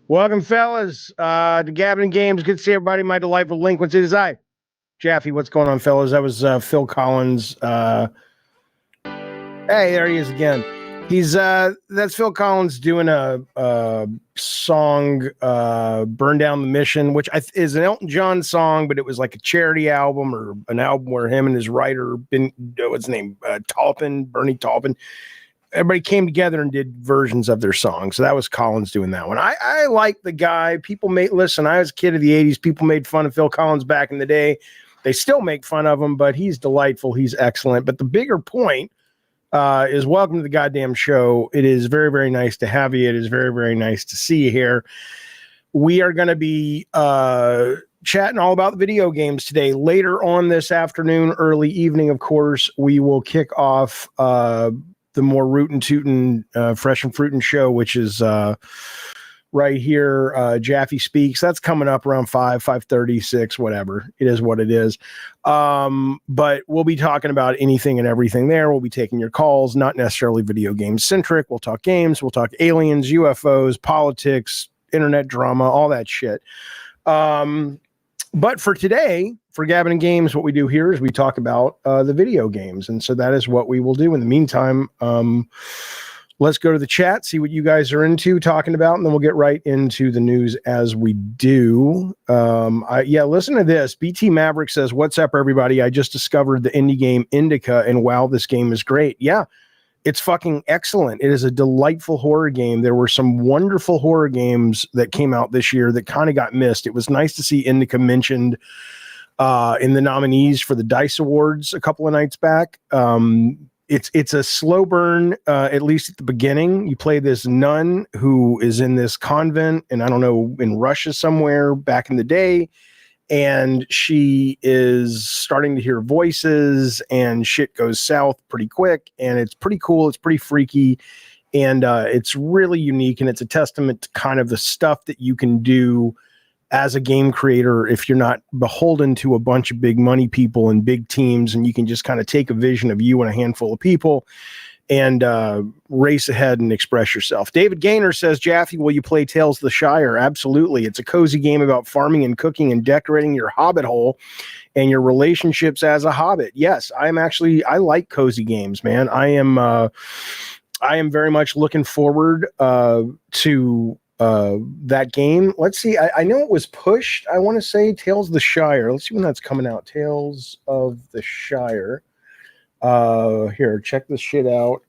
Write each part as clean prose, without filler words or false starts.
Welcome, fellas, to Gabbing Games. Good to see everybody. My delightful delinquents. It is I, Jaffe. What's going on, fellas? That was Phil Collins. Hey, there he is again. He's that's Phil Collins doing a song, "Burn Down the Mission," which is an Elton John song, but it was like a charity album or an album where him and his writer, what's his name, Bernie Taupin. Everybody came together and did versions of their song. So that was Collins doing that one. I like the guy. People listen, I was a kid of the 80s. People made fun of Phil Collins back in the day. They still make fun of him, but he's delightful. He's excellent. But the bigger point is welcome to the goddamn show. It is very, very nice to have you. It is very, very nice to see you here. We are going to be chatting all about the video games today. Later on this afternoon, early evening, of course, we will kick off the more rootin' tootin' fresh and fruitin' show, which is right here. Jaffe Speaks. That's coming up around 5:30, 6, whatever. It is what it is. But we'll be talking about anything and everything there. We'll be taking your calls, not necessarily video game centric. We'll talk games. We'll talk aliens, UFOs, politics, internet drama, all that shit. But for today, for Gabbing and Games, what we do here is we talk about the video games. And so that is what we will do. In the meantime, let's go to the chat, see what you guys are into talking about, and then we'll get right into the news as we do. Listen to this. BT Maverick says, "What's up, everybody? I just discovered the indie game Indica, and wow, this game is great." Yeah, it's fucking excellent. It is a delightful horror game. There were some wonderful horror games that came out this year that kind of got missed. It was nice to see Indica mentioned in the nominees for the DICE Awards a couple of nights back. It's a slow burn, at least at the beginning. You play this nun who is in this convent, and I don't know, in Russia somewhere back in the day, and she is starting to hear voices, and shit goes south pretty quick, and it's pretty cool. It's pretty freaky, and it's really unique, and it's a testament to kind of the stuff that you can do as a game creator if you're not beholden to a bunch of big money people and big teams, and you can just kind of take a vision of you and a handful of people and race ahead and express yourself. David Gaynor says, "Jaffe, will you play Tales of the Shire?" Absolutely. It's a cozy game about farming and cooking and decorating your hobbit hole and your relationships as a hobbit. Yes, I like cozy games, man. I am very much looking forward to that game. Let's see. I know it was pushed. I want to say Tales of the Shire. Let's see when that's coming out. Tales of the Shire. Here, check this shit out.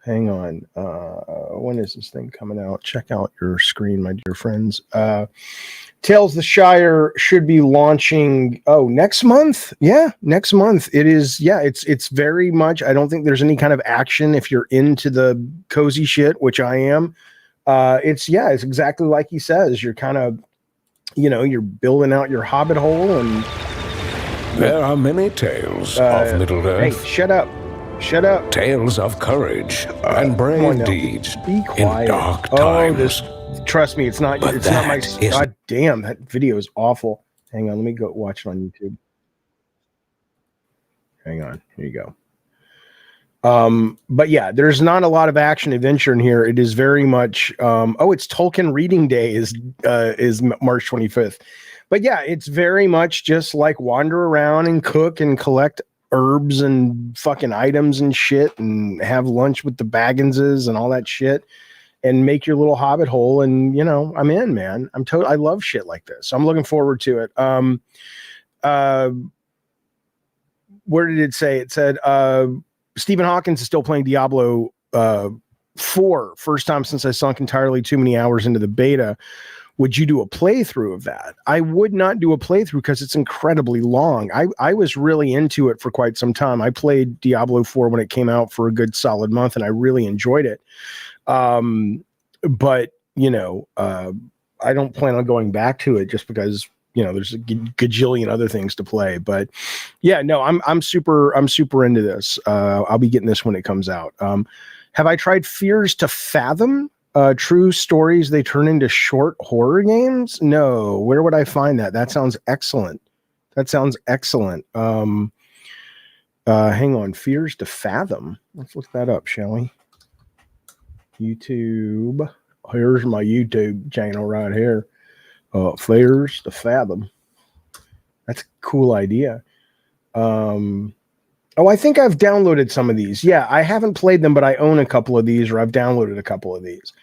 Hang on. When is this thing coming out? Check out your screen, my dear friends. Tales of the Shire should be launching next month. Yeah, next month. It is. Yeah, it's very much. I don't think there's any kind of action if you're into the cozy shit, which I am. It's exactly like he says. You're kind of, you're building out your hobbit hole, and there are many tales of Middle Earth. Hey, shut up. Tales of courage and brave deeds in dark times. Trust me, it's not. It's not my. God damn, that video is awful. Hang on, let me go watch it on YouTube. Hang on, here you go. But yeah, there's not a lot of action adventure in here. It is very much. It's Tolkien Reading Day is March 25th. But yeah, it's very much just like wander around and cook and collect herbs and fucking items and shit and have lunch with the Bagginses and all that shit and make your little hobbit hole. And, I'm in, man. I love shit like this. So I'm looking forward to it. Where did it say? It said, Stephen Hawkins is still playing Diablo 4. First time since I sunk entirely too many hours into the beta. Would you do a playthrough of that? I would not do a playthrough because it's incredibly long. I was really into it for quite some time. I played Diablo 4 when it came out for a good solid month, and I really enjoyed it. But I don't plan on going back to it just because there's a gajillion other things to play. But yeah, no, I'm super into this. I'll be getting this when it comes out. Have I tried Fears to Fathom? True stories they turn into short horror games? No. Where would I find that? That sounds excellent. Hang on. Fears to Fathom. Let's look that up, shall we? YouTube. Here's my YouTube channel right here. There's the Fathom. That's a cool idea. I think I've downloaded some of these. Yeah, I haven't played them, but I own a couple of these, or I've downloaded a couple of these.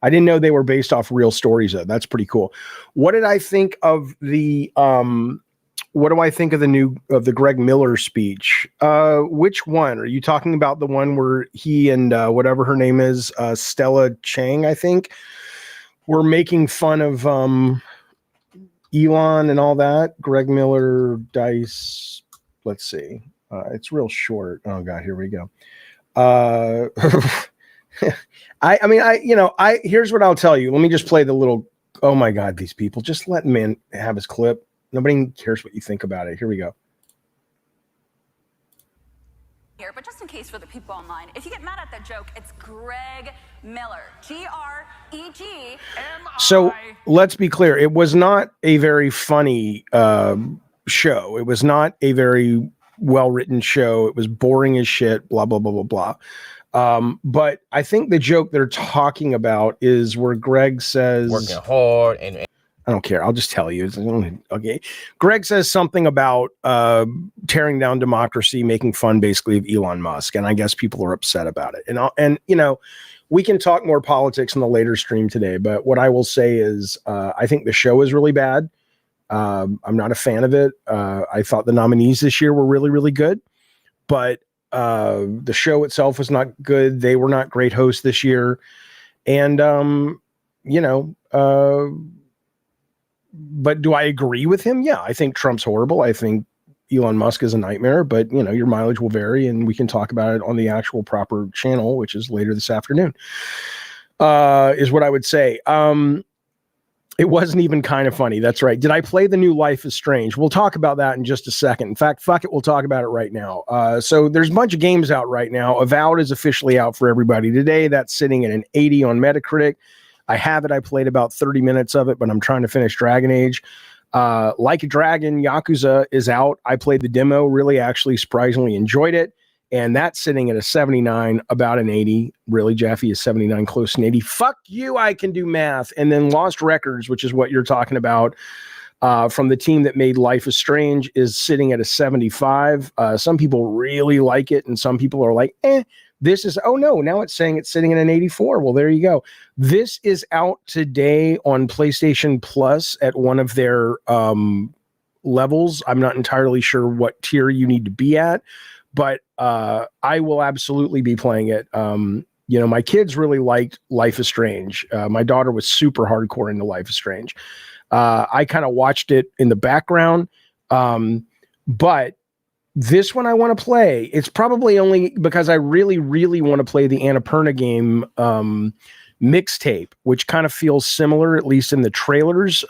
I didn't know they were based off real stories, though. That's pretty cool. What did I think of the what do I think of the Greg Miller speech? Which one? Are you talking about the one where he and whatever her name is, Stella Chang, I think, were making fun of Elon and all that? Greg Miller Dice. Let's see. It's real short. Oh God, here we go. Here's what I'll tell you. Let me just play the little. Oh my God, these people! Just let man have his clip. Nobody cares what you think about it. Here we go. Here, but just in case for the people online, if you get mad at that joke, it's Greg Miller. G-R-E-G. So let's be clear. It was not a very funny show. It was not a very well-written show. It was boring as shit. Blah blah blah blah blah. But I think the joke they're talking about is where Greg says, "Working hard and." I don't care. I'll just tell you. Okay. Greg says something about tearing down democracy, making fun basically of Elon Musk. And I guess people are upset about it. And we can talk more politics in the later stream today. But what I will say is I think the show is really bad. I'm not a fan of it. I thought the nominees this year were really, really good. But the show itself was not good. They were not great hosts this year. And, but do I agree with him? Yeah, I think Trump's horrible. I think Elon Musk is a nightmare, but your mileage will vary, and we can talk about it on the actual proper channel, which is later this afternoon, is what I would say. It wasn't even kind of funny. That's right. Did I play the new Life is Strange? We'll talk about that in just a second. In fact, fuck it. We'll talk about it right now. So there's a bunch of games out right now. Avowed is officially out for everybody today. That's sitting at an 80 on Metacritic. I have it. I played about 30 minutes of it, but I'm trying to finish Dragon Age. Like a Dragon, Yakuza is out. I played the demo, really actually surprisingly enjoyed it. And that's sitting at a 79, about an 80. Really, Jeffy is 79, close to an 80. Fuck you, I can do math. And then Lost Records, which is what you're talking about, from the team that made Life is Strange, is sitting at a 75. Some people really like it, and some people are like, this is, oh no, now it's saying it's sitting at an 84. Well, there you go. This is out today on PlayStation Plus at one of their levels. I'm not entirely sure what tier you need to be at, but I will absolutely be playing it. My kids really liked Life is Strange. My daughter was super hardcore into Life is Strange. I kind of watched it in the background, but this one I want to play. It's probably only because I really, really want to play the Annapurna game mixtape, which kind of feels similar, at least in the trailers.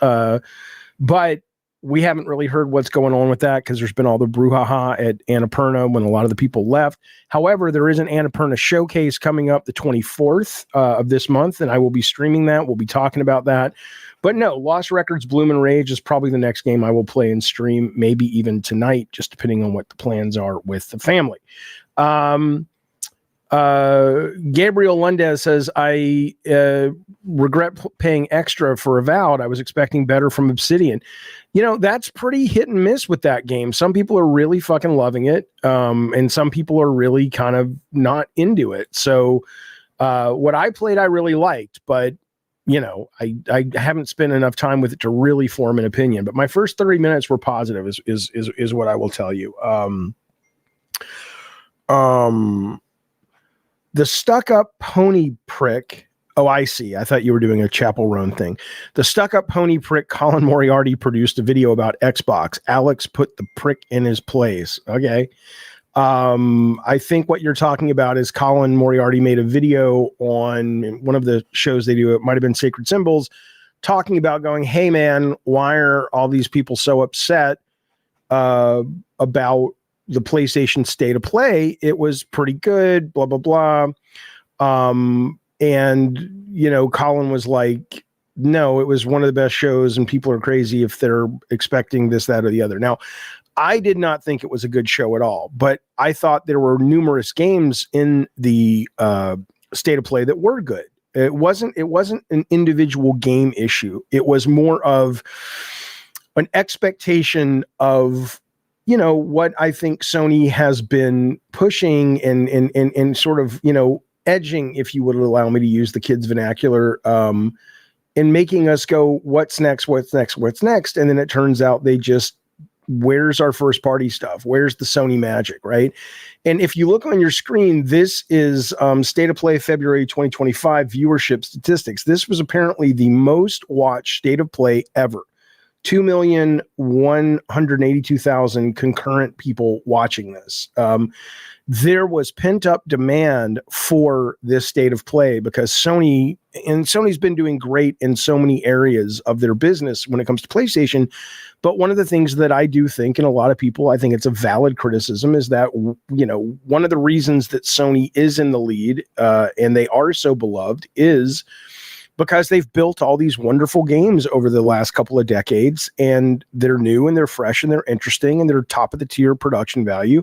But we haven't really heard what's going on with that because there's been all the brouhaha at Annapurna when a lot of the people left. However, there is an Annapurna showcase coming up the 24th of this month, and I will be streaming that. We'll be talking about that. But no, Lost Records Bloom and Rage is probably the next game I will play and stream, maybe even tonight, just depending on what the plans are with the family. Gabriel Lundez says, I regret paying extra for Avowed. I was expecting better from Obsidian. That's pretty hit and miss with that game. Some people are really fucking loving it, and some people are really kind of not into it. So what I played, I really liked, but I haven't spent enough time with it to really form an opinion, but my first 30 minutes were positive is what I will tell you. The stuck up pony prick. Oh, I see. I thought you were doing a Chapel Roan thing. The stuck up pony prick Colin Moriarty produced a video about Xbox. Alex put the prick in his place. Okay. I think what you're talking about is Colin Moriarty made a video on one of the shows they do. It might've been Sacred Symbols, talking about going, hey man, why are all these people so upset, about the PlayStation State of Play? It was pretty good, blah, blah, blah. And Colin was like, no, it was one of the best shows and people are crazy if they're expecting this, that, or the other. Now, I did not think it was a good show at all, but I thought there were numerous games in the State of Play that were good. It wasn't an individual game issue. It was more of an expectation of, you know, what I think Sony has been pushing and sort of, you know, edging, if you would allow me to use the kids' vernacular, and making us go, what's next? And then it turns out they just, where's our first party stuff? Where's the Sony magic, right? And if you look on your screen, this is State of Play February 2025 viewership statistics. This was apparently the most watched State of Play ever. 2,182,000 concurrent people watching this. There was pent up demand for this State of Play because Sony's been doing great in so many areas of their business when it comes to PlayStation. But one of the things that I do think, and a lot of people, I think it's a valid criticism, is that, you know, one of the reasons that Sony is in the lead and they are so beloved is because they've built all these wonderful games over the last couple of decades, and they're new and they're fresh and they're interesting and they're top of the tier production value.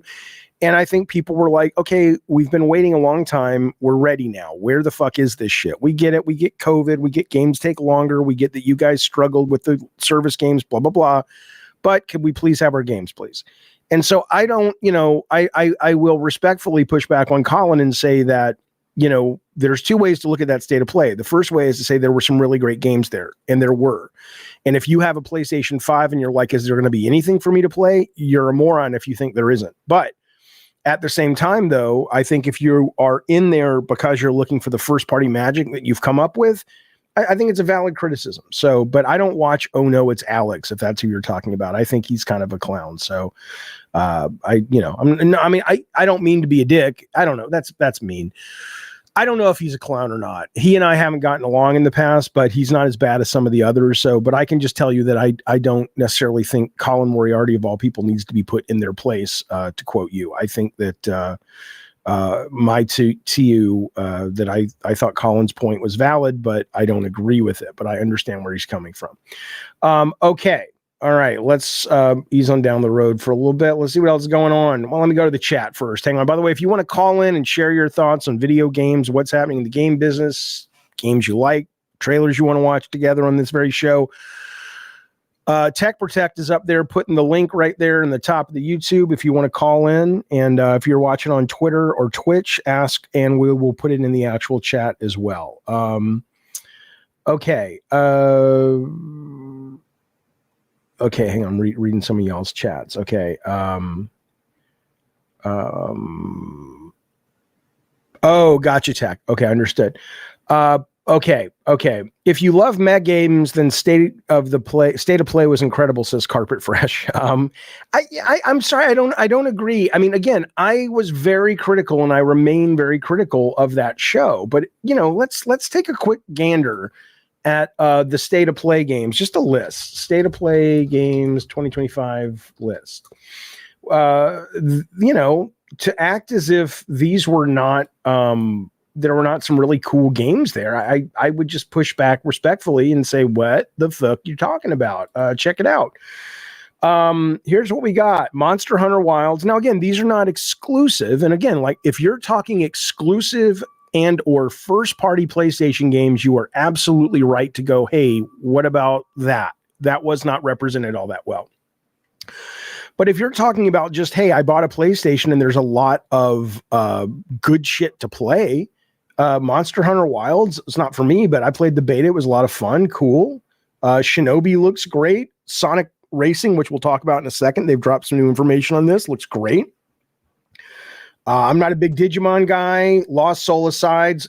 And I think people were like, okay, we've been waiting a long time. We're ready now. Where the fuck is this shit? We get it. We get COVID. We get games take longer. We get that you guys struggled with the service games, blah, blah, blah. But could we please have our games, please? And so I don't, you know, I will respectfully push back on Colin and say that, you know, there's two ways to look at that State of Play. The first way is to say there were some really great games there, and there were. And if you have a PlayStation 5 and you're like, is there going to be anything for me to play? You're a moron if you think there isn't. But at the same time, though, I think if you are in there because you're looking for the first party magic that you've come up with, I think it's a valid criticism. So, but I don't watch Oh No, It's Alex, if that's who you're talking about. I think he's kind of a clown. So I don't mean to be a dick. I don't know. That's mean. I don't know if he's a clown or not. He and I haven't gotten along in the past, but he's not as bad as some of the others. So, but I can just tell you that I don't necessarily think Colin Moriarty of all people needs to be put in their place, to quote you. I think that to you that I thought Colin's point was valid, but I don't agree with it, but I understand where he's coming from. Okay. All right, let's ease on down the road for a little bit. Let's see what else is going on. Well, let me go to the chat first. Hang on. By the way, if you want to call in and share your thoughts on video games, what's happening in the game business, games you like, trailers you want to watch together on this very show, Tech Protect is up there, putting the link right there in the top of the YouTube if you want to call in. And if you're watching on Twitter or Twitch, ask, and we will put it in the actual chat as well. Okay. Okay, hang on. Reading some of y'all's chats. Okay. Oh, gotcha, Tech. Okay, understood. Okay. If you love Meg games, then State of Play was incredible, says Carpet Fresh. I'm sorry, I don't agree. I mean, again, I was very critical and I remain very critical of that show. But you know, let's take a quick gander at the State of Play games, just a list. State of Play games 2025 list. You know, to act as if these were not there were not some really cool games there, I would just push back respectfully and say, what the fuck you talking about? Check it out. Here's what we got. Monster Hunter Wilds. Now, again, these are not exclusive. And again, like if you're talking exclusive and or first party PlayStation games, you are absolutely right to go, hey, what about that? That was not represented all that well. But if you're talking about just, hey, I bought a PlayStation and there's a lot of good shit to play, Monster Hunter Wilds, it's not for me, but I played the beta. It was a lot of fun. Cool. Shinobi looks great. Sonic Racing, which we'll talk about in a second. They've dropped some new information on this. Looks great. I'm not a big Digimon guy. Lost Soul Asides,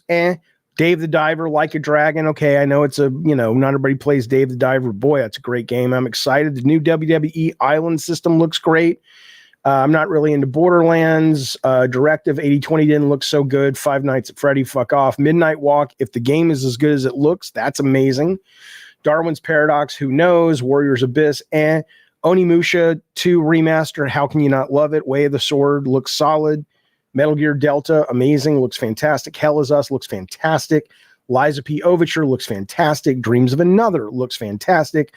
Dave the Diver, Like a Dragon. Okay, I know it's not everybody plays Dave the Diver. Boy, that's a great game. I'm excited. The new WWE Island system looks great. I'm not really into Borderlands. Directive 8020 didn't look so good. Five Nights at Freddy, fuck off. Midnight Walk, if the game is as good as it looks, that's amazing. Darwin's Paradox, who knows? Warriors Abyss, Onimusha 2 Remastered, how can you not love it? Way of the Sword looks solid. Metal Gear Delta, amazing, looks fantastic. Hell Is Us looks fantastic. Liza P. Overture looks fantastic. Dreams of Another looks fantastic.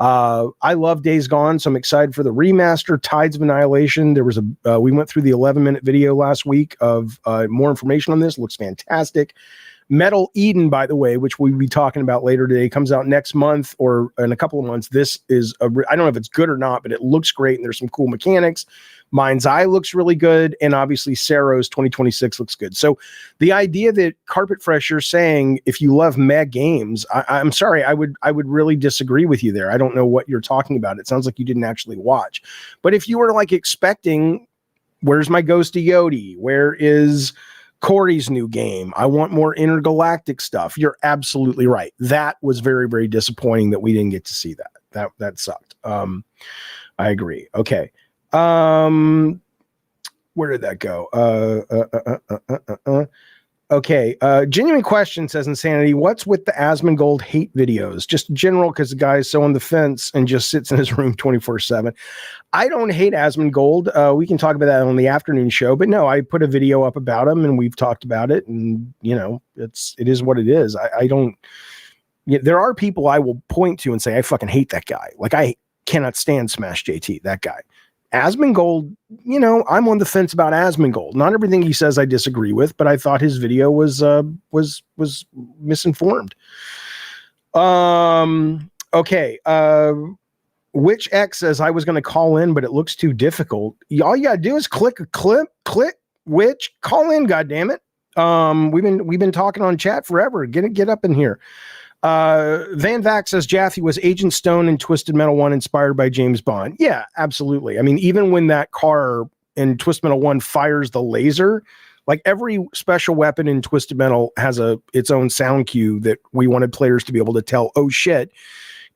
I love Days Gone, so I'm excited for the remaster. Tides of Annihilation. There was we went through the 11-minute video last week of more information on this. Looks fantastic. Metal Eden, by the way, which we'll be talking about later today, comes out next month or in a couple of months. This is I don't know if it's good or not, but it looks great and there's some cool mechanics. Mind's Eye looks really good, and obviously Saros 2026 looks good. So the idea that Carpet Fresh, you're saying if you love meh games, I'm sorry, I would really disagree with you there. I don't know what you're talking about. It sounds like you didn't actually watch. But if you were like expecting, where's my Ghost of Yodi? Where is Corey's new game? I want more intergalactic stuff. You're absolutely right. That was very, very disappointing that we didn't get to see that. That sucked. I agree. Okay. Where did that go? Okay. Genuine question, says Insanity. What's with the Asmongold hate videos? Just general, because the guy's so on the fence and just sits in his room 24/7. I don't hate Asmongold. We can talk about that on the afternoon show, but no, I put a video up about him and we've talked about it, and it is what it is. I don't. There are people I will point to and say I fucking hate that guy. Like I cannot stand Smash JT, that guy. Asmongold, I'm on the fence about Asmongold. Not everything he says I disagree with, but I thought his video was misinformed. Okay. Which X says I was going to call in, but it looks too difficult. All you gotta do is click which call in. God damn it. We've been talking on chat forever. Get up in here. Van Vac says Jaffe, was Agent Stone in Twisted Metal 1 inspired by James Bond? Yeah, absolutely. I mean, even when that car in Twisted Metal 1 fires the laser, like every special weapon in Twisted Metal has its own sound cue that we wanted players to be able to tell, oh shit,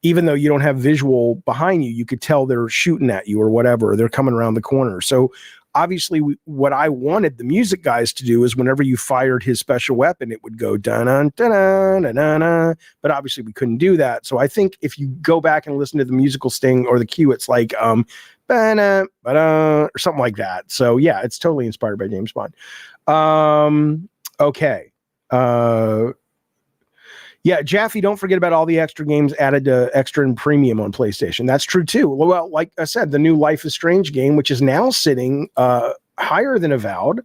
even though you don't have visual behind you, you could tell they're shooting at you or whatever, or they're coming around the corner. So obviously what I wanted the music guys to do is whenever you fired his special weapon, it would go dun dun dun dun. But obviously we couldn't do that. So I think if you go back and listen to the musical sting or the cue, it's like ba-na, ba-da, or something like that. So yeah, it's totally inspired by James Bond. Okay. Yeah, Jaffe, don't forget about all the extra games added to Extra and Premium on PlayStation. That's true too. Well, like I said, the new Life is Strange game, which is now sitting higher than Avowed.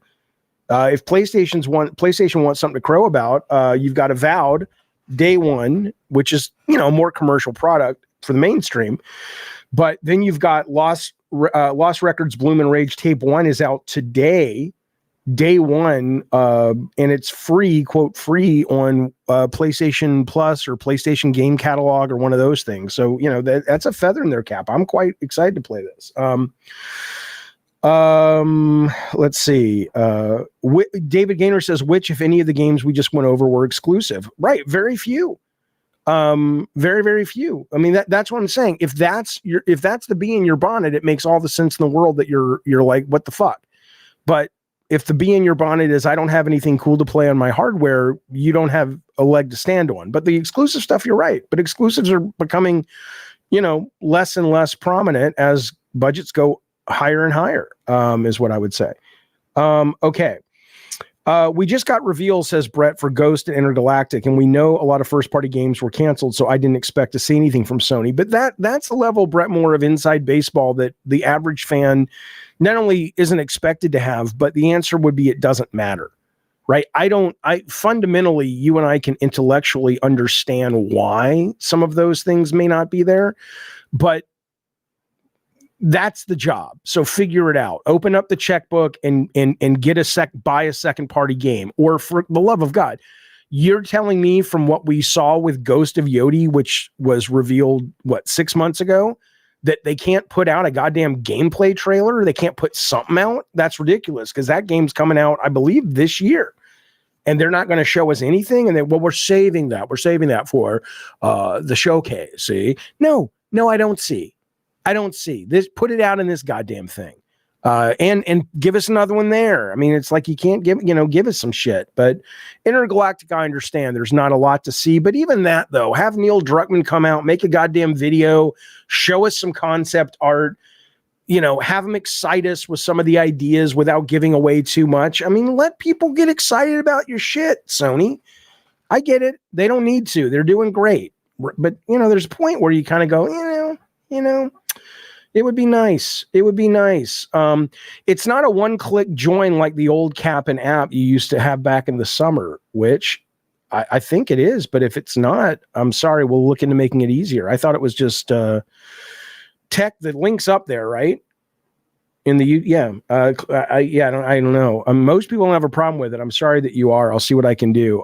If PlayStation wants something to crow about, you've got Avowed Day One, which is more commercial product for the mainstream. But then you've got Lost Records Bloom and Rage Tape 1 is out today. Day one, and it's free, quote, free on PlayStation Plus or PlayStation Game Catalog or one of those things. So, that's a feather in their cap. I'm quite excited to play this. Let's see. David Gaynor says, which, if any of the games we just went over were exclusive? Right. Very few. Very, very few. I mean, that's what I'm saying. If that's the bee in your bonnet, it makes all the sense in the world that you're like, what the fuck? But if the bee in your bonnet is I don't have anything cool to play on my hardware, you don't have a leg to stand on. But the exclusive stuff, you're right. But exclusives are becoming, less and less prominent as budgets go higher and higher, is what I would say. Okay. We just got reveals, says Brett, for Ghost and Intergalactic, and we know a lot of first-party games were canceled, so I didn't expect to see anything from Sony. But that's the level, Brett, more of inside baseball that the average fan not only isn't expected to have, but the answer would be it doesn't matter, right? Fundamentally, you and I can intellectually understand why some of those things may not be there, but that's the job. So figure it out. Open up the checkbook and buy a second party game. Or for the love of God, you're telling me from what we saw with Ghost of Yodi, which was revealed 6 months ago, that they can't put out a goddamn gameplay trailer? They can't put something out? That's ridiculous, because that game's coming out, I believe, this year. And they're not going to show us anything. And we're saving that. We're saving that for the showcase. See? No, I don't see. This. Put it out in this goddamn thing. And give us another one there. I mean, it's like you can't give us some shit. But Intergalactic, I understand there's not a lot to see. But even that, though, have Neil Druckmann come out, make a goddamn video, show us some concept art, have them excite us with some of the ideas without giving away too much. I mean, let people get excited about your shit, Sony. I get it. They don't need to. They're doing great. But, there's a point where you kind of go, it would be nice. It's not a one-click join like the old Cap and app you used to have back in the summer, which I think it is, but if it's not, I'm sorry. We'll look into making it easier. I thought it was just tech. The link's up there, right? In the I don't know. Most people don't have a problem with it. I'm sorry that you are. I'll see what I can do.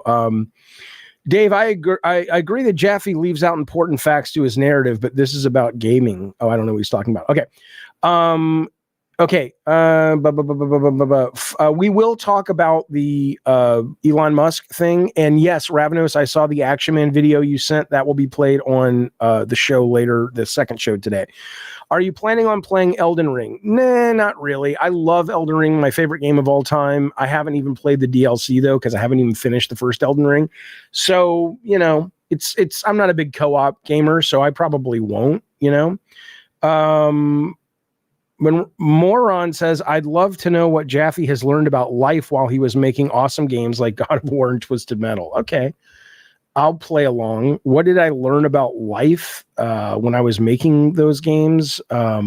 Dave, I agree that Jaffe leaves out important facts to his narrative, but this is about gaming. Oh, I don't know what he's talking about. Okay. Okay. We will talk about the Elon Musk thing. And yes, Ravnos, I saw the Action Man video you sent. That will be played on the show later, the second show today. Are you planning on playing Elden Ring? Nah, not really. I love Elden Ring, my favorite game of all time. I haven't even played the DLC though, because I haven't even finished the first Elden Ring. So, you know, it's I'm not a big co-op gamer, so I probably won't, you know. When Moron says, I'd love to know what Jaffe has learned about life while he was making awesome games like God of War and Twisted Metal. Okay. I'll play along. What did I learn about life when I was making those games? I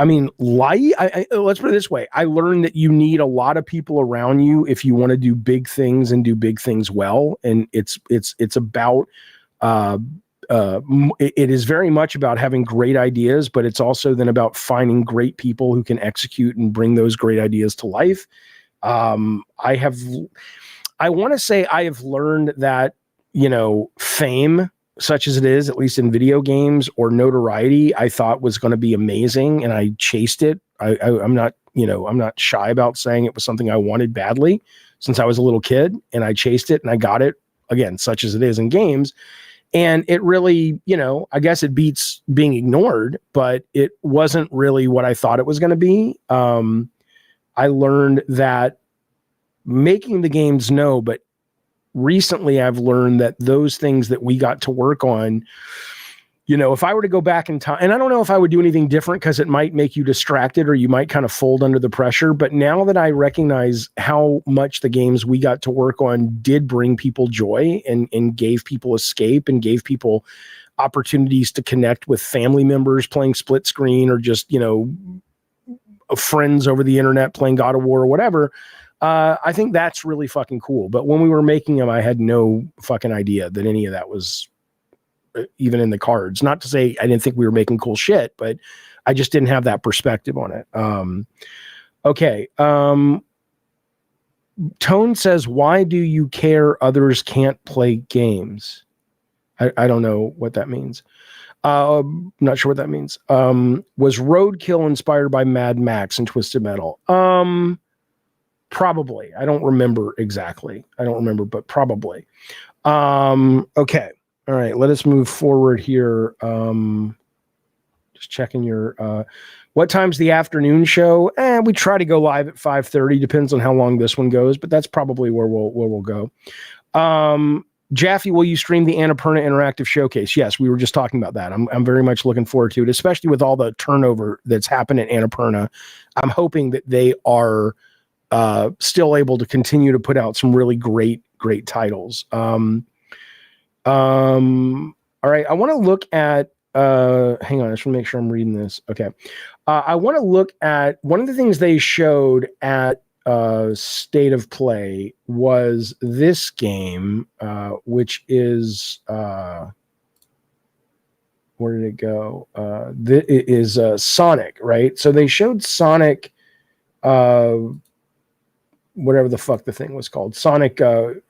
mean, let's put it this way. I learned that you need a lot of people around you if you want to do big things and do big things well. And it's about, it is very much about having great ideas, but it's also then about finding great people who can execute and bring those great ideas to life. I want to say I have learned that, you know, fame, such as it is, at least in video games, or notoriety, I thought was going to be amazing, and I chased it. I'm not shy about saying it was something I wanted badly since I was a little kid, and I chased it and I got it, again, such as it is in games. And it really, you know, I guess it beats being ignored, but it wasn't really what I thought it was going to be. I learned that making the games, no, but recently I've learned that those things that we got to work on, you know, if I were to go back in time, and I don't know if I would do anything different because it might make you distracted or you might kind of fold under the pressure. But now that I recognize how much the games we got to work on did bring people joy and gave people escape and gave people opportunities to connect with family members playing split screen or just, you know, friends over the internet playing God of War or whatever, I think that's really fucking cool. But when we were making them, I had no fucking idea that any of that was even in the cards. Not to say I didn't think we were making cool shit, but I just didn't have that perspective on it. Okay. Tone says, why do you care others can't play games? I don't know what that means. Not sure what that means. Was Roadkill inspired by Mad Max and Twisted Metal? Probably. I don't remember exactly. But probably. Okay. All right. Let us move forward here. Just checking your, what time's the afternoon show? We try to go live at 5:30. Depends on how long this one goes, but that's probably where we'll go. Jaffe, will you stream the Annapurna Interactive Showcase? Yes, we were just talking about that. I'm very much looking forward to it, especially with all the turnover that's happened at Annapurna. I'm hoping that they are still able to continue to put out some really great titles. All right, I want to look at hang on, I just want to make sure I'm reading this. Okay. I want to look at one of the things they showed at State of Play was this game, which is where did it go? It is Sonic, right? So they showed Sonic, whatever the fuck the thing was called, Sonic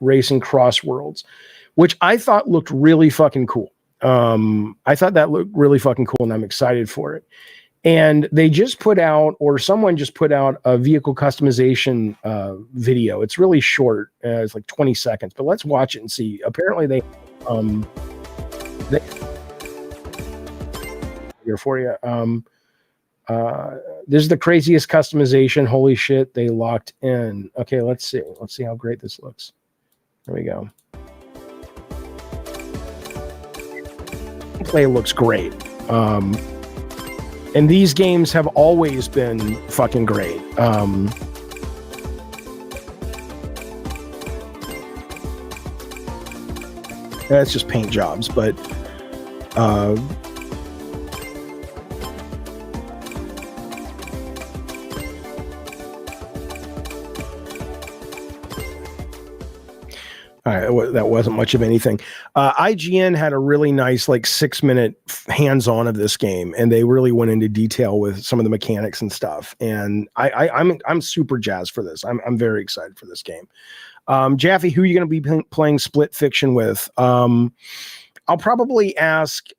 Racing CrossWorlds, which I thought looked really fucking cool. I thought that looked really fucking cool, and I'm excited for it. And they just put out, or someone just put out, a vehicle customization video. It's really short. It's like 20 seconds, but let's watch it and see. Apparently they here for you. This is the craziest customization. Holy shit, they locked in. Okay, let's see. Let's see how great this looks. There we go. Play looks great. And these games have always been fucking great. That's just paint jobs, but That wasn't much of anything. IGN had a really nice, like 6-minute hands-on of this game, and they really went into detail with some of the mechanics and stuff. And I'm super jazzed for this. I'm very excited for this game. Jaffe, who are you going to be playing Split Fiction with? I'll probably ask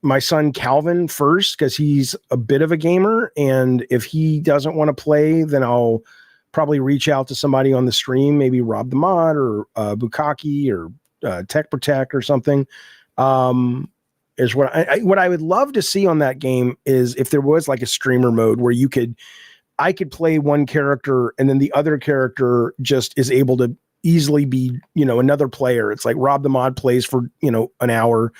my son Calvin first, because he's a bit of a gamer, and if he doesn't want to play, then I'll probably reach out to somebody on the stream, maybe Rob the Mod or Bukaki or Tech Protect or something. Is what I would love to see on that game is if there was like a streamer mode where I could play one character and then the other character just is able to easily be, another player. It's like Rob the Mod plays for, an hour,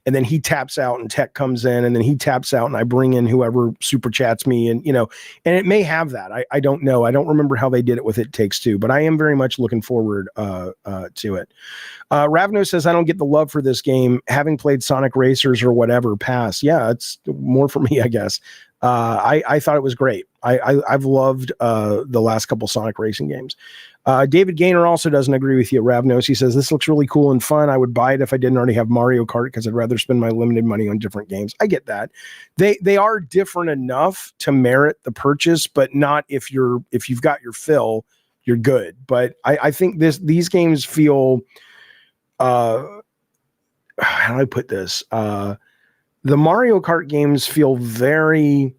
and then he taps out and Tech comes in, and then he taps out and I bring in whoever super chats me, and and it may have that. I don't know. I don't remember how they did it with It Takes Two, but I am very much looking forward to it. Ravno says, I don't get the love for this game. Having played Sonic Racers or whatever, pass. Yeah, it's more for me, I guess. I thought it was great. I've loved the last couple Sonic racing games. David Gaynor also doesn't agree with you, Ravnos. He says, this looks really cool and fun. I would buy it if I didn't already have Mario Kart, because I'd rather spend my limited money on different games. I get that. They are different enough to merit the purchase, but not if you've got your fill, you're good. But I think these games feel, how do I put this? The Mario Kart games feel very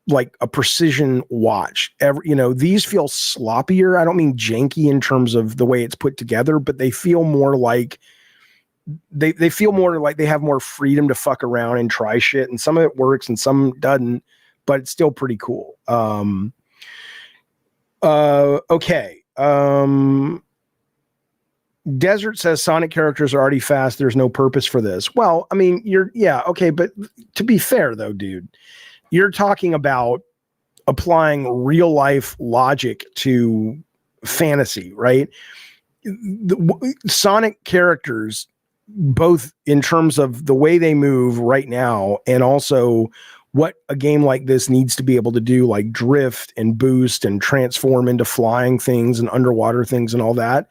like a precision watch. These feel sloppier. I don't mean janky in terms of the way it's put together, but they feel more like they feel more like they have more freedom to fuck around and try shit. And some of it works and some doesn't, but it's still pretty cool. Okay. Desert says Sonic characters are already fast. There's no purpose for this. Well, I mean, okay. But to be fair though, dude, you're talking about applying real life logic to fantasy, right? The Sonic characters, both in terms of the way they move right now and also what a game like this needs to be able to do, like drift and boost and transform into flying things and underwater things and all that.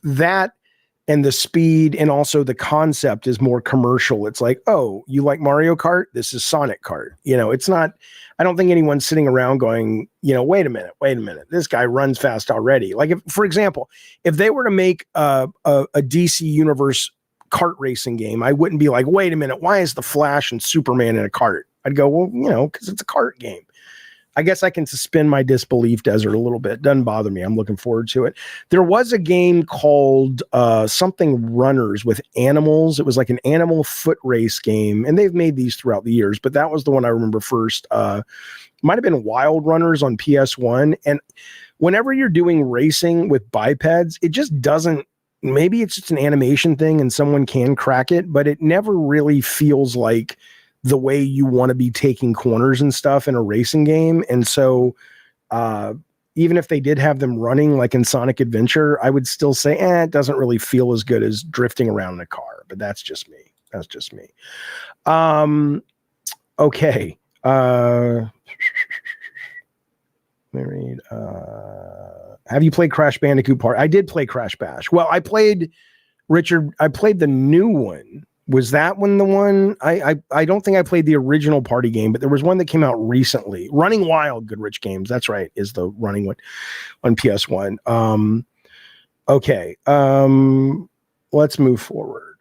That and the speed and also the concept is more commercial. It's like, oh, you like Mario Kart? This is Sonic Kart. It's not, I don't think anyone's sitting around going, wait a minute. This guy runs fast already. Like for example, if they were to make a DC Universe kart racing game, I wouldn't be like, wait a minute, why is the Flash and Superman in a kart? I'd go, well, because it's a kart game. I guess I can suspend my disbelief, Desert, a little bit. Doesn't bother me. I'm looking forward to it. There was a game called something Runners with animals. It was like an animal foot race game, and they've made these throughout the years, but that was the one I remember first. Might have been Wild Runners on PS1. And whenever you're doing racing with bipeds, it just doesn't, maybe it's just an animation thing and someone can crack it, but it never really feels like the way you want to be taking corners and stuff in a racing game. And so even if they did have them running like in Sonic Adventure, I would still say, it doesn't really feel as good as drifting around in a car, but that's just me. Okay. Married. Have you played Crash Bandicoot Part? I did play Crash Bash. Well, I played the new one. Was that one the one? I don't think I played the original party game, but there was one that came out recently. Running Wild, Goodrich Games. That's right, is the running one on PS1. Okay. Let's move forward.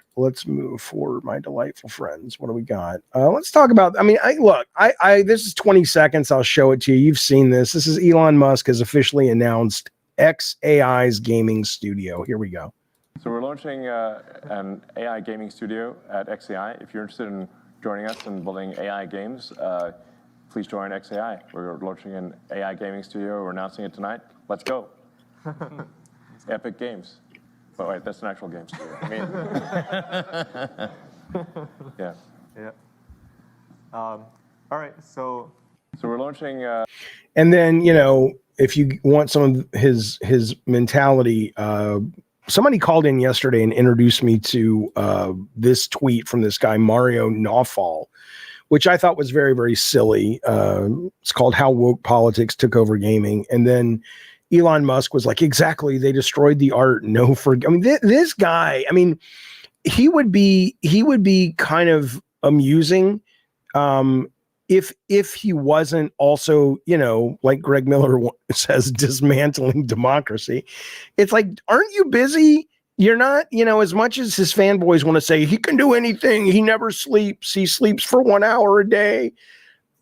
My delightful friends. What do we got? Let's talk about, this is 20 seconds. I'll show it to you. You've seen this. This is Elon Musk has officially announced XAI's gaming studio. Here we go. So we're launching an AI gaming studio at XAI. If you're interested in joining us in building AI games, please join XAI. We're launching an AI gaming studio. We're announcing it tonight. Let's go. Epic Games. But wait, that's an actual game studio. Yeah. All right, so we're launching. And then, if you want some of his mentality, somebody called in yesterday and introduced me to this tweet from this guy, Mario Nawfal, which I thought was very, very silly. It's called How Woke Politics Took Over Gaming. And then Elon Musk was like, exactly, they destroyed the art. No, I mean, this guy, I mean, he would be kind of amusing if he wasn't also, like Greg Miller says, dismantling democracy. It's like, aren't you busy? You're not, as much as his fanboys want to say he can do anything, he never sleeps, he sleeps for 1 hour a day.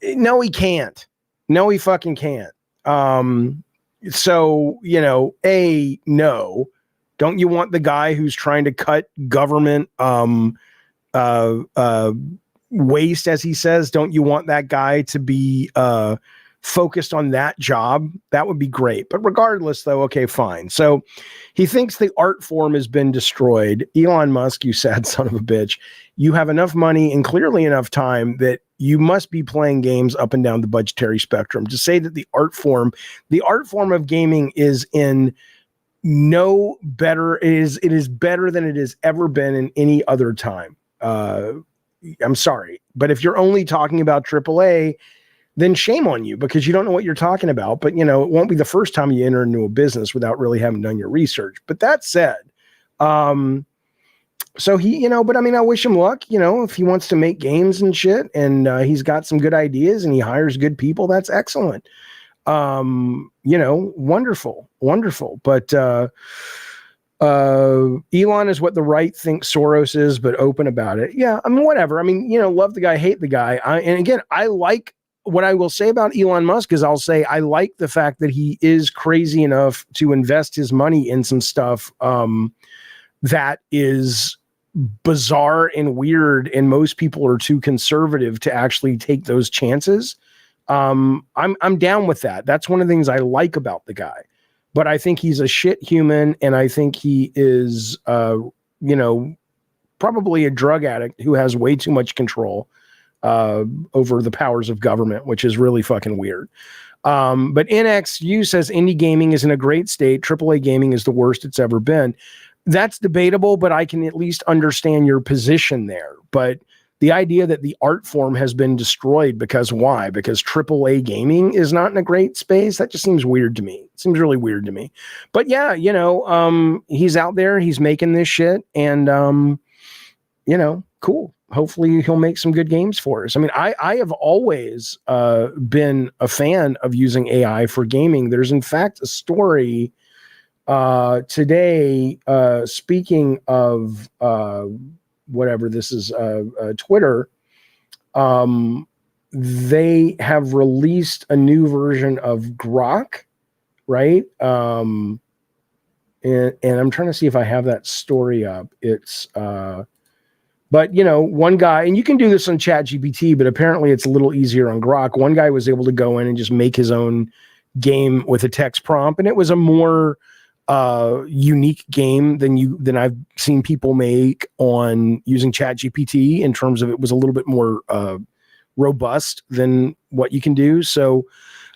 No, he can't. No, he fucking can't. So, no. Don't you want the guy who's trying to cut government waste, as he says? Don't you want that guy to be focused on that job? That would be great. But regardless, though, okay, fine. So he thinks the art form has been destroyed. Elon Musk, you sad son of a bitch, you have enough money and clearly enough time that you must be playing games up and down the budgetary spectrum. To say that the art form of gaming is in no better, it is better than it has ever been in any other time. I'm sorry, but if you're only talking about AAA, then shame on you, because you don't know what you're talking about. But, it won't be the first time you enter into a business without really having done your research. But that said, so he, but I mean, I wish him luck, if he wants to make games and shit, and he's got some good ideas and he hires good people, that's excellent. Wonderful. But Elon is what the right thinks Soros is, but open about it. Yeah, I mean, whatever. I mean, love the guy, hate the guy. And again, I like, what I will say about Elon Musk is I'll say I like the fact that he is crazy enough to invest his money in some stuff that is bizarre and weird, and most people are too conservative to actually take those chances. I'm down with that. That's one of the things I like about the guy. But I think he's a shit human, and I think he is probably a drug addict who has way too much control over the powers of government, which is really fucking weird. But NXU says indie gaming is in a great state. AAA gaming is the worst it's ever been. That's debatable, but I can at least understand your position there. But the idea that the art form has been destroyed because why? Because AAA gaming is not in a great space. That just seems weird to me. It seems really weird to me. But yeah, he's out there, he's making this shit, and cool. Hopefully he'll make some good games for us. I mean, I have always been a fan of using AI for gaming. There's in fact a story today, speaking of whatever this is, Twitter, they have released a new version of Grok, right? And I'm trying to see if I have that story up. It's but one guy, and you can do this on ChatGPT, but apparently it's a little easier on Grok. One guy was able to go in and just make his own game with a text prompt, and it was a more unique game than I've seen people make on using ChatGPT, in terms of it was a little bit more robust than what you can do. So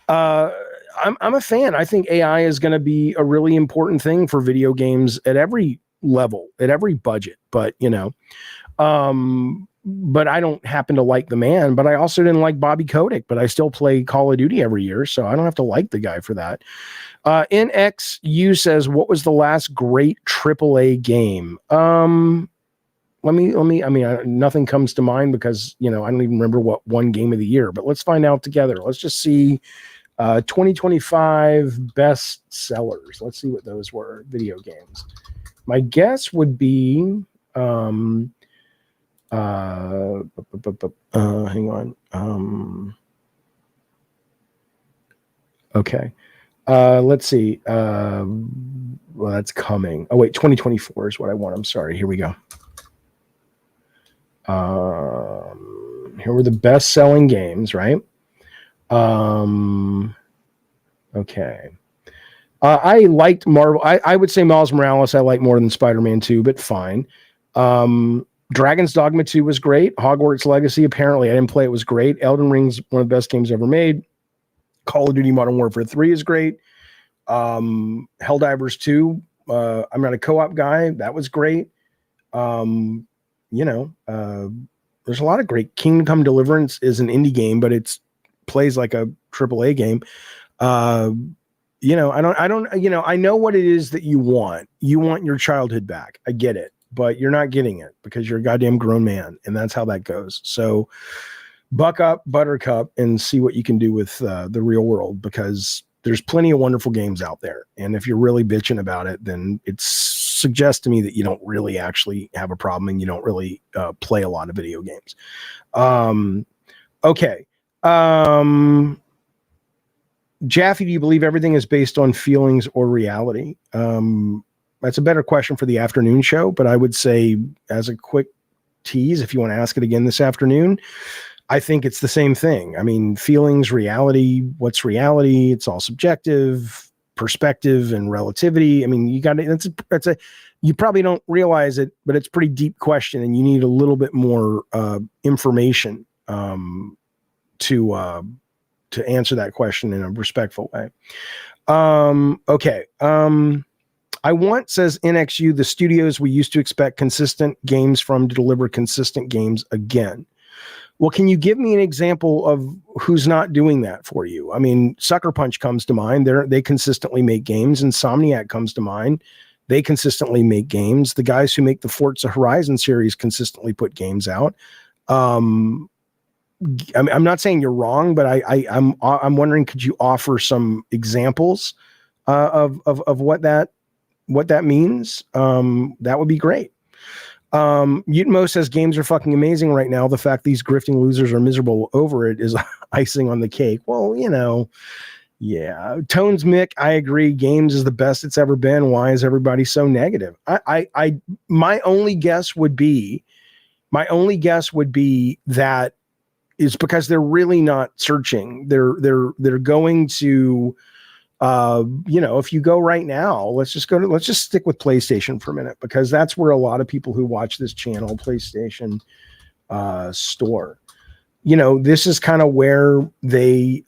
I'm a fan. I think AI is going to be a really important thing for video games at every level, at every budget. But but I don't happen to like the man, but I also didn't like Bobby Kotick, but I still play Call of Duty every year, so I don't have to like the guy for that. NXU says, what was the last great AAA game? Let me, I mean, nothing comes to mind because, I don't even remember what one game of the year, but let's find out together. Let's just see 2025 best sellers. Let's see what those were, video games. My guess would be, hang on. Okay. Let's see. Well, that's coming. Oh, wait, 2024 is what I want. I'm sorry. Here we go. Here were the best-selling games, right? Okay. I liked Marvel. I would say Miles Morales I like more than Spider-Man 2, but fine. Dragon's Dogma 2 was great. Hogwarts Legacy, apparently I didn't play it, was great. Elden Ring's one of the best games ever made. Call of Duty Modern Warfare 3 is great. Helldivers 2, I'm not a co-op guy. That was great. There's a lot of great. Kingdom Come Deliverance is an indie game, but it's plays like a AAA game. I know what it is that you want. You want your childhood back. I get it, but you're not getting it because you're a goddamn grown man, and that's how that goes. So buck up, buttercup, and see what you can do with the real world, because there's plenty of wonderful games out there. And if you're really bitching about it, then it suggests to me that you don't really actually have a problem and you don't really play a lot of video games. Okay. Jaffe, do you believe everything is based on feelings or reality? That's a better question for the afternoon show, but I would say, as a quick tease, if you want to ask it again this afternoon, I think it's the same thing. I mean, feelings, reality, what's reality? It's all subjective, perspective, and relativity. I mean, you got to, you probably don't realize it, but it's a pretty deep question, and you need a little bit more information to answer that question in a respectful way. Okay. I want, says NXU, the studios we used to expect consistent games from to deliver consistent games again. Well, can you give me an example of who's not doing that for you? I mean, Sucker Punch comes to mind. They consistently make games. Insomniac comes to mind. They consistently make games. The guys who make the Forza Horizon series consistently put games out. I'm not saying you're wrong, but I'm wondering, could you offer some examples of what that means? That would be great. Utmo says games are fucking amazing right now. The fact these grifting losers are miserable over it is icing on the cake. Well, yeah. Tones Mick, I agree. Games is the best it's ever been. Why is everybody so negative? My only guess would be that is because they're really not searching. They're going to, if you go right now, let's just stick with PlayStation for a minute, because that's where a lot of people who watch this channel, PlayStation store, this is kind of where they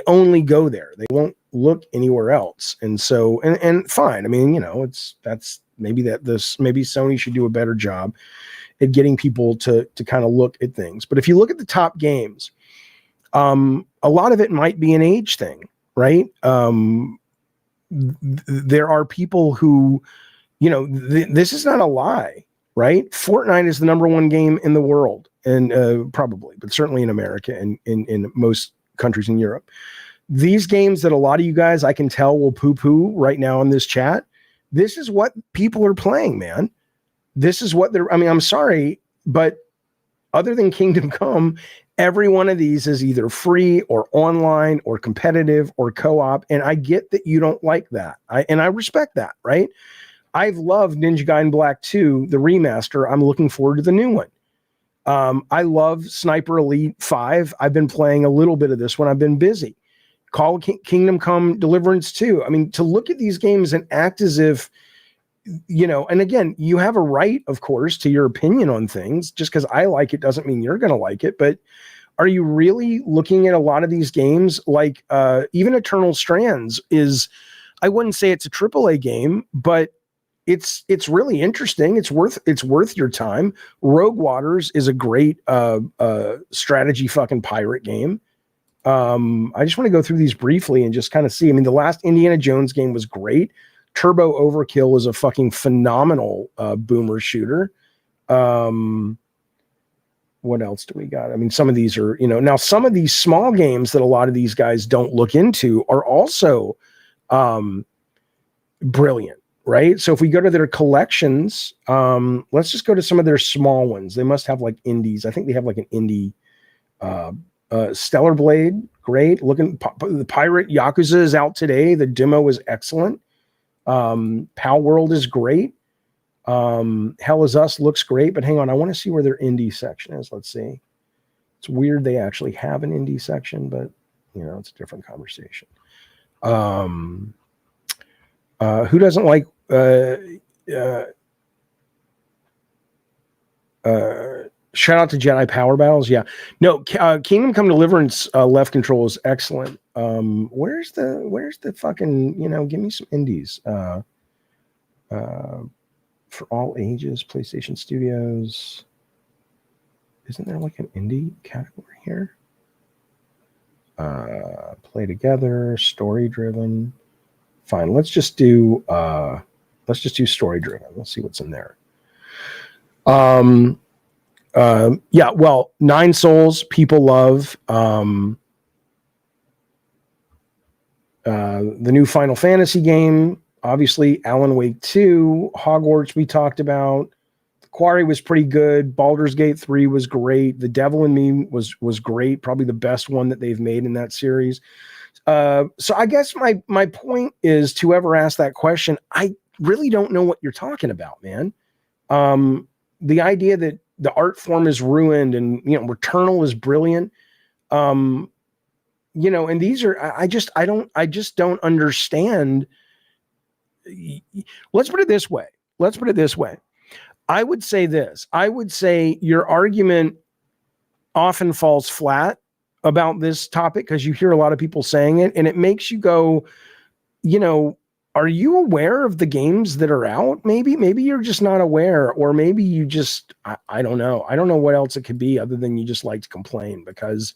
only go there. They won't look anywhere else. And so, and fine. I mean, maybe Sony should do a better job at getting people to kind of look at things. But if you look at the top games, a lot of it might be an age thing, right? There are people who, this is not a lie, right? Fortnite is the number one game in the world, and probably, but certainly in America and in most countries in Europe. These games that a lot of you guys, I can tell, will poo-poo right now in this chat. This is what people are playing, man. This is what I'm sorry, but other than Kingdom Come, every one of these is either free or online or competitive or co-op. And I get that you don't like that. I respect that, right? I've loved Ninja Gaiden Black 2, the remaster. I'm looking forward to the new one. I love Sniper Elite 5. I've been playing a little bit of this when I've been busy. Kingdom Come Deliverance 2. I mean, to look at these games and act as if, and again, you have a right, of course, to your opinion on things. Just because I like it doesn't mean you're going to like it. But are you really looking at a lot of these games? Like even Eternal Strands is, I wouldn't say it's a AAA game, but it's really interesting. It's worth your time. Rogue Waters is a great strategy fucking pirate game. I just want to go through these briefly and just kind of see. I mean, the last Indiana Jones game was great. Turbo Overkill was a fucking phenomenal boomer shooter. What else do we got? I mean, some of these are, now some of these small games that a lot of these guys don't look into are also brilliant, right? So if we go to their collections, let's just go to some of their small ones. They must have like indies. I think they have like an indie Stellar Blade, great. The Pirate Yakuza is out today. The demo is excellent. Pal World is great. Hell Is Us looks great, but hang on, I want to see where their indie section is. Let's see. It's weird they actually have an indie section, but it's a different conversation. Who doesn't like shout out to Jedi Power Battles? Yeah. No, Kingdom Come Deliverance left control is excellent. Where's the fucking, give me some indies. For all ages, PlayStation Studios. Isn't there like an indie category here? play together, story driven. Fine. Let's just do story driven. Let's see what's in there. Yeah, well, Nine Souls, people love. The new Final Fantasy game, obviously, Alan Wake 2, Hogwarts we talked about. The Quarry was pretty good. Baldur's Gate 3 was great. The Devil in Me was great, probably the best one that they've made in that series. So I guess my point is, to whoever asked that question, I really don't know what you're talking about, man. The idea that the art form is ruined and, Returnal is brilliant. And these are, I just don't understand. Let's put it this way. I would say this. I would say your argument often falls flat about this topic because you hear a lot of people saying it, and it makes you go, are you aware of the games that are out? Maybe you're just not aware, or maybe you just, I don't know. I don't know what else it could be other than you just like to complain, because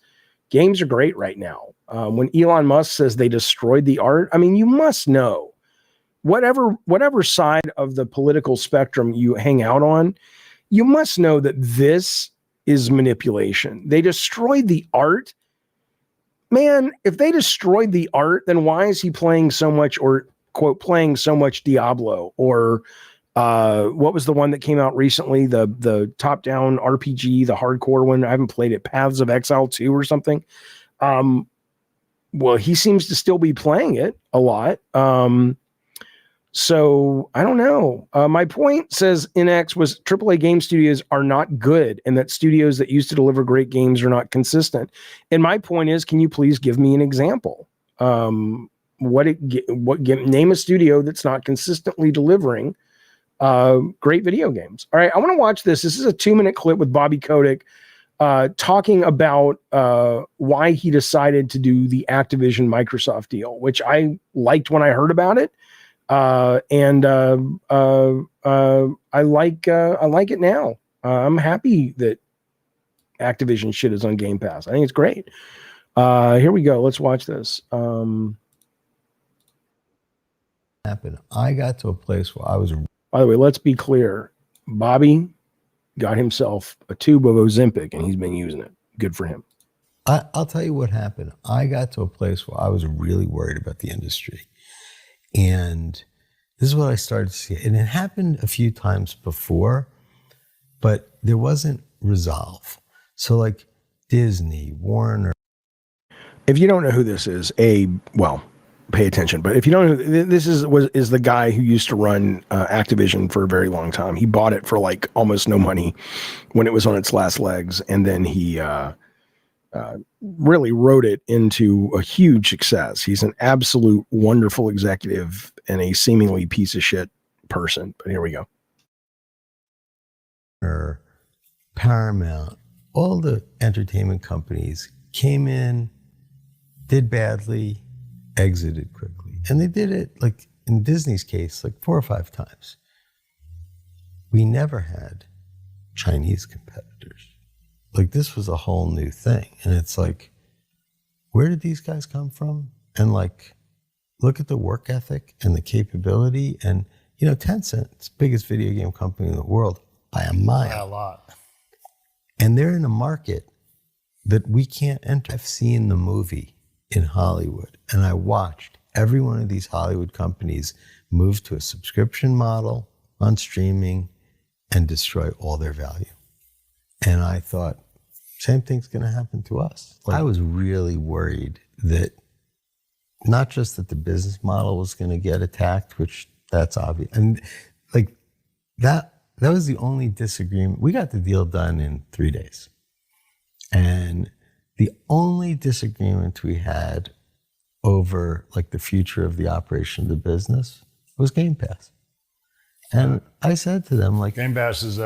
games are great right now. When Elon Musk says they destroyed the art, I mean, you must know, whatever side of the political spectrum you hang out on, you must know that this is manipulation. They destroyed the art. Man, if they destroyed the art, then why is he playing so much, or quote, playing so much Diablo? Or what was the one that came out recently? The top-down RPG, the hardcore one. I haven't played it. Paths of Exile 2 or something. Well, he seems to still be playing it a lot. So I don't know. My point, says NX, was AAA game studios are not good, and that studios that used to deliver great games are not consistent. And my point is, can you please give me an example? Name a studio that's not consistently delivering great video games. All right, I want to watch this. This is a 2-minute clip with Bobby Kotick talking about why he decided to do the Activision Microsoft deal, which I liked when I heard about it. I like it now. I'm happy that Activision shit is on Game Pass. I think it's great. Here we go. Let's watch this. Happened. I got to a place where I was. By the way, let's be clear. Bobby got himself a tube of Ozempic, and he's been using it. Good for him. I'll tell you what happened. I got to a place where I was really worried about the industry. And this is what I started to see. And it happened a few times before, but there wasn't resolve. So like Disney, Warner. If you don't know who this is, pay attention. But if you don't know, this is the guy who used to run Activision for a very long time. He bought it for like almost no money when it was on its last legs. And then he really rode it into a huge success. He's an absolute wonderful executive and a seemingly piece of shit person. But here we go. Paramount, all the entertainment companies came in, did badly, exited quickly. And they did it, like in Disney's case, like 4 or 5 times. We never had Chinese competitors. Like this was a whole new thing. And it's like, where did these guys come from? And like, look at the work ethic and the capability. And, Tencent, it's the biggest video game company in the world by a mile. By a lot. And they're in a market that we can't enter. I've seen the movie in Hollywood, and I watched every one of these Hollywood companies move to a subscription model on streaming and destroy all their value. And I thought, same thing's going to happen to us. I was really worried that not just that the business model was going to get attacked, which that's obvious. And like that was the only disagreement. We got the deal done in 3 days. And the only disagreement we had over like the future of the operation of the business was Game Pass. And I said to them, like, Game Pass is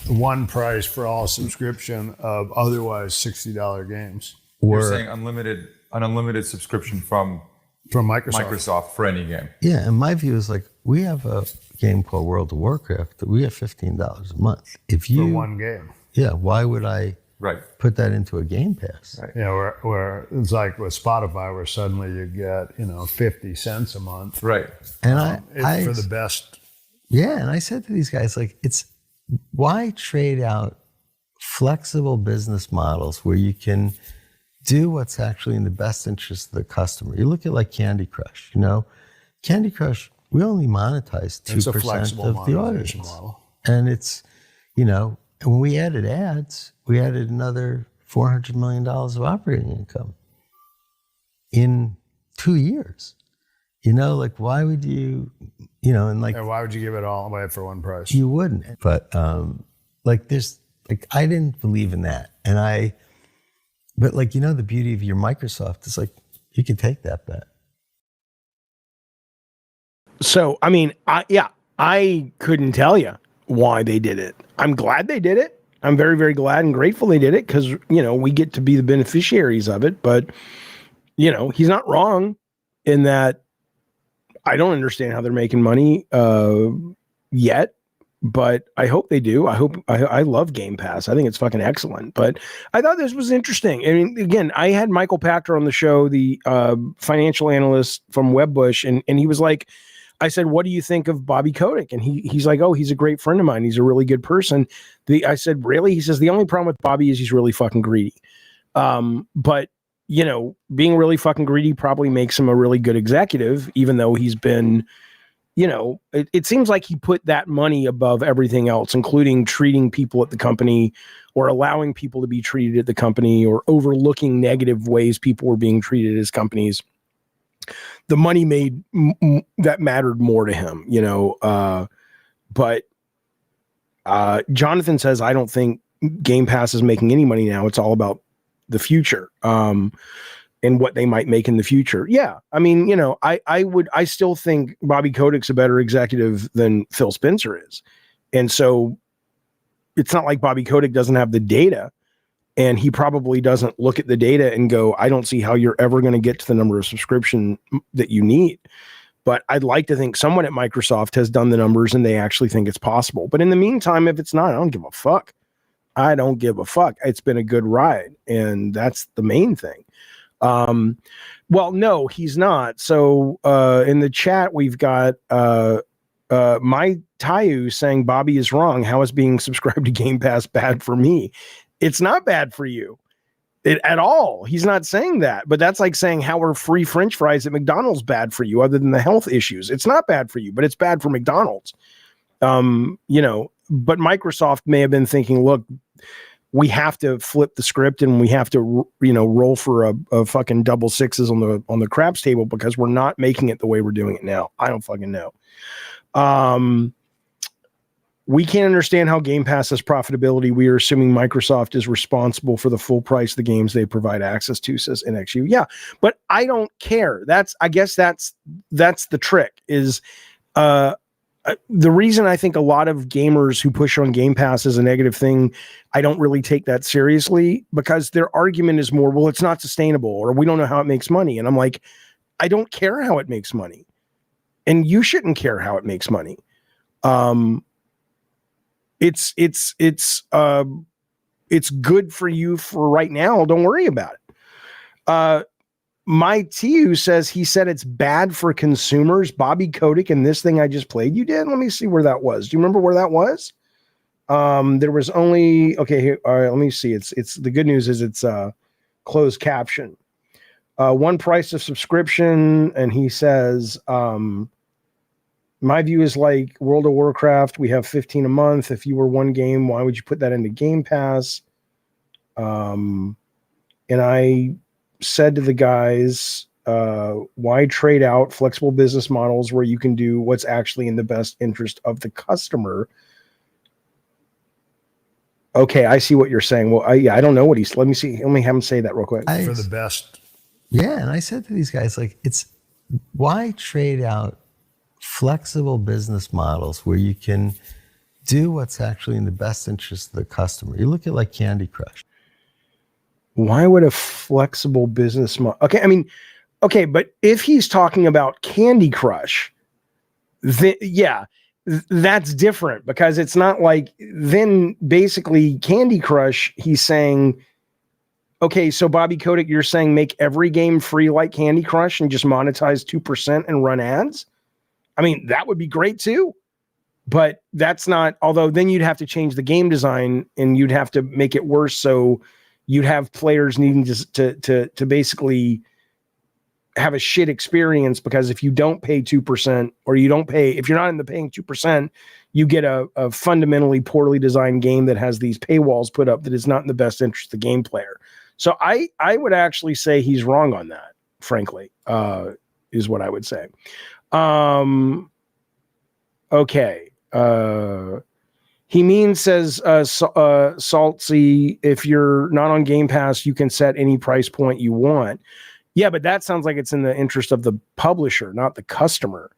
one price for all subscription of otherwise $60 games. You're saying an unlimited subscription from Microsoft for any game. Yeah, and my view is like, we have a game called World of Warcraft that we have $15 a month. For one game. Yeah, why would I Right. put that into a Game Pass. Right. Yeah, where it's like with Spotify, where suddenly you get 50 cents a month, Right. And I for the best. Yeah, and I said to these guys, like, why trade out flexible business models where you can do what's actually in the best interest of the customer? You look at like Candy Crush, Candy Crush, we only monetize 2% of the audience. Model. And it's, when we added ads, we added another $400 million of operating income in 2 years. Like, why would you, and like, And why would you give it all away for one price? you wouldn't. But I didn't believe in that. But the beauty of your Microsoft is like, you can take that bet. So, I mean, I couldn't tell you why they did it. I'm glad they did it. I'm very, very glad and grateful they did it because, we get to be the beneficiaries of it. But, he's not wrong in that I don't understand how they're making money yet, but I hope they do. I love Game Pass. I think it's fucking excellent. But I thought this was interesting. I mean, again, I had Michael Pachter on the show, the financial analyst from Webbush, and he was like, I said, what do you think of Bobby Kotick? And he's like, oh, he's a great friend of mine. He's a really good person. I said, really? He says, the only problem with Bobby is he's really fucking greedy. But being really fucking greedy probably makes him a really good executive, even though he's been, it seems like he put that money above everything else, including treating people at the company or allowing people to be treated at the company or overlooking negative ways people were being treated as companies. The money made that mattered more to him, but Jonathan says, I don't think Game Pass is making any money now. It's all about the future and what they might make in the future. Yeah. I mean, I still think Bobby Kotick's a better executive than Phil Spencer is. And so it's not like Bobby Kotick doesn't have the data, and he probably doesn't look at the data and go, I don't see how you're ever going to get to the number of subscription that you need. But I'd like to think someone at Microsoft has done the numbers and they actually think it's possible. But in the meantime, if it's not, I don't give a fuck. I don't give a fuck. It's been a good ride, and that's the main thing. Well, no, he's not. So in the chat, we've got my Tayu saying Bobby is wrong. How is being subscribed to Game Pass bad for me? It's not bad for you at all. He's not saying that, but that's like saying how are free French fries at McDonald's bad for you other than the health issues? It's not bad for you, but it's bad for McDonald's. But Microsoft may have been thinking, look, we have to flip the script and we have to, roll for a fucking double sixes on the craps table because we're not making it the way we're doing it now. I don't fucking know. We can't understand how Game Pass has profitability. We are assuming Microsoft is responsible for the full price of the games they provide access to, says NXU. Yeah, but I don't care. I guess that's the trick is, the reason I think a lot of gamers who push on Game Pass is a negative thing, I don't really take that seriously because their argument is more, well, it's not sustainable or we don't know how it makes money. And I'm like, I don't care how it makes money. And you shouldn't care how it makes money. It's good for you for right now. Don't worry about it. My TU says he said it's bad for consumers. Bobby Kotick and this thing I just played. You did? Let me see where that was. Do you remember where that was? There was only here. All right, let me see. It's the good news is it's closed caption. One price of subscription, and he says, my view is like World of Warcraft. We have 15 a month. If you were one game, why would you put that into Game Pass? And I said to the guys, why trade out flexible business models where you can do what's actually in the best interest of the customer? Okay, I see what you're saying. Well, I don't know what he's. Let me see. Let me have him say that real quick. For the best. Yeah, and I said to these guys, like, why trade out flexible business models where you can do what's actually in the best interest of the customer? You look at like Candy Crush. Why would a flexible business model? Okay, but if he's talking about Candy Crush, yeah, that's different because it's not like then basically Candy Crush, he's saying, okay, so Bobby Kotick, you're saying make every game free like Candy Crush and just monetize 2% and run ads? I mean, that would be great too. But that's not, although then you'd have to change the game design and you'd have to make it worse. So you'd have players needing to basically have a shit experience, because if you don't pay 2% or you don't pay, if you're not in the paying 2%, you get a fundamentally poorly designed game that has these paywalls put up that is not in the best interest of the game player. So I would actually say he's wrong on that, frankly, is what I would say. Okay. He says, Saltsy, if you're not on Game Pass, you can set any price point you want. Yeah, but that sounds like it's in the interest of the publisher, not the customer.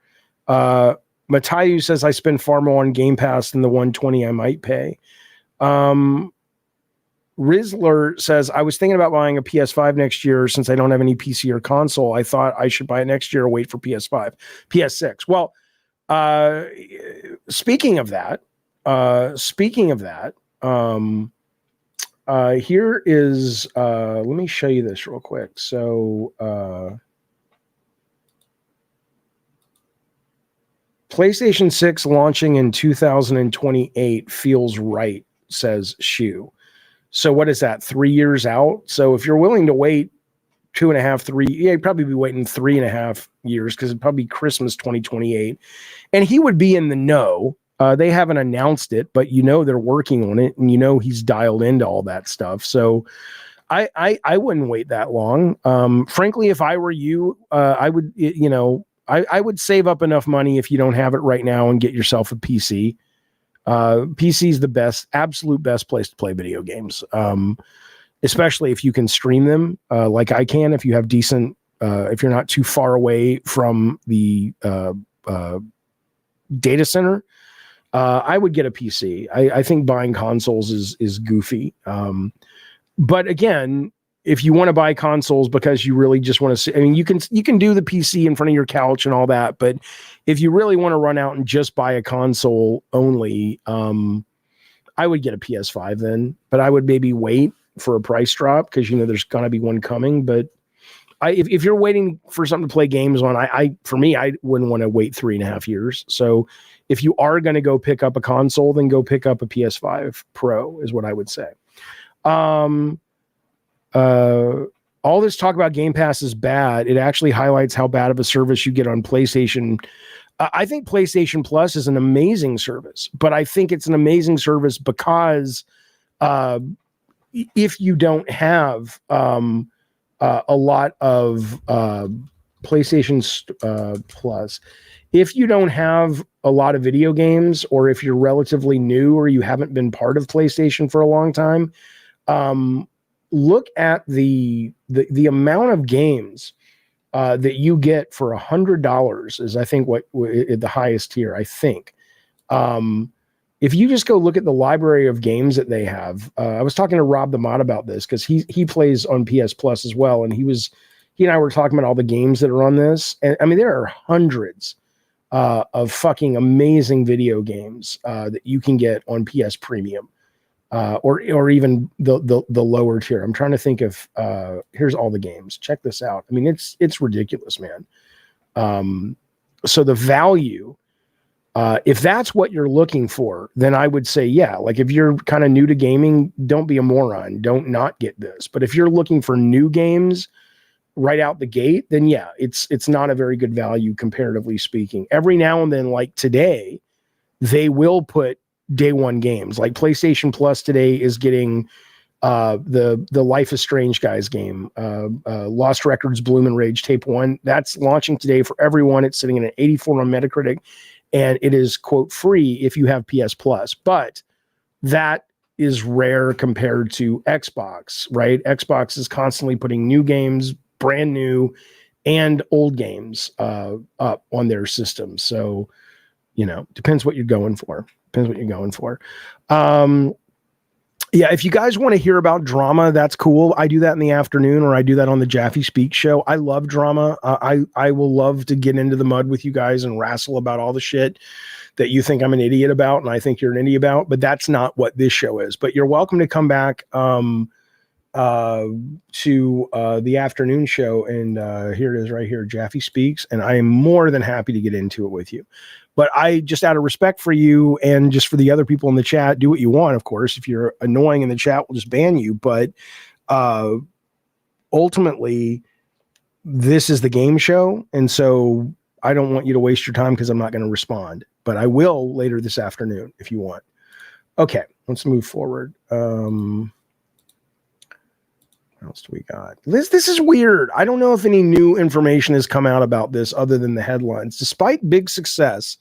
Matayu says, I spend far more on Game Pass than the $120 I might pay. Rizzler says, I was thinking about buying a PS5 next year since I don't have any PC or console. I thought I should buy it next year or wait for PS5, PS6. Well, speaking of that, here is, let me show you this real quick. So, PlayStation 6 launching in 2028 feels right, says Shu. So what is that, 3 years out? So if you're willing to wait 2.5, 3, yeah, you'd probably be waiting 3.5 years, because it'd probably be Christmas 2028. And he would be in the know. They haven't announced it, but they're working on it, and he's dialed into all that stuff. So I wouldn't wait that long. Frankly, if I were you, I would, I would save up enough money if you don't have it right now and get yourself a PC. PC is the best, absolute best place to play video games. Especially if you can stream them, like I can, if you have decent, if you're not too far away from the data center. I would get a PC. I think buying consoles is goofy. But again, if you want to buy consoles because you really just want to see, I mean, you can do the PC in front of your couch and all that, but if you really want to run out and just buy a console only, I would get a PS5 then, but I would maybe wait for a price drop, because there's gonna be one coming. But if you're waiting for something to play games on, for me, I wouldn't want to wait 3.5 years. So if you are going to go pick up a console, then go pick up a PS5 Pro is what I would say. All this talk about Game Pass is bad. It actually highlights how bad of a service you get on PlayStation. I think PlayStation Plus is an amazing service, but I think it's an amazing service because if you don't have a lot of PlayStation Plus, if you don't have a lot of video games, or if you're relatively new or you haven't been part of PlayStation for a long time, look at the amount of games that you get for $100 is, I think, what the highest tier, I think. If you just go look at the library of games that they have, I was talking to Rob the Mod about this, because he plays on PS Plus as well, and he and I were talking about all the games that are on this, and I mean, there are hundreds of fucking amazing video games that you can get on PS Premium, or even the lower tier. I'm trying to think of here's all the games. Check this out. I mean, it's ridiculous, man. So the value, if that's what you're looking for, then I would say, yeah, like if you're kind of new to gaming, don't be a moron. Don't not get this. But if you're looking for new games right out the gate, then yeah, it's not a very good value, comparatively speaking. Every now and then, like today, they will put day one games. Like PlayStation Plus today is getting the Life is Strange guys game, Lost Records Bloom and Rage Tape 1. That's launching today for everyone. It's sitting at an 84 on Metacritic, and it is, quote, free if you have PS Plus. But that is rare compared to Xbox, right? Xbox is constantly putting new games, brand new and old games up on their system. So, depends what you're going for. Yeah, if you guys want to hear about drama, that's cool. I do that in the afternoon, or I do that on the Jaffe Speak show. I love drama. I will love to get into the mud with you guys and wrestle about all the shit that you think I'm an idiot about, and I think you're an idiot about. But that's not what this show is. But you're welcome to come back to the afternoon show, and here it is right here, Jaffe Speaks, and I am more than happy to get into it with you. But I just, out of respect for you and just for the other people in the chat, do what you want. Of course, if you're annoying in the chat, we'll just ban you. But ultimately, this is the game show, and so I don't want you to waste your time because I'm not going to respond. But I will later this afternoon if you want. Okay, let's move forward. What else do we got? This is weird. I don't know if any new information has come out about this other than the headlines. Despite big success,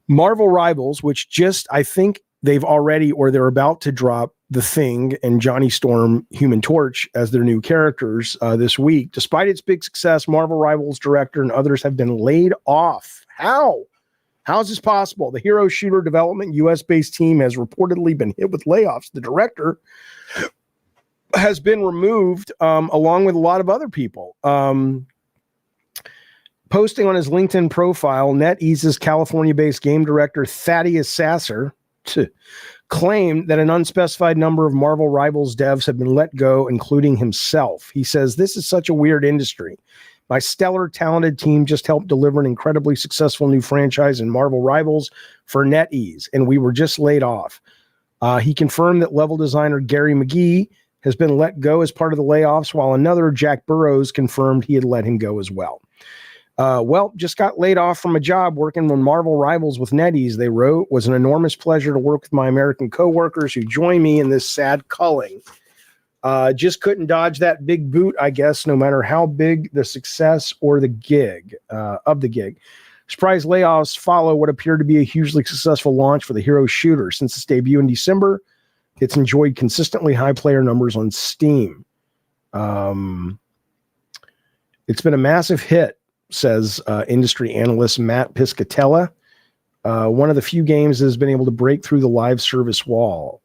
Marvel Rivals, which just, I think they've already, or they're about to drop The Thing and Johnny Storm, Human Torch as their new characters this week. Despite its big success, Marvel Rivals director and others have been laid off. How? How is this possible? The hero shooter development US-based team has reportedly been hit with layoffs. The director has been removed along with a lot of other people. Posting on his LinkedIn profile, NetEase's California-based game director Thaddeus Sasser claimed that an unspecified number of Marvel Rivals devs have been let go, including himself. He says, "This is such a weird industry. My stellar, talented team just helped deliver an incredibly successful new franchise in Marvel Rivals for NetEase, and we were just laid off." He confirmed that level designer Gary McGee has been let go as part of the layoffs, while another, Jack Burrows, confirmed he had let him go as well. Just got laid off from a job working on Marvel Rivals with NetEase, they wrote. "Was an enormous pleasure to work with my American coworkers who joined me in this sad culling. Just couldn't dodge that big boot, I guess, no matter how big the success or the gig of the gig. Surprise layoffs follow what appeared to be a hugely successful launch for the hero shooter. Since its debut in December, it's enjoyed consistently high player numbers on Steam. It's been a massive hit," says industry analyst Matt Piscatella. "One of the few games that has been able to break through the live service wall.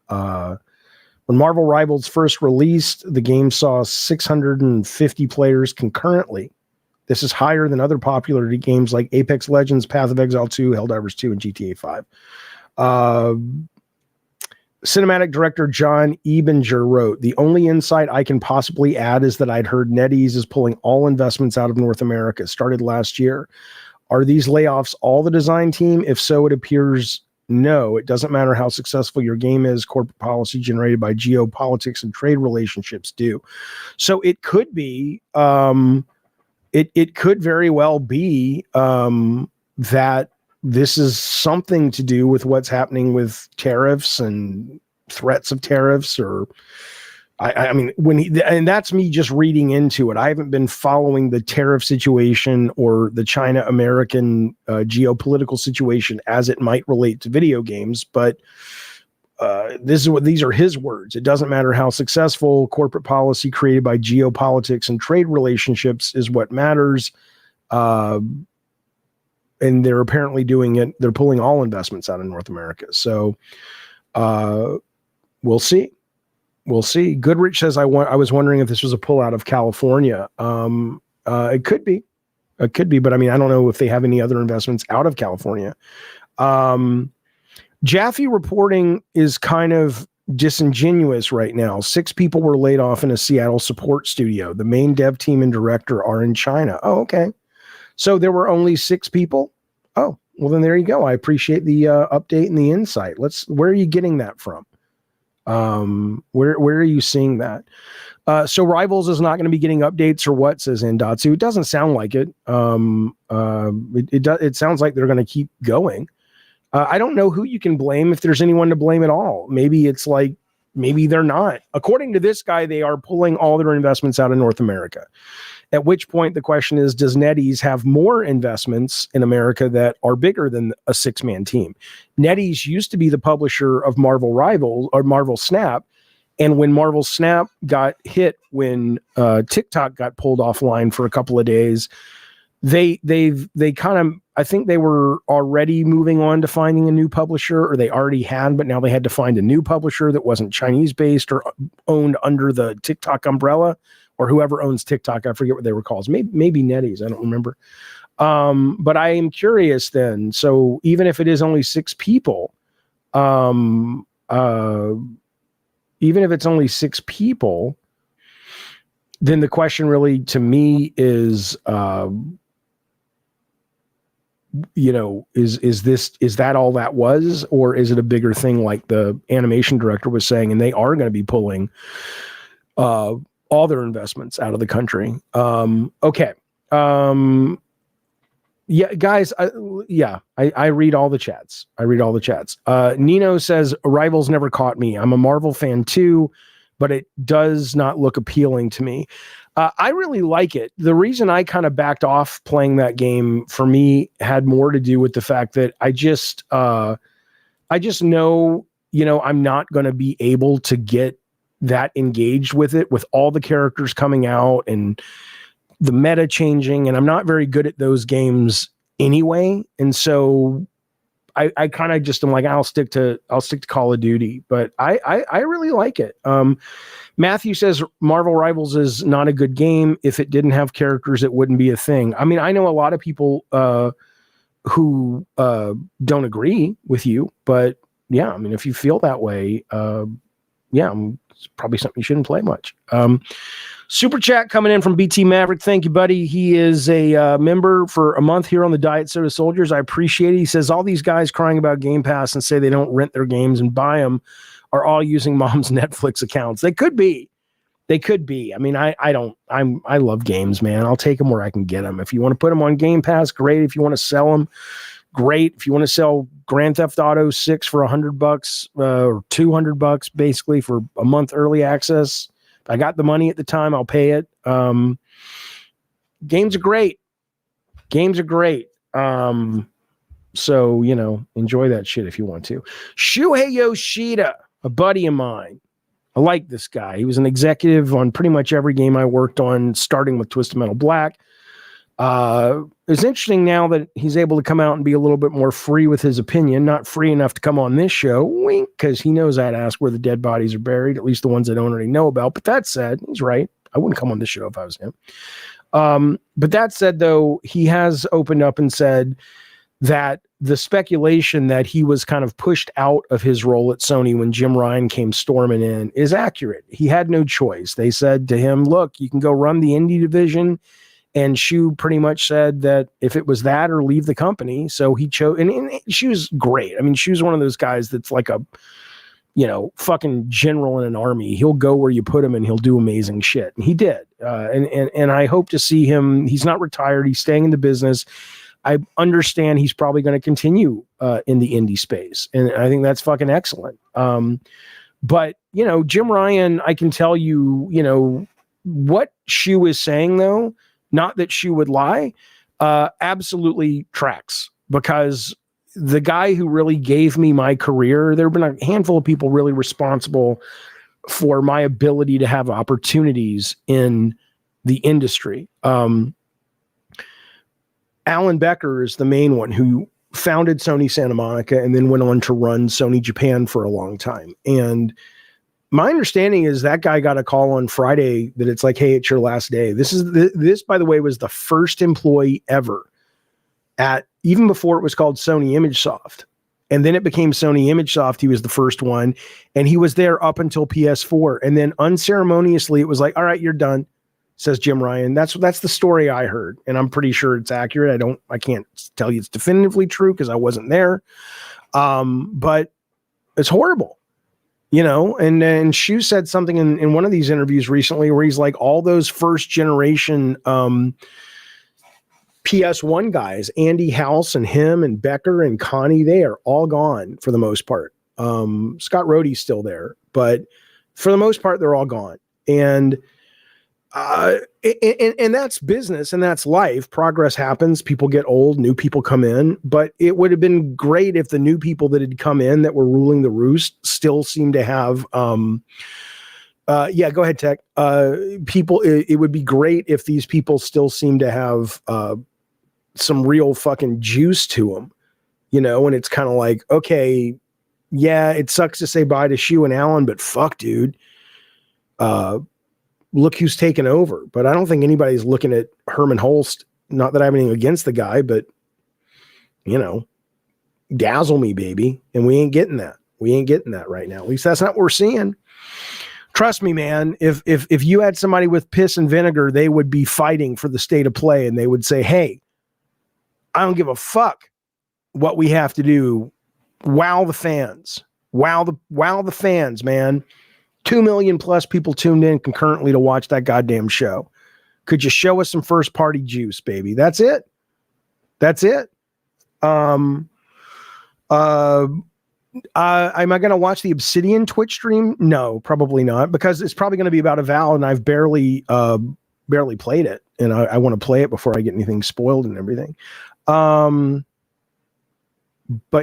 When Marvel Rivals first released, the game saw 650 players concurrently. This is higher than other popular games like Apex Legends, Path of Exile 2, Helldivers 2, and GTA 5. Cinematic director John Ebinger wrote, "The only insight I can possibly add is that I'd heard NetEase is pulling all investments out of North America. Started last year. Are these layoffs all the design team? If so, it appears no. It doesn't matter how successful your game is. Corporate policy generated by geopolitics and trade relationships do." So it could be, it could very well be that this is something to do with what's happening with tariffs and threats of tariffs, or I mean, and that's me just reading into it. I haven't been following the tariff situation or the China-American geopolitical situation as it might relate to video games, but these are his words. It doesn't matter how successful. Corporate policy created by geopolitics and trade relationships is what matters. And they're apparently doing it. They're pulling all investments out of North America. So we'll see. We'll see. Goodrich says, I was wondering if this was a pull out of California. It could be. It could be. But I mean, I don't know if they have any other investments out of California. Jaffe reporting is kind of disingenuous right now. 6 people were laid off in a Seattle support studio. The main dev team and director are in China. Oh, okay. So there were only 6 people. Oh, well then there you go. I appreciate the update and the insight. Where are you getting that from? Where are you seeing that? So Rivals is not going to be getting updates or what, says Indatsu. It doesn't sound like it. It sounds like they're going to keep going. I don't know who you can blame, if there's anyone to blame at all. Maybe it's like, maybe they're not. According to this guy, they are pulling all their investments out of North America. At which point the question is, does NetEase have more investments in America that are bigger than a 6-man team? NetEase used to be the publisher of Marvel Rivals or Marvel Snap. And when Marvel Snap got hit, when TikTok got pulled offline for a couple of days, they kind of, I think they were already moving on to finding a new publisher, or they already had, but now they had to find a new publisher that wasn't Chinese based or owned under the TikTok umbrella, or whoever owns TikTok. I forget what they were called. Maybe NetEase. I don't remember. But I am curious then. So even if it is only 6 people, even if it's only 6 people, then the question really to me is, is that all that was, or is it a bigger thing like the animation director was saying, and they are going to be pulling all their investments out of the country? Okay. Yeah, guys. I read all the chats. Nino says, Rivals never caught me. I'm a Marvel fan too, but it does not look appealing to me. I really like it. The reason I kind of backed off playing that game for me had more to do with the fact that I just know, I'm not going to be able to get that engaged with it, with all the characters coming out and the meta changing, and I'm not very good at those games anyway. And so I kind of just am like, I'll stick to Call of Duty, but I really like it. Matthew says Marvel Rivals is not a good game. If it didn't have characters, it wouldn't be a thing. I mean, I know a lot of people who don't agree with you, but yeah, I mean, if you feel that way, it's probably something you shouldn't play much. Super chat coming in from BT Maverick. Thank you, buddy. He is a member for a month here on the Diet Soda Soldiers. I appreciate it. He says all these guys crying about Game Pass and say they don't rent their games and buy them are all using mom's Netflix accounts. They could be. I mean, I love games, man. I'll take them where I can get them. If you want to put them on Game Pass, great. If you want to sell them, great. If you want to sell Grand Theft Auto 6 for $100 or $200 basically for a month early access, if I got the money at the time, I'll pay it. Games are great. So, enjoy that shit if you want to. Shuhei Yoshida, a buddy of mine. I like this guy. He was an executive on pretty much every game I worked on, starting with Twisted Metal Black. It's interesting now that he's able to come out and be a little bit more free with his opinion, not free enough to come on this show, wink, because he knows I'd ask where the dead bodies are buried, at least the ones I don't already know about. But that said, he's right. I wouldn't come on this show if I was him. But that said, though, he has opened up and said that the speculation that he was kind of pushed out of his role at Sony when Jim Ryan came storming in is accurate. He had no choice. They said to him, look, you can go run the indie division. And Shu pretty much said that if it was that or leave the company. So he chose, and Shu's great. I mean, Shu's one of those guys that's like a, fucking general in an army. He'll go where you put him and he'll do amazing shit. And he did. And I hope to see him. He's not retired. He's staying in the business. I understand he's probably going to continue in the indie space. And I think that's fucking excellent. But, Jim Ryan, I can tell you, what Shu is saying though, not that she would lie, absolutely tracks, because the guy who really gave me my career, there have been a handful of people really responsible for my ability to have opportunities in the industry. Alan Becker is the main one, who founded Sony Santa Monica and then went on to run Sony Japan for a long time. And my understanding is that guy got a call on Friday that it's like, hey, it's your last day. This, by the way, was the first employee ever even before it was called Sony ImageSoft. And then it became Sony ImageSoft. He was the first one, and he was there up until PS4. And then unceremoniously, it was like, all right, you're done, says Jim Ryan. That's the story I heard. And I'm pretty sure it's accurate. I can't tell you it's definitively true because I wasn't there. But it's horrible. And then Shu said something in one of these interviews recently where he's like, all those first generation PS1 guys, Andy House and him and Becker and Connie, they are all gone for the most part. Scott Rohde's still there, but for the most part, they're all gone. And that's business and that's life. Progress happens. People get old, new people come in, but it would have been great if the new people that had come in that were ruling the roost still seem to have, go ahead, Tech. It would be great if these people still seem to have, some real fucking juice to them, you know, and it's kind of like, okay, yeah, it sucks to say bye to Shu and Allen, but fuck, dude. Look who's taken over. But I don't think anybody's looking at Herman Holst. Not that I have anything against the guy, but, you know, dazzle me, baby. And we ain't getting that. We ain't getting that right now. At least that's not what we're seeing. Trust me, man. If you had somebody with piss and vinegar, they would be fighting for the state of play, and they would say, hey, I don't give a fuck what we have to do. Wow the fans. Wow the fans, man. 2 million plus people tuned in concurrently to watch that goddamn show. Could you show us some first party juice, baby? That's it. That's it. Am I going to watch the Obsidian Twitch stream? No, probably not, because it's probably going to be about Avowed, and I've barely played it, and I want to play it before I get anything spoiled and everything. But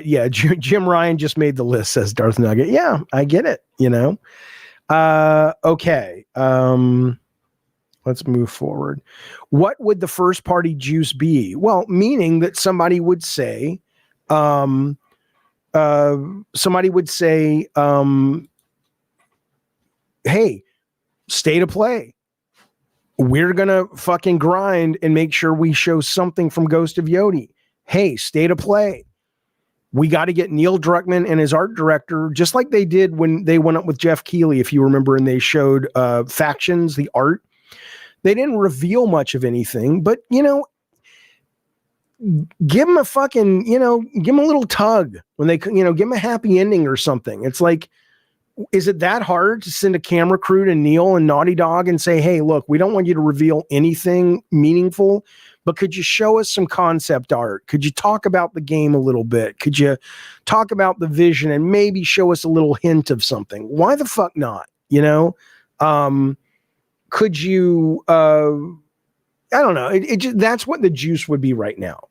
yeah, Jim Ryan just made the list, says Darth Nugget. Yeah, I get it, you know. Okay. Let's move forward. What would the first party juice be? Well, meaning that somebody would say, hey, state of play. We're going to fucking grind and make sure we show something from Ghost of Yodi. Hey, state of play. We got to get Neil Druckmann and his art director, just like they did when they went up with Jeff Keighley, if you remember, and they showed Factions, the art. They didn't reveal much of anything, but, you know, give them a fucking, you know, give them a little tug when they, you know, give them a happy ending or something. It's like, is it that hard to send a camera crew to Neil and Naughty Dog and say, hey, look, we don't want you to reveal anything meaningful, but could you show us some concept art? Could you talk about the game a little bit? Could you talk about the vision and maybe show us a little hint of something? Why the fuck not? You know? Could you, I don't know. It just, that's what the juice would be right now.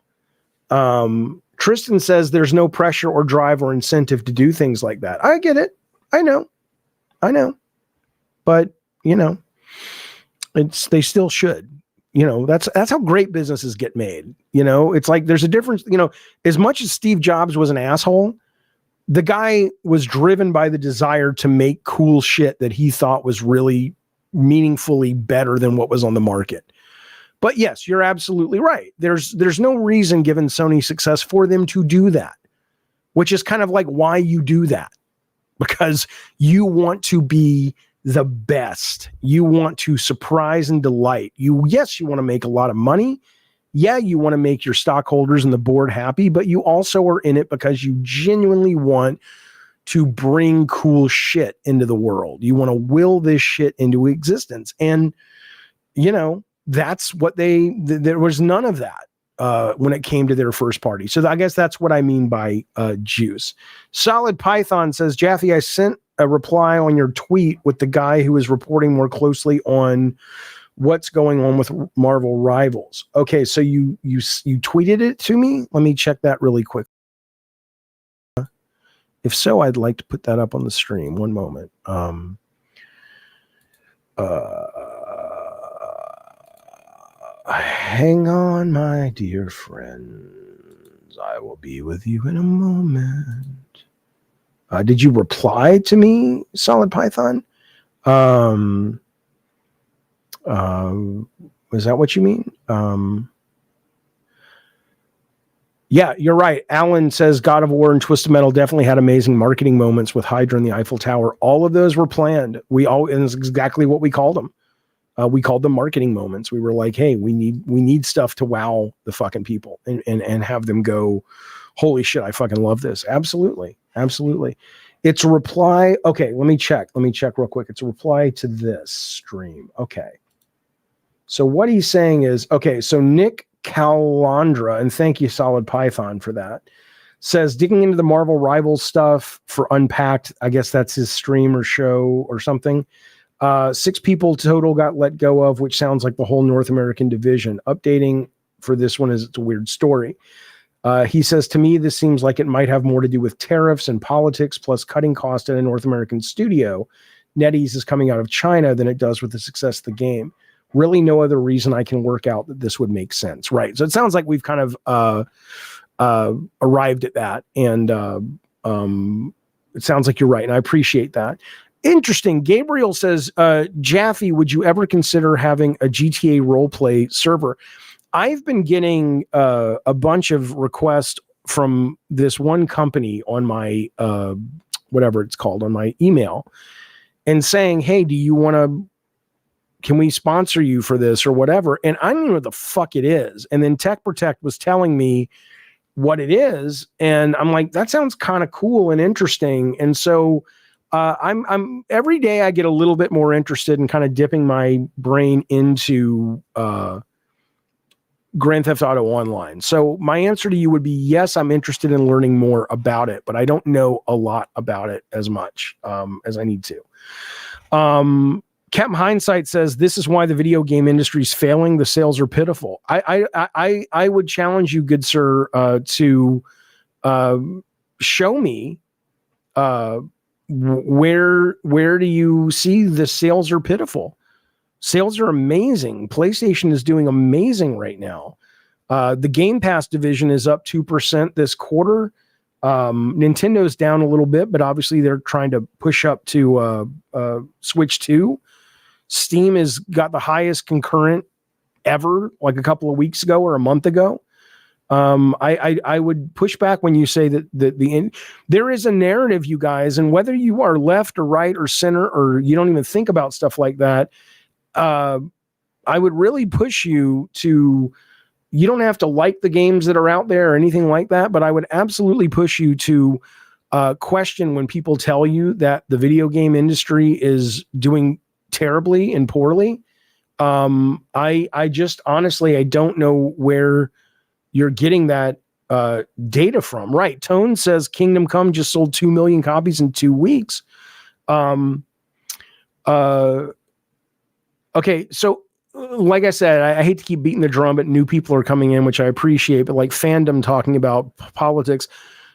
Tristan says there's no pressure or drive or incentive to do things like that. I get it. I know. But, you know, they still should. You know, that's how great businesses get made. You know, it's like there's a difference. You know, as much as Steve Jobs was an asshole, the guy was driven by the desire to make cool shit that he thought was really meaningfully better than what was on the market. But yes, you're absolutely right. There's no reason, given Sony's success, for them to do that, which is kind of like why you do that, because you want to be the best. You want to surprise and delight. You want to make a lot of money. Yeah, you want to make your stockholders and the board happy, but you also are in it because you genuinely want to bring cool shit into the world. You want to will this shit into existence. And, you know, that's what there was none of that when it came to their first party. So I guess that's what I mean by juice. Solid Python says, Jaffe, I sent a reply on your tweet with the guy who is reporting more closely on what's going on with Marvel Rivals. Okay, so you tweeted it to me? Let me check that really quick. If so, I'd like to put that up on the stream. One moment. Hang on, my dear friends. I will be with you in a moment. Did you reply to me, Solid Python? Was that what you mean? Yeah, you're right. Alan says God of War and Twisted Metal definitely had amazing marketing moments with Hydra and the Eiffel Tower. All of those were planned. And it's exactly what we called them. We called them marketing moments. We were like, hey, we need stuff to wow the fucking people and have them go, holy shit, I fucking love this. Absolutely. It's a reply. Okay, let me check real quick. It's a reply to this stream. Okay. So what he's saying is, okay, so Nick Calandra, and thank you, Solid Python, for that, says digging into the Marvel Rivals stuff for Unpacked. I guess that's his stream or show or something. 6 people total got let go of, which sounds like the whole North American division. Updating for this one is it's a weird story. He says, to me, this seems like it might have more to do with tariffs and politics, plus cutting cost at a North American studio. NetEase is coming out of China than it does with the success of the game. Really no other reason I can work out that this would make sense. Right. So it sounds like we've kind of arrived at that. And it sounds like you're right. And I appreciate that. Interesting. Gabriel says, Jaffe, would you ever consider having a GTA roleplay server? I've been getting a bunch of requests from this one company on my whatever it's called, on my email, and saying, hey, can we sponsor you for this or whatever? And I don't know what the fuck it is. And then Tech Protect was telling me what it is. And I'm like, that sounds kind of cool and interesting. And so I'm every day I get a little bit more interested in kind of dipping my brain into Grand Theft Auto Online. So my answer to you would be yes, I'm interested in learning more about it, but I don't know a lot about it as much as I need to. Captain Hindsight says this is why the video game industry is failing. The sales are pitiful. I would challenge you, good sir, to show me where do you see the sales are pitiful? Sales are amazing. PlayStation is doing amazing right now. The Game Pass division is up 2% this quarter. Nintendo's down a little bit, but obviously they're trying to push up to Switch 2. Steam has got the highest concurrent ever, like a couple of weeks ago or a month ago. I would push back when you say that there is a narrative, you guys, and whether you are left or right or center or you don't even think about stuff like that, I would really push you to. You don't have to like the games that are out there or anything like that, but I would absolutely push you to question when people tell you that the video game industry is doing terribly and poorly. I just honestly, I don't know where you're getting that data from. Right. Tone says Kingdom Come just sold 2 million copies in 2 weeks. Okay. So like I said, I hate to keep beating the drum, but new people are coming in, which I appreciate, but like fandom talking about politics,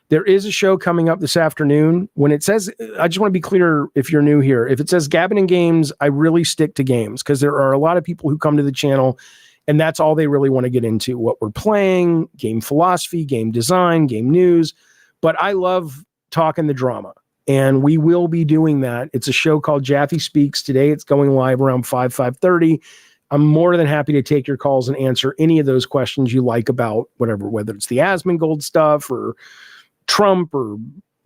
there is a show coming up this afternoon. When it says, I just want to be clear if you're new here, if it says Gabbin' and Games, I really stick to games because there are a lot of people who come to the channel and that's all they really want to get into, what we're playing, game philosophy, game design, game news. But I love talking the drama and we will be doing that. It's a show called Jaffe Speaks. Today it's going live around 5:30. I'm more than happy to take your calls and answer any of those questions you like about whatever, whether it's the Asmongold stuff or Trump or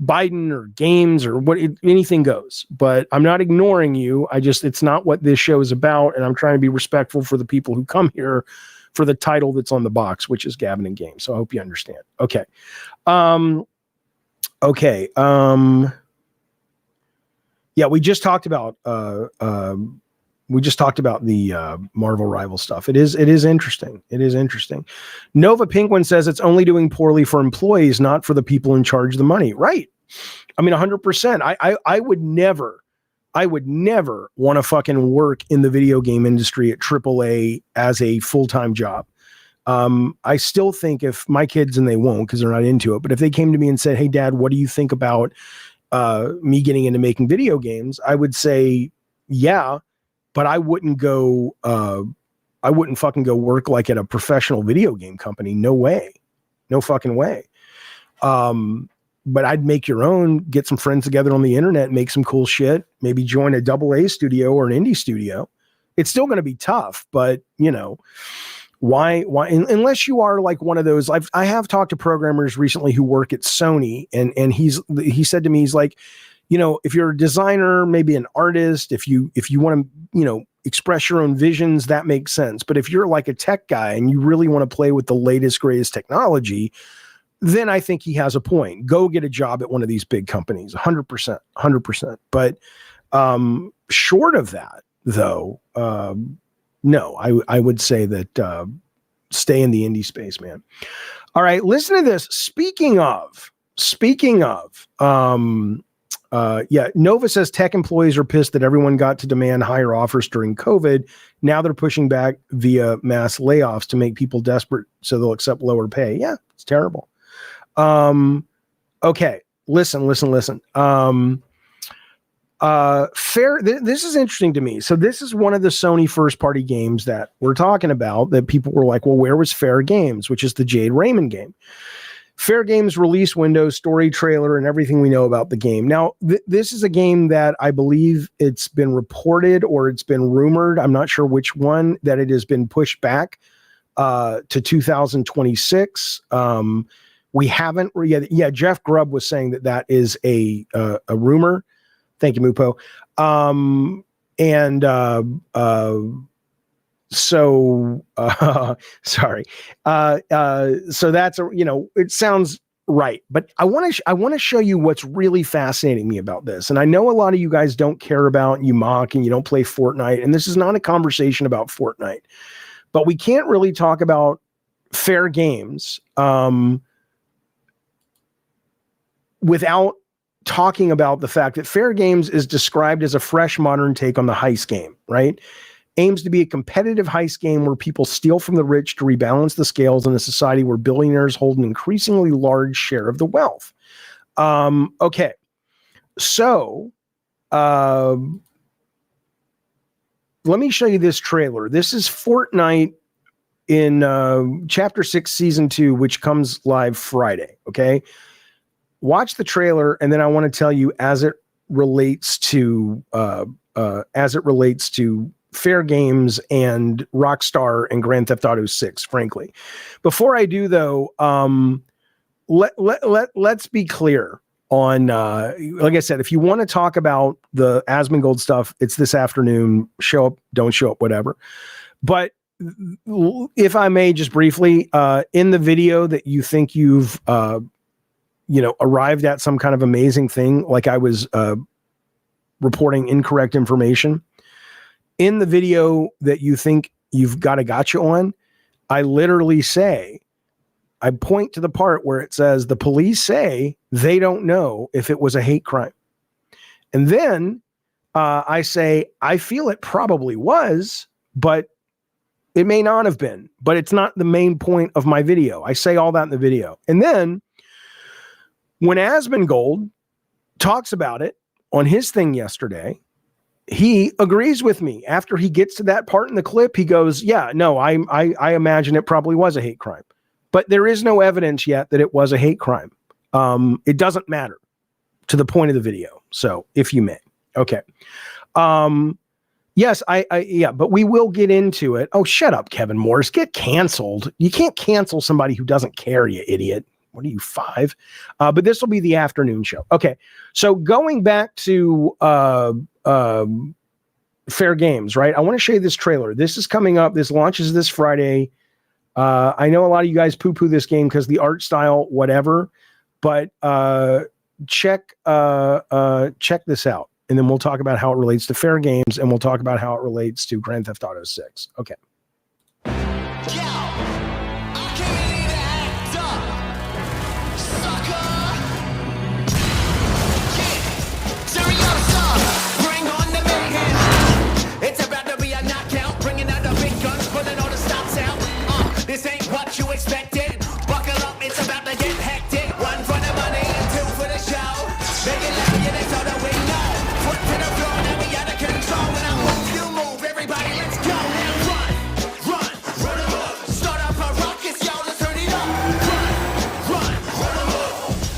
Biden or games or anything goes. But I'm not ignoring you. It's not what this show is about. And I'm trying to be respectful for the people who come here for the title that's on the box, which is Gabbin' and Games. So I hope you understand. Okay. Yeah, we just talked about the Marvel rival stuff. It is interesting. It is interesting. Nova Penguin says it's only doing poorly for employees, not for the people in charge of the money. Right. I mean, 100%. I would never want to fucking work in the video game industry at AAA as a full-time job. I still think if my kids, and they won't because they're not into it, but if they came to me and said, hey, Dad, what do you think about me getting into making video games? I would say, yeah. But I wouldn't fucking go work like at a professional video game company. No way. No fucking way. But I'd make your own, get some friends together on the internet, make some cool shit, maybe join a AA studio or an indie studio. It's still going to be tough, but you know, why, unless you are like one of those, I have talked to programmers recently who work at Sony and he said to me, he's like, you know, if you're a designer, maybe an artist, if you want to, you know, express your own visions, that makes sense. But if you're like a tech guy and you really want to play with the latest, greatest technology, then I think he has a point. Go get a job at one of these big companies, 100%. But short of that, though, no, I would say that stay in the indie space, man. All right, listen to this. Speaking of, Nova says tech employees are pissed that everyone got to demand higher offers during COVID. Now they're pushing back via mass layoffs to make people desperate so they'll accept lower pay. Yeah, it's terrible. Okay, listen. This is interesting to me. So this is one of the Sony first party games that we're talking about that people were like, well, where was Fair Games, which is the Jade Raymond game. Fair Games release window, story trailer, and everything we know about the game. Now, this is a game that I believe it's been reported or it's been rumored, I'm not sure which one, that it has been pushed back to 2026. We haven't yet. Yeah, Jeff Grubb was saying that is a rumor. Thank you, Mupo. Sorry. So that's it sounds right, but I want to show you what's really fascinating me about this. And I know a lot of you guys don't care about, you mock and you don't play Fortnite, and this is not a conversation about Fortnite, but we can't really talk about Fair Games without talking about the fact that Fair Games is described as a fresh modern take on the heist game, right? Aims to be a competitive heist game where people steal from the rich to rebalance the scales in a society where billionaires hold an increasingly large share of the wealth. Okay. So, let me show you this trailer. This is Fortnite in Chapter 6, Season 2, which comes live Friday, okay? Watch the trailer, and then I want to tell you as it relates to Fair Games and Rockstar and Grand Theft Auto 6, frankly. Before I do, though, let's be clear on, like I said, if you want to talk about the Asmongold stuff, it's this afternoon. Show up, don't show up, whatever. But if I may, just briefly, in the video that you think you've arrived at some kind of amazing thing, like I was reporting incorrect information. In the video that you think you've got a gotcha on, I literally say, I point to the part where it says the police say they don't know if it was a hate crime. And then I say, I feel it probably was, but it may not have been, but it's not the main point of my video. I say all that in the video. And then when Asmongold talks about it on his thing yesterday, he agrees with me. After he gets to that part in the clip, he goes, yeah, no, I imagine it probably was a hate crime, but there is no evidence yet that it was a hate crime. It doesn't matter to the point of the video. So if you may, okay. Yes, yeah, but we will get into it. Oh, shut up, Kevin Morris, get canceled. You can't cancel somebody who doesn't care, you idiot. What are you, 5? But this will be the afternoon show. Okay. So going back to, Fair Games, right? I want to show you this trailer. This is coming up. This launches this Friday. I know a lot of you guys poo-poo this game because the art style, whatever, but check this out, and then we'll talk about how it relates to Fair Games, and we'll talk about how it relates to Grand Theft Auto 6. Okay. This ain't what you expected. Buckle up, it's about to get hectic. 1 for the money and 2 for the show. Make it loud, yeah, that's all that we know. Foot to the floor, now we out of control. When I move, you move. Everybody, let's go. Now run them up. Start up a rocket, y'all, let's turn it up. Run them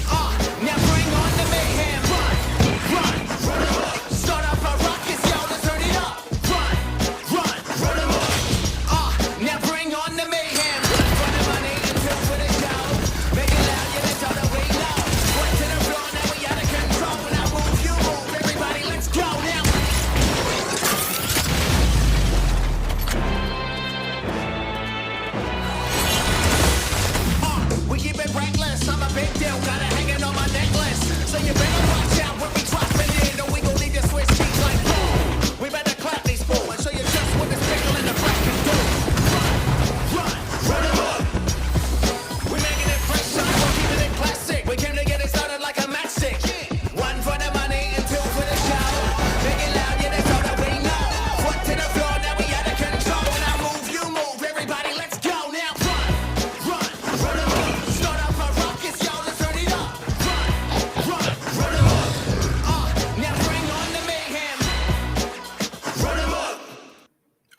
up. Now bring on the mayhem. Run them up. Start up a rocket, y'all, let's turn it up. Run them up. Now bring on the mayhem.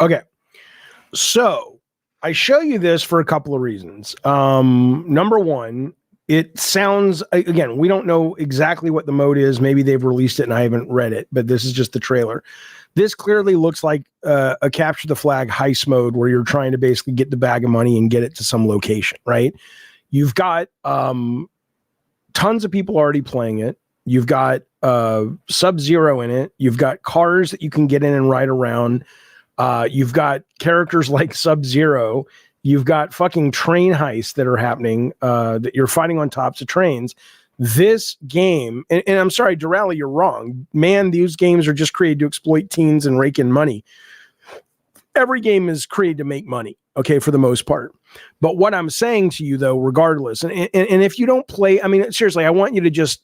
Okay. So I show you this for a couple of reasons. Number one, it sounds, again, we don't know exactly what the mode is. Maybe they've released it and I haven't read it, but this is just the trailer. This clearly looks like a capture the flag heist mode where you're trying to basically get the bag of money and get it to some location, right? You've got tons of people already playing it. You've got Sub-Zero in it. You've got cars that you can get in and ride around. You've got characters like Sub-Zero. You've got fucking train heists that are happening that you're fighting on tops of trains. This game, and I'm sorry, Durali, you're wrong. Man, these games are just created to exploit teens and rake in money. Every game is created to make money, okay, for the most part. But what I'm saying to you, though, regardless, and if you don't play, I mean, seriously, I want you to just,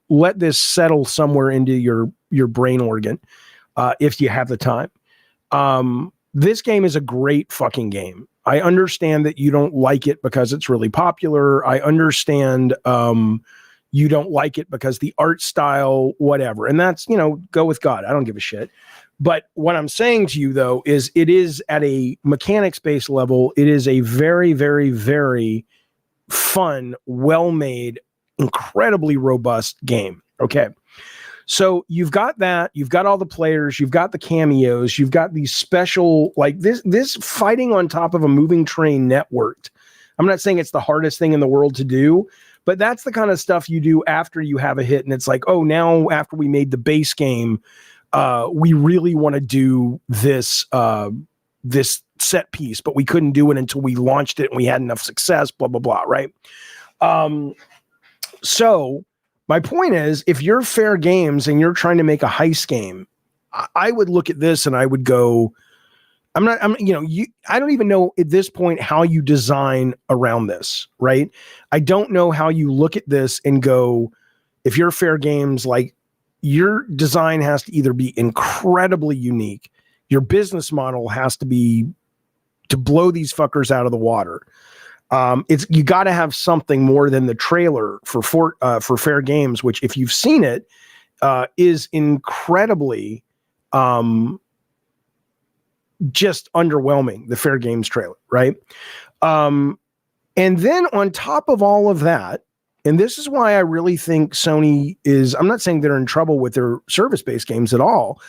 let this settle somewhere into your brain organ if you have the time. This game is a great fucking game. I understand that you don't like it because it's really popular. I understand you don't like it because the art style, whatever. And that's, go with God. I don't give a shit. But what I'm saying to you, though, is it is at a mechanics-based level. It is a very, very, very fun, well-made, incredibly robust game. Okay. So you've got that, you've got all the players, you've got the cameos, you've got these special, like this fighting on top of a moving train networked. I'm not saying it's the hardest thing in the world to do, but that's the kind of stuff you do after you have a hit. And it's like, oh, now after we made the base game, we really want to do this, this set piece, but we couldn't do it until we launched it and we had enough success, blah, blah, blah. Right. So my point is, if you're Fair Games and you're trying to make a heist game, I would look at this and I would go, I don't even know at this point how you design around this, right? I don't know how you look at this and go, if you're Fair Games, like your design has to either be incredibly unique, your business model has to be to blow these fuckers out of the water. You got to have something more than the trailer for Fair Games, which, if you've seen it, is incredibly just underwhelming. The Fair Games trailer, right? And then on top of all of that, and this is why I really think Sony is, I'm not saying they're in trouble with their service-based games at all,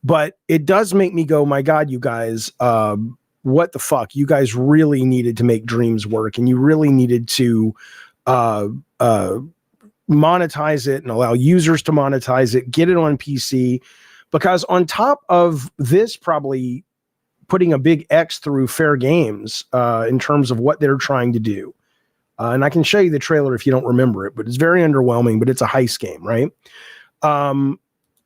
but it does make me go, my God, you guys, what the fuck? You guys really needed to make Dreams work, and you really needed to monetize it and allow users to monetize it, get it on PC, because on top of this, probably putting a big X through Fair Games in terms of what they're trying to do. And I can show you the trailer if you don't remember it, but it's very underwhelming, but it's a heist game, right?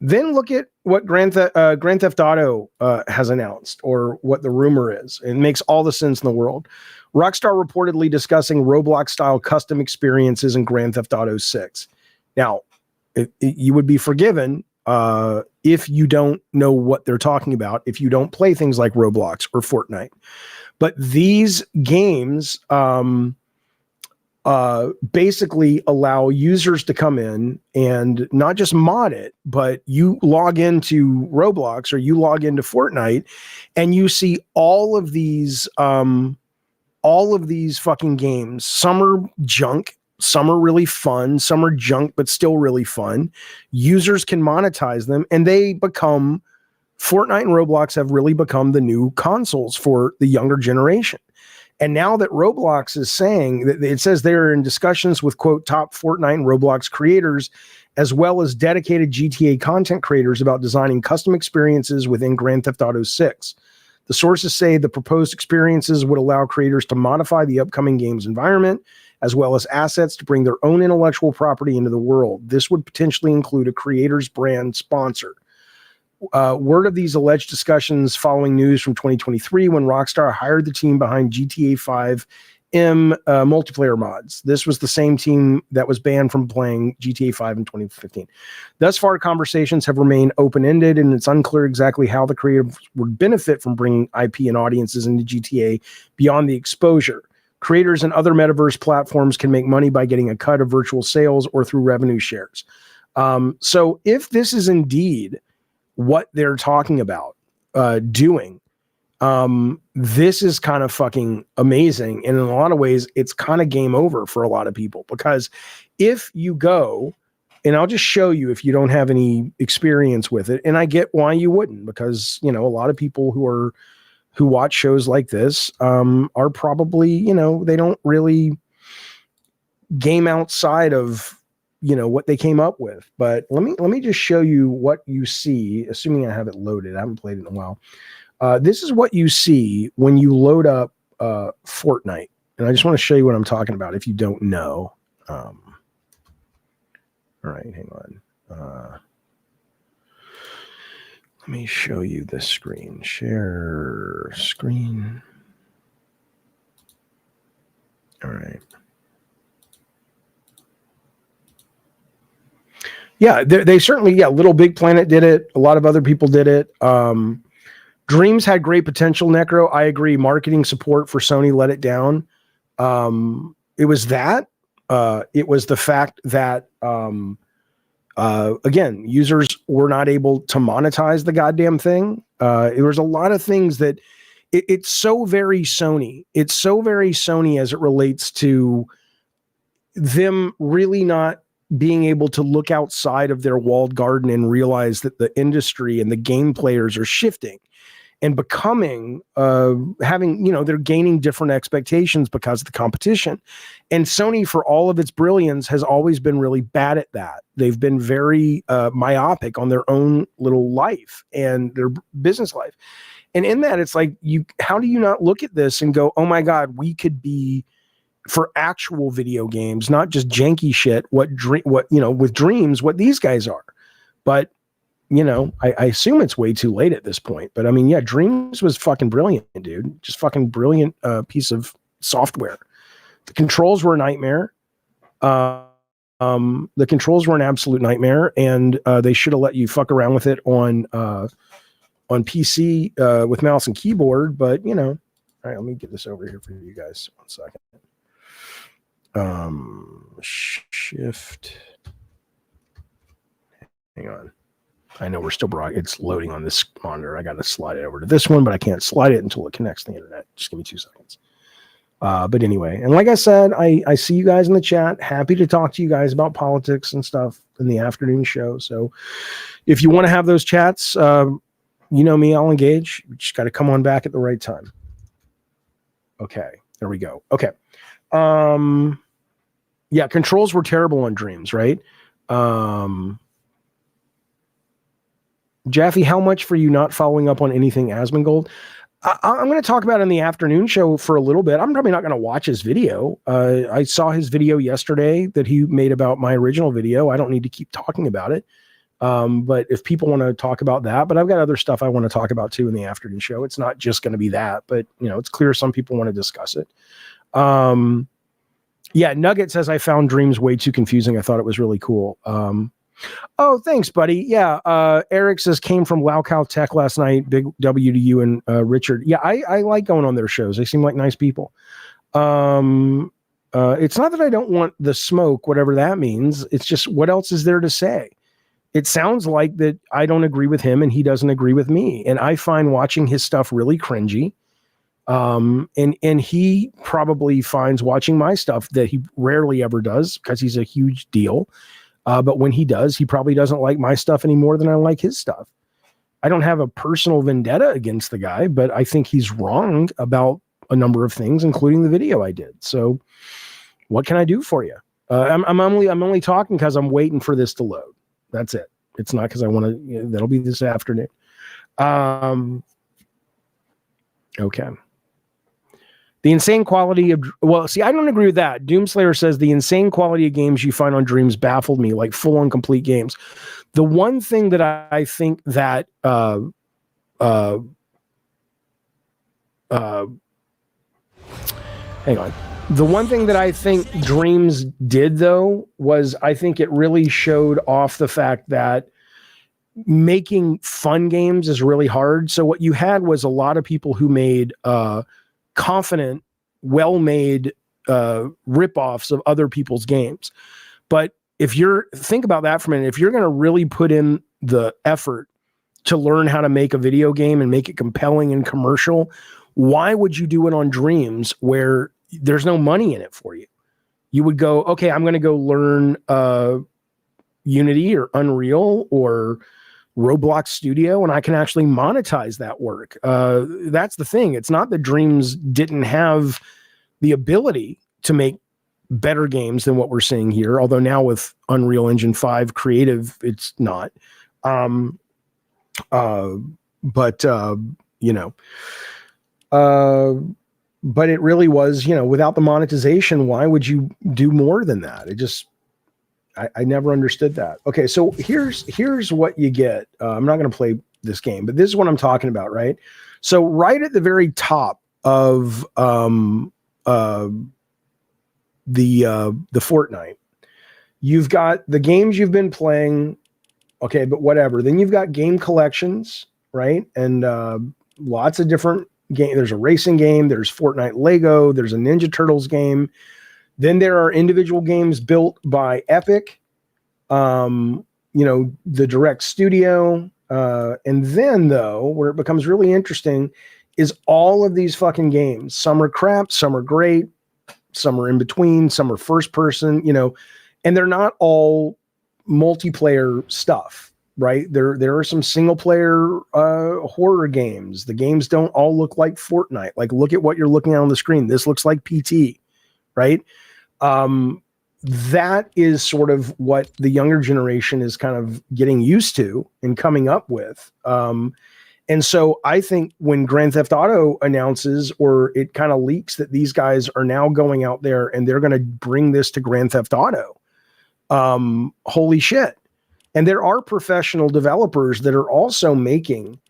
Then look at what Grand Theft Auto has announced, or what the rumor is. It makes all the sense in the world. Rockstar reportedly discussing Roblox-style custom experiences in Grand Theft Auto 6. Now, you would be forgiven if you don't know what they're talking about, if you don't play things like Roblox or Fortnite. But these games basically allow users to come in and not just mod it, but you log into Roblox or you log into Fortnite and you see all of these fucking games. Some are junk, some are really fun, some are junk, but still really fun. Users can monetize them, and they become, Fortnite and Roblox have really become the new consoles for the younger generation. And now that Roblox is saying that, it says they're in discussions with, quote, top Fortnite and Roblox creators, as well as dedicated GTA content creators, about designing custom experiences within Grand Theft Auto 6. The sources say the proposed experiences would allow creators to modify the upcoming game's environment, as well as assets to bring their own intellectual property into the world. This would potentially include a creator's brand sponsor. Word of these alleged discussions following news from 2023 when Rockstar hired the team behind GTA 5 multiplayer mods. This was the same team that was banned from playing GTA 5 in 2015. Thus far, conversations have remained open-ended, and it's unclear exactly how the creators would benefit from bringing IP and audiences into GTA beyond the exposure. Creators and other metaverse platforms can make money by getting a cut of virtual sales or through revenue shares. So if this is indeed what they're talking about doing, This is kind of fucking amazing. And in a lot of ways, it's kind of game over for a lot of people, because if you go, and I'll just show you if you don't have any experience with it, and I get why you wouldn't, because, you know, a lot of people who watch shows like this are probably, you know, they don't really game outside of, you know, what they came up with. But let me just show you what you see, assuming I have it loaded. I haven't played it in a while. This is what you see when you load up Fortnite. And I just want to show you what I'm talking about if you don't know. All right, hang on. Let me show you the screen. Share screen. All right. Yeah, they certainly, yeah, Little Big Planet did it. A lot of other people did it. Dreams had great potential, Necro. I agree. Marketing support for Sony let it down. It was that. It was the fact that, again, users were not able to monetize the goddamn thing. There was a lot of things that it's so very Sony. It's so very Sony as it relates to them really not being able to look outside of their walled garden and realize that the industry and the game players are shifting and becoming, having, you know, they're gaining different expectations because of the competition. And Sony, for all of its brilliance, has always been really bad at that. They've been very myopic on their own little life and their business life. And in that, it's like, how do you not look at this and go, oh my God, we could be, for actual video games, not just janky shit, what, you know, with Dreams, what these guys are. But, you know, I assume it's way too late at this point. But I mean, yeah, Dreams was fucking brilliant, dude. Just fucking brilliant piece of software. The controls were a nightmare. The controls were an absolute nightmare, and they should have let you fuck around with it on PC with mouse and keyboard. But, you know, all right, let me get this over here for you guys. 1 second. Shift. Hang on. I know we're still it's loading on this monitor. I got to slide it over to this one, but I can't slide it until it connects to the internet. Just give me 2 seconds. But anyway, and like I said, I see you guys in the chat. Happy to talk to you guys about politics and stuff in the afternoon show. So if you want to have those chats, you know me, I'll engage. You just got to come on back at the right time. Okay, there we go. Okay. Yeah, controls were terrible on Dreams, right? Jaffe, how much for you not following up on anything Asmongold? I'm going to talk about it in the afternoon show for a little bit. I'm probably not going to watch his video. I saw his video yesterday that he made about my original video. I don't need to keep talking about it. But if people want to talk about that, but I've got other stuff I want to talk about too in the afternoon show. It's not just going to be that, but you know, it's clear some people want to discuss it. Yeah, Nugget says I found Dreams way too confusing. I thought it was really cool. Oh, thanks, buddy. Yeah, Eric says came from Laucow Tech last night. Big W to you and Richard. Yeah, I like going on their shows. They seem like nice people. It's not that I don't want the smoke, whatever that means. It's just what else is there to say? It sounds like that I don't agree with him and he doesn't agree with me. And I find watching his stuff really cringy. And he probably finds watching my stuff that he rarely ever does because he's a huge deal. But when he does, he probably doesn't like my stuff any more than I like his stuff. I don't have a personal vendetta against the guy, but I think he's wrong about a number of things, including the video I did. So what can I do for you? I'm only talking because I'm waiting for this to load. That's it. It's not because I want to, you know, that'll be this afternoon. Okay. The insane quality of, well, see, I don't agree with that. Doomslayer says the insane quality of games you find on Dreams baffled me, like full on complete games. The one thing that I think that, hang on. The one thing that I think Dreams did, though, was I think it really showed off the fact that making fun games is really hard. So what you had was a lot of people who made confident, well-made rip-offs of other people's games. But if you're, think about that for a minute, if you're going to really put in the effort to learn how to make a video game and make it compelling and commercial, why would you do it on Dreams where there's no money in it for you? You would go, okay, I'm going to go learn Unity or Unreal or Roblox Studio, and I can actually monetize that work. That's the thing. It's not that Dreams didn't have the ability to make better games than what we're seeing here, although now with Unreal Engine 5 Creative, it's not. But it really was, without the monetization, why would you do more than that? It just, I never understood that. Okay, so here's what you get. I'm not going to play this game, but this is what I'm talking about, right? So right at the very top of the Fortnite, you've got the games you've been playing. Okay, but whatever. Then you've got game collections, right? And lots of different games. There's a racing game. There's Fortnite Lego. There's a Ninja Turtles game. Then there are individual games built by Epic, the direct studio. And then, though, where it becomes really interesting is all of these fucking games. Some are crap, some are great, some are in between, some are first person, and they're not all multiplayer stuff, right? There are some single player horror games. The games don't all look like Fortnite. Like, look at what you're looking at on the screen. This looks like PT, right? That is sort of what the younger generation is kind of getting used to and coming up with. And so I think when Grand Theft Auto announces, or it kind of leaks that these guys are now going out there and they're going to bring this to Grand Theft Auto, holy shit. And there are professional developers that are also making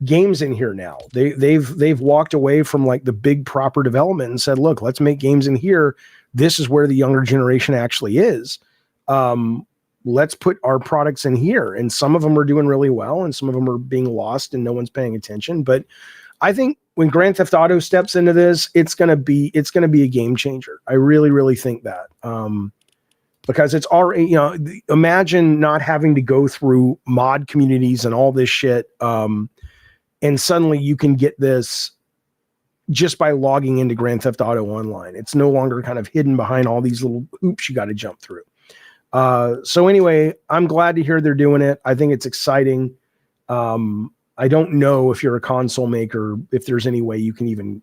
games in here now. They've walked away from like the big proper development and said, look, let's make games in here. This is where the younger generation actually is. Let's put our products in here. And some of them are doing really well and some of them are being lost and no one's paying attention. But I think when Grand Theft Auto steps into this, it's going to be a game changer. I really, really think that. Because it's already, imagine not having to go through mod communities and all this shit. And suddenly you can get this just by logging into Grand Theft Auto Online. It's no longer kind of hidden behind all these little hoops you got to jump through. So anyway, I'm glad to hear they're doing it. I think it's exciting. I don't know if you're a console maker, if there's any way you can even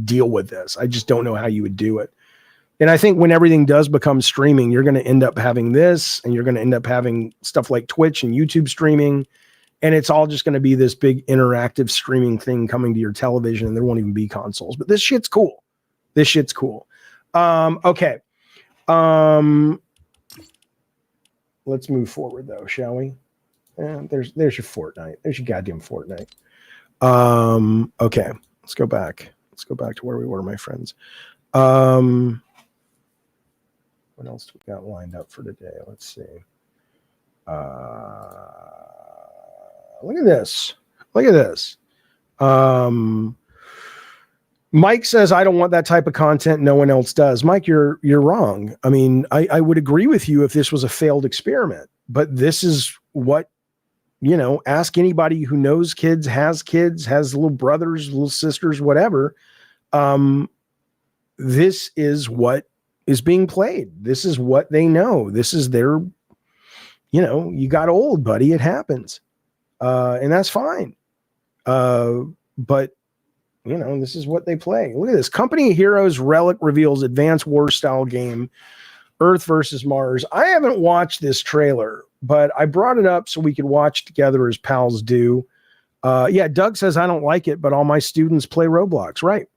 deal with this. I just don't know how you would do it. And I think when everything does become streaming, you're going to end up having this, and you're going to end up having stuff like Twitch and YouTube streaming. And it's all just going to be this big interactive streaming thing coming to your television, and there won't even be consoles. But this shit's cool. Okay. Let's move forward, though, shall we? There's your Fortnite. There's your goddamn Fortnite. Okay. Let's go back. Let's go back to where we were, my friends. What else do we got lined up for today? Let's see. Look at this. Mike says, I don't want that type of content. No one else does. Mike, you're wrong. I mean, I would agree with you if this was a failed experiment, but this is what, ask anybody who knows kids, has little brothers, little sisters, whatever. This is what is being played. This is what they know. This is their, you got old, buddy. It happens. And that's fine. But this is what they play. Look at this. Company Heroes Relic reveals Advanced War style game, Earth versus Mars. I haven't watched this trailer, but I brought it up so we could watch together as pals do. Doug says, I don't like it, but all my students play Roblox. Right.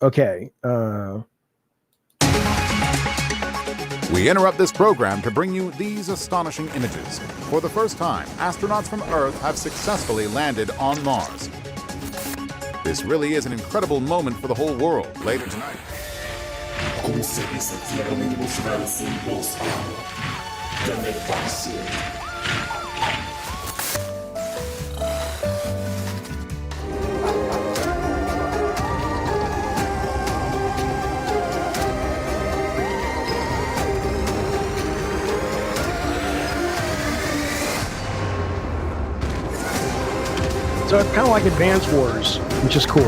Okay. We interrupt this program to bring you these astonishing images. For the first time, astronauts from Earth have successfully landed on Mars. This really is an incredible moment for the whole world. Later tonight. So it's kind of like Advance Wars, which is cool.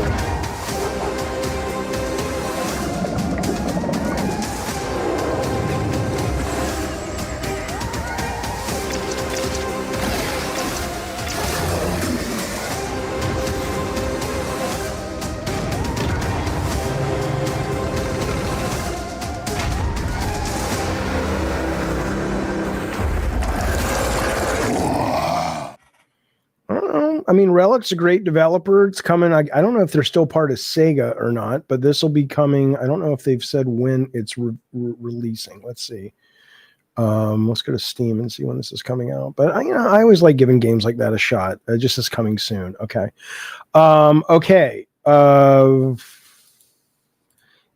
I mean, Relic's a great developer. It's coming. I don't know if they're still part of Sega or not, but this will be coming. I don't know if they've said when it's releasing. Let's see. Let's go to Steam and see when this is coming out. But I always like giving games like that a shot. Just as coming soon. Okay. Okay.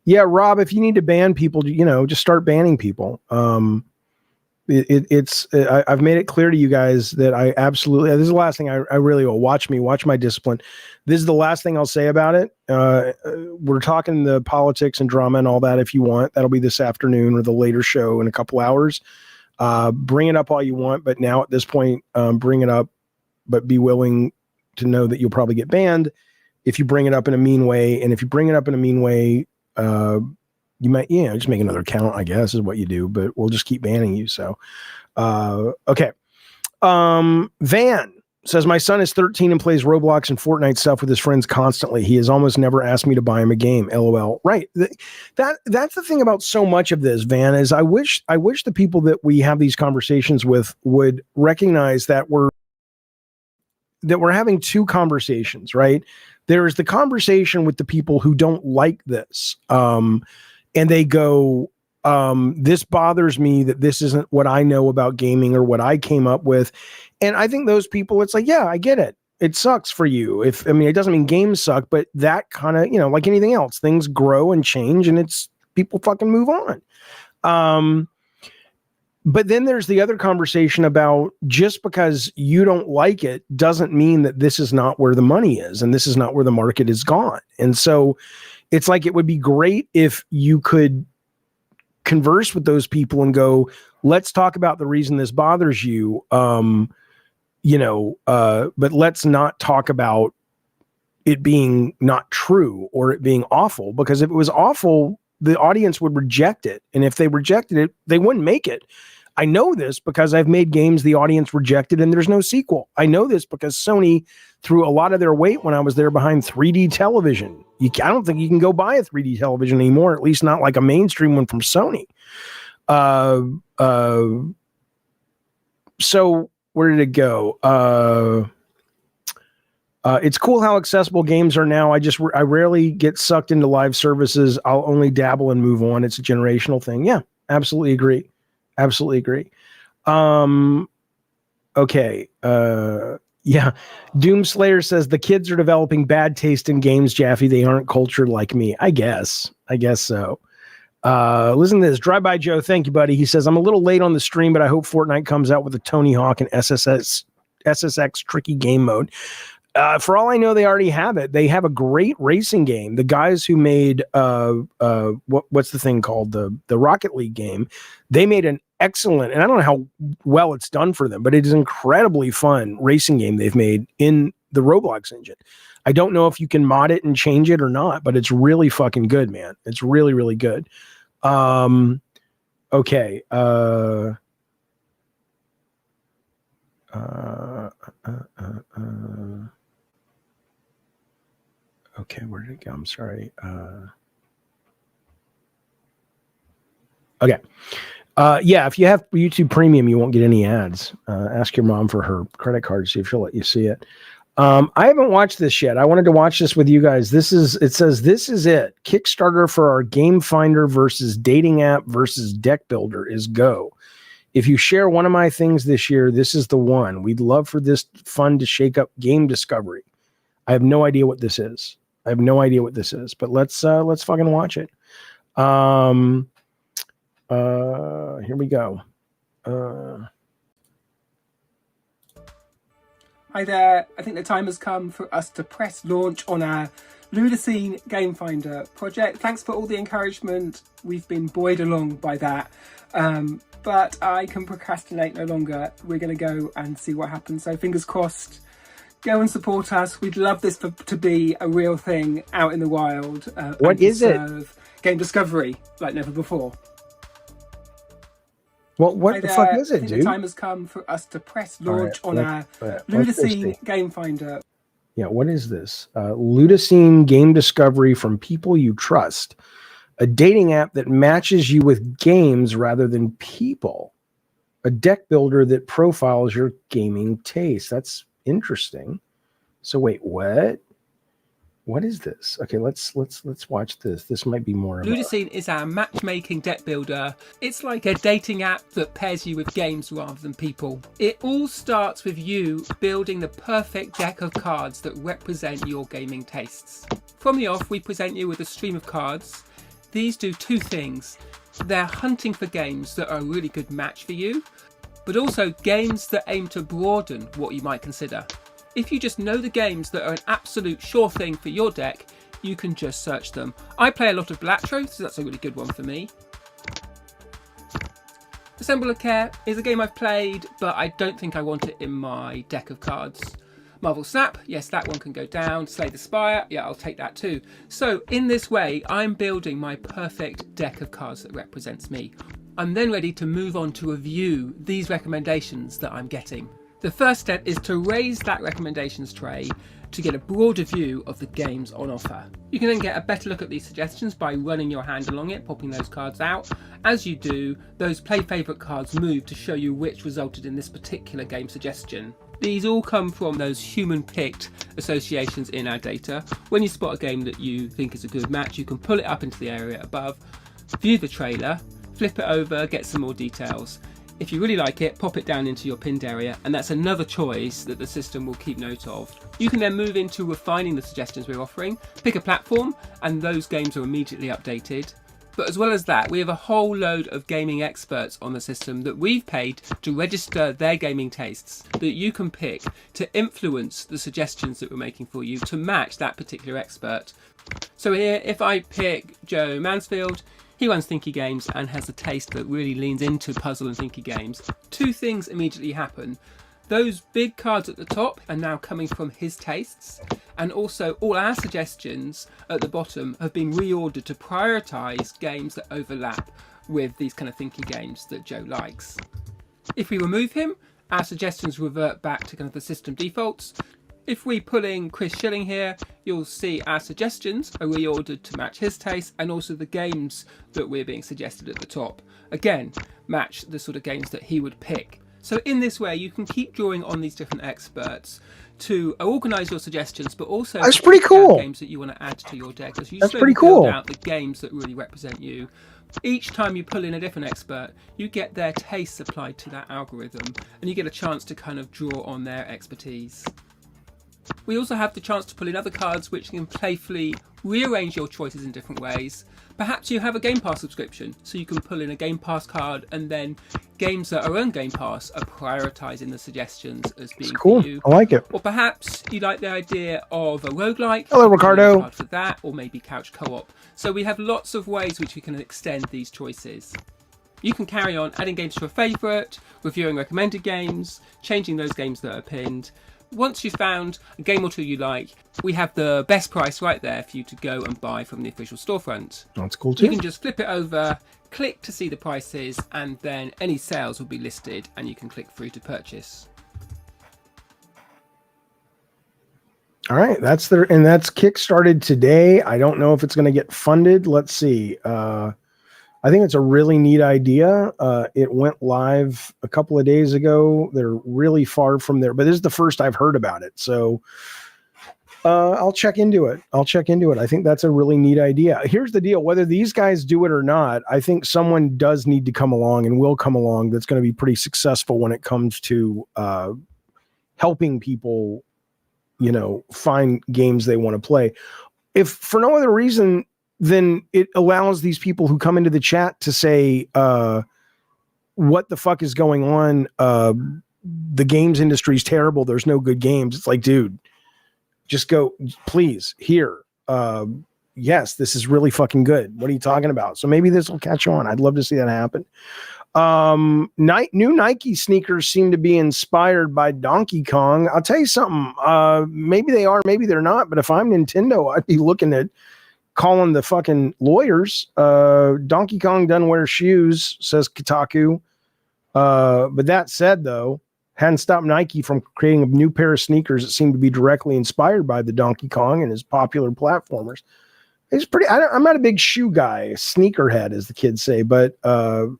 Yeah, Rob, if you need to ban people, just start banning people. I've made it clear to you guys that I absolutely, this is the last thing I really will watch my discipline. This is the last thing I'll say about it. We're talking the politics and drama and all that. If you want, that'll be this afternoon or the later show in a couple hours. Bring it up all you want, but now at this point, bring it up, but be willing to know that you'll probably get banned if you bring it up in a mean way. And if you bring it up in a mean way, you might, just make another account, I guess, is what you do, but we'll just keep banning you. So, okay. Van says, my son is 13 and plays Roblox and Fortnite stuff with his friends constantly. He has almost never asked me to buy him a game. LOL. Right. That's the thing about so much of this, Van, is I wish the people that we have these conversations with would recognize that we're having two conversations, right? There is the conversation with the people who don't like this. And they go, this bothers me that this isn't what I know about gaming or what I came up with. And I think those people, it's like, yeah, I get it. It sucks for you. It doesn't mean games suck, but that kind of, like anything else, things grow and change and people fucking move on. But then there's the other conversation about just because you don't like it doesn't mean that this is not where the money is and this is not where the market is gone. And so it's like, it would be great if you could converse with those people and go, let's talk about the reason this bothers you. But let's not talk about it being not true or it being awful, because if it was awful, the audience would reject it. And if they rejected it, they wouldn't make it. I know this because I've made games the audience rejected and there's no sequel. I know this because Sony threw a lot of their weight when I was there behind 3D television. I don't think you can go buy a 3D television anymore, at least not like a mainstream one from Sony. So where did it go? It's cool how accessible games are now. I rarely get sucked into live services. I'll only dabble and move on. It's a generational thing. Yeah, absolutely agree. Absolutely agree. Okay. Yeah. Doomslayer says the kids are developing bad taste in games, Jaffe. They aren't cultured like me. I guess so. Listen to this. Drive-by Joe. Thank you, buddy. He says, I'm a little late on the stream, but I hope Fortnite comes out with a Tony Hawk and SSX tricky game mode. For all I know, they already have it. They have a great racing game. The guys who made what's the thing called, the Rocket League game, they made an excellent, and I don't know how well it's done for them, but it is incredibly fun racing game they've made in the Roblox engine. I don't know if you can mod it and change it or not, but it's really fucking good, man. It's really, really good. Okay. Okay, where did it go? I'm sorry. Okay. Yeah, if you have YouTube Premium, you won't get any ads. Ask your mom for her credit card, see if she'll let you see it. I haven't watched this yet. I wanted to watch this with you guys. It says, this is it. Kickstarter for our Game Finder versus dating app versus deck builder is go. If you share one of my things this year, this is the one. We'd love for this fun to shake up game discovery. I have no idea what this is. But let's fucking watch it. Here we go. Hi there. I think the time has come for us to press launch on our Ludicine Game Finder project. Thanks for all the encouragement. We've been buoyed along by that. But I can procrastinate no longer. We're going to go and see what happens. So fingers crossed Go and support us. We'd love this to be a real thing out in the wild. What is it? Game discovery like never before. Well, what the fuck is it, dude? The time has come for us to press launch on our Ludicine Game Finder. Yeah, what is this? Ludicine Game Discovery from People You Trust. A dating app that matches you with games rather than people. A deck builder that profiles your gaming taste. That's interesting. So wait, what? What is this? Okay, let's watch this. This might be more. Ludicine is our matchmaking deck builder. It's like a dating app that pairs you with games rather than people. It all starts with you building the perfect deck of cards that represent your gaming tastes. From the off, we present you with a stream of cards. These do two things. They're hunting for games that are a really good match for you, but also games that aim to broaden what you might consider. If you just know the games that are an absolute sure thing for your deck, you can just search them. I play a lot of Blatro, so that's a really good one for me. Assemble a Care is a game I've played, but I don't think I want it in my deck of cards. Marvel Snap, yes, that one can go down. Slay the Spire, yeah, I'll take that too. So in this way, I'm building my perfect deck of cards that represents me. I'm then ready to move on to review these recommendations that I'm getting. The first step is to raise that recommendations tray to get a broader view of the games on offer. You can then get a better look at these suggestions by running your hand along it, popping those cards out. As you do, those play favourite cards move to show you which resulted in this particular game suggestion. These all come from those human-picked associations in our data. When you spot a game that you think is a good match, you can pull it up into the area above, view the trailer, flip it over, get some more details. If you really like it, pop it down into your pinned area, and that's another choice that the system will keep note of. You can then move into refining the suggestions we're offering, pick a platform, and those games are immediately updated. But as well as that, we have a whole load of gaming experts on the system that we've paid to register their gaming tastes that you can pick to influence the suggestions that we're making for you to match that particular expert. So here, if I pick Joe Mansfield, he runs Thinky Games and has a taste that really leans into puzzle and thinky games. Two things immediately happen. Those big cards at the top are now coming from his tastes, and also all our suggestions at the bottom have been reordered to prioritise games that overlap with these kind of thinky games that Joe likes. If we remove him, our suggestions revert back to kind of the system defaults. If we pull in Chris Schilling here, you'll see our suggestions are reordered to match his taste, and also the games that we're being suggested at the top. Again, match the sort of games that he would pick. So in this way, you can keep drawing on these different experts to organise your suggestions, but also that's pretty cool. Games that you want to add to your deck. As you that's pretty cool. Build out the games that really represent you. Each time you pull in a different expert, you get their tastes applied to that algorithm, and you get a chance to kind of draw on their expertise. We also have the chance to pull in other cards which can playfully rearrange your choices in different ways. Perhaps you have a Game Pass subscription, so you can pull in a Game Pass card, and then games that are on Game Pass are prioritising the suggestions as being cool. For you. I like it. Or perhaps you like the idea of a roguelike. Hello, Ricardo. Card for that, or maybe couch co-op. So we have lots of ways which we can extend these choices. You can carry on adding games to your favourite, reviewing recommended games, changing those games that are pinned. Once you've found a game or two you like, we have the best price right there for you to go and buy from the official storefront. That's cool too. You can just flip it over, click to see the prices, and then any sales will be listed and you can click through to purchase. All right, that's kickstarted today. I don't know if it's going to get funded. Let's see. I think it's a really neat idea. It went live a couple of days ago. They're really far from there, but this is the first I've heard about it. So I'll check into it. I think that's a really neat idea. Here's the deal. Whether these guys do it or not, I think someone does need to come along and will come along that's going to be pretty successful when it comes to helping people, find games they want to play. If for no other reason, then it allows these people who come into the chat to say, what the fuck is going on? The games industry is terrible. There's no good games. It's like, dude, just go, please, here. Yes, this is really fucking good. What are you talking about? So maybe this will catch on. I'd love to see that happen. New Nike sneakers seem to be inspired by Donkey Kong. I'll tell you something. Maybe they are, maybe they're not. But if I'm Nintendo, I'd be looking at calling the fucking lawyers. Donkey Kong doesn't wear shoes, says Kotaku. But that said, though, hadn't stopped Nike from creating a new pair of sneakers that seemed to be directly inspired by the Donkey Kong and his popular platformers. It's pretty. I'm not a big shoe guy, sneakerhead, as the kids say, but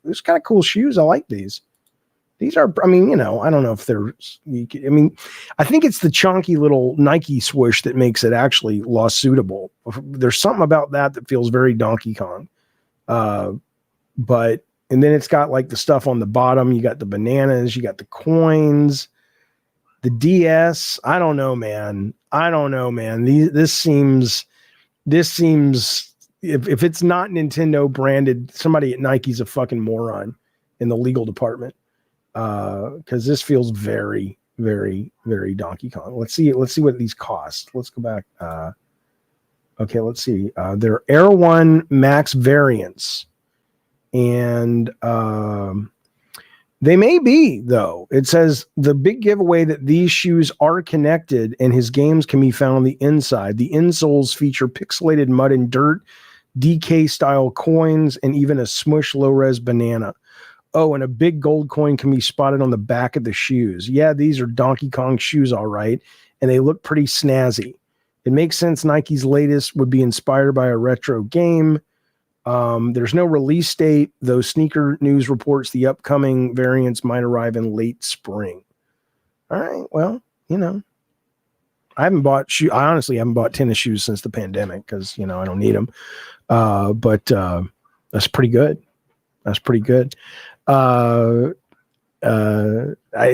it's kind of cool shoes. I like these. These are. I mean, I don't know if they're. I mean, I think it's the chunky little Nike swoosh that makes it actually lawsuitable. There's something about that feels very Donkey Kong. But and then it's got like the stuff on the bottom. You got the bananas. You got the coins. The DS. I don't know, man. This seems if it's not Nintendo branded, somebody at Nike's a fucking moron in the legal department. Because this feels very, very, very Donkey Kong. Let's see what these cost. Let's go back. Okay, let's see. They're Air One Max variants. And they may be, though. It says the big giveaway that these shoes are connected and his games can be found on the inside. The insoles feature pixelated mud and dirt, DK style coins, and even a smush low-res banana. Oh, and a big gold coin can be spotted on the back of the shoes. Yeah, these are Donkey Kong shoes, all right. And they look pretty snazzy. It makes sense Nike's latest would be inspired by a retro game. There's no release date, though Sneaker News reports the upcoming variants might arrive in late spring. All right, well, I honestly haven't bought tennis shoes since the pandemic because, I don't need them. But that's pretty good. It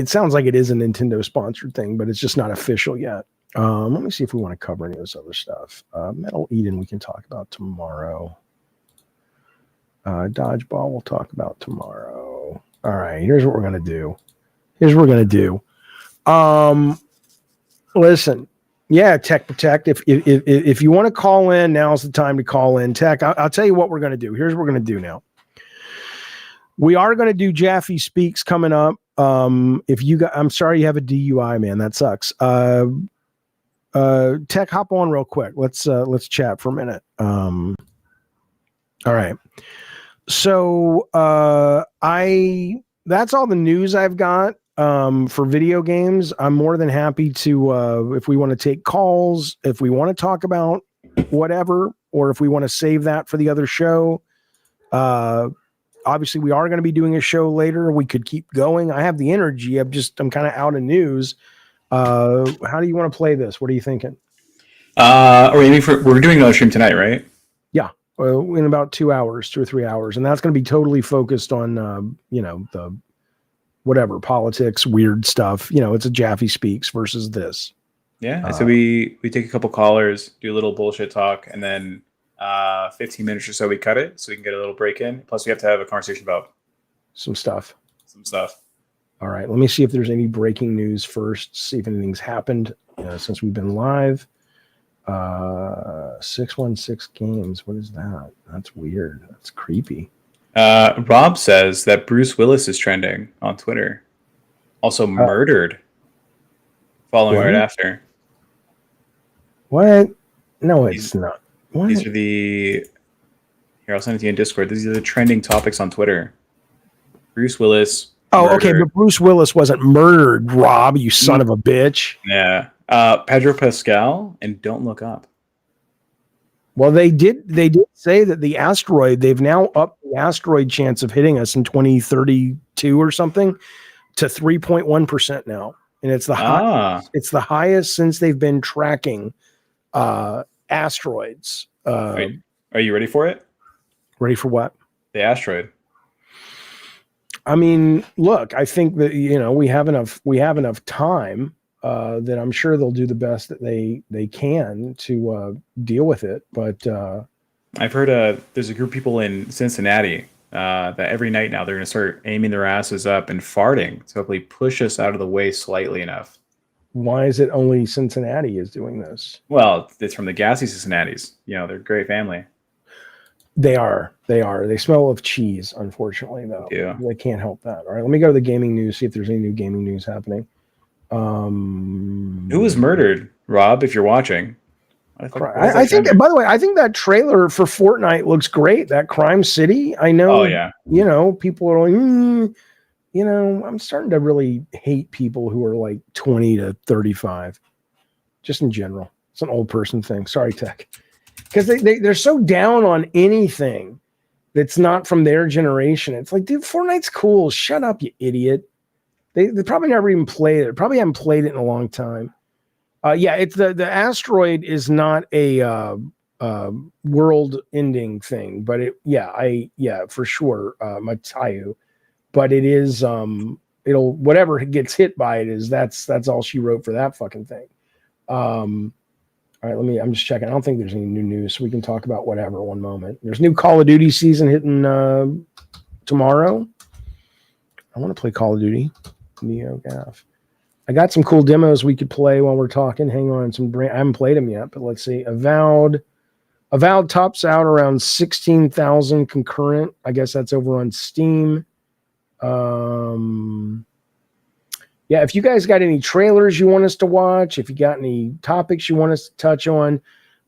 sounds like it is a Nintendo sponsored thing, but it's just not official yet. Let me see if we want to cover any of this other stuff. Metal Eden we can talk about tomorrow. Dodgeball we'll talk about tomorrow. All right, here's what we're gonna do. Listen, yeah, Tech Protect. If you want to call in, now's the time to call in. Tech, I'll tell you what we're gonna do. Here's what we're gonna do now. We are gonna do Jaffe Speaks coming up. I'm sorry you have a DUI, man. That sucks. Tech, hop on real quick. Let's chat for a minute. All right. So that's all the news I've got for video games. I'm more than happy to if we want to take calls, if we want to talk about whatever, or if we want to save that for the other show. Obviously we are going to be doing a show later. We could keep going. I have the energy. I'm kind of out of news. How do you want to play this? What are you thinking? We're doing another stream tonight, right? Yeah. In about 2 hours, 2 or 3 hours. And that's going to be totally focused on, the whatever politics, weird stuff. It's a Jaffe Speaks versus this. Yeah. So we take a couple callers, do a little bullshit talk, and then 15 minutes or so we cut it so we can get a little break in. Plus we have to have a conversation about some stuff. All right. Let me see if there's any breaking news first. See if anything's happened since we've been live. 616 games. What is that? That's weird. That's creepy. Rob says that Bruce Willis is trending on Twitter. Also murdered following right after. What? No, it's not. What? These are here, I'll send it to you in Discord. These are the trending topics on Twitter. Bruce Willis. Oh, okay, but Bruce Willis wasn't murdered, Rob, you son of a bitch. Yeah. Pedro Pascal and Don't Look Up. Well, they did say that the asteroid, they've now upped the asteroid chance of hitting us in 2032 or something to 3.1% now. And it's the highest since they've been tracking asteroids. Are you ready for it? Ready for what? The asteroid. I mean, look, I think that we have enough time that I'm sure they'll do the best that they can to deal with it. But I've heard there's a group of people in Cincinnati that every night now they're going to start aiming their asses up and farting to hopefully push us out of the way slightly enough. Why is it only Cincinnati is doing this? Well, it's from the gassy Cincinnati's. They're a great family. They are. They smell of cheese, unfortunately, though. Yeah. They can't help that. All right, let me go to the gaming news, see if there's any new gaming news happening. Who was murdered, Rob, if you're watching? I think, by the way, I think that trailer for Fortnite looks great. That Crime City. I know, Oh, yeah. People are like, I'm starting to really hate people who are like 20 to 35, just in general. It's an old person thing. Sorry, Tech. Because they're so down on anything that's not from their generation. It's like, dude, Fortnite's cool. Shut up, you idiot. They probably never even played it. Probably haven't played it in a long time. It's the asteroid is not a world-ending thing, but for sure, Matayu. But it is it'll whatever gets hit by it is that's all she wrote for that fucking thing. All right, I'm just checking. I don't think there's any new news, so we can talk about whatever one moment. There's new Call of Duty season hitting tomorrow. I want to play Call of Duty. NeoGAF. I got some cool demos we could play while we're talking. Hang on, I haven't played them yet, but let's see. Avowed tops out around 16,000 concurrent. I guess that's over on Steam. If you guys got any trailers you want us to watch, if you got any topics you want us to touch on,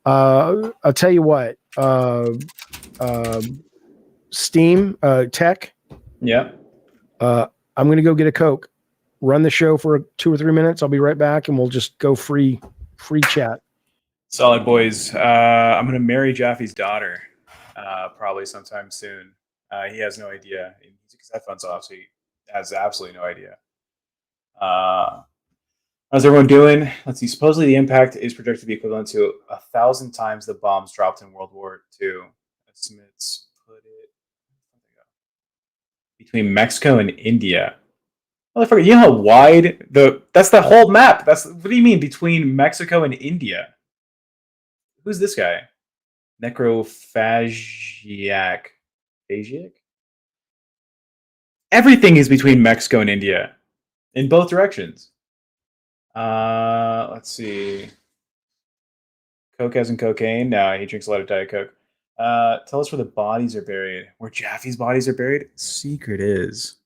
I'll tell you what. Steam Tech. Yeah. I'm gonna go get a Coke. Run the show for 2 or 3 minutes. I'll be right back, and we'll just go free chat. Solid, boys. I'm gonna marry Jaffe's daughter, probably sometime soon. He has no idea. He took his headphones off, so he has absolutely no idea. How's everyone doing? Let's see. Supposedly, the impact is projected to be equivalent to 1,000 times the bombs dropped in World War II. Estimates put it between Mexico and India. Motherfucker, you know how wide that's the whole map. What do you mean between Mexico and India? Who's this guy? Necrophagiac. Phagiac? Everything is between Mexico and India. In both directions. Let's see. Coke as in cocaine? No, he drinks a lot of Diet Coke. Tell us where the bodies are buried. Where Jaffe's bodies are buried? Secret is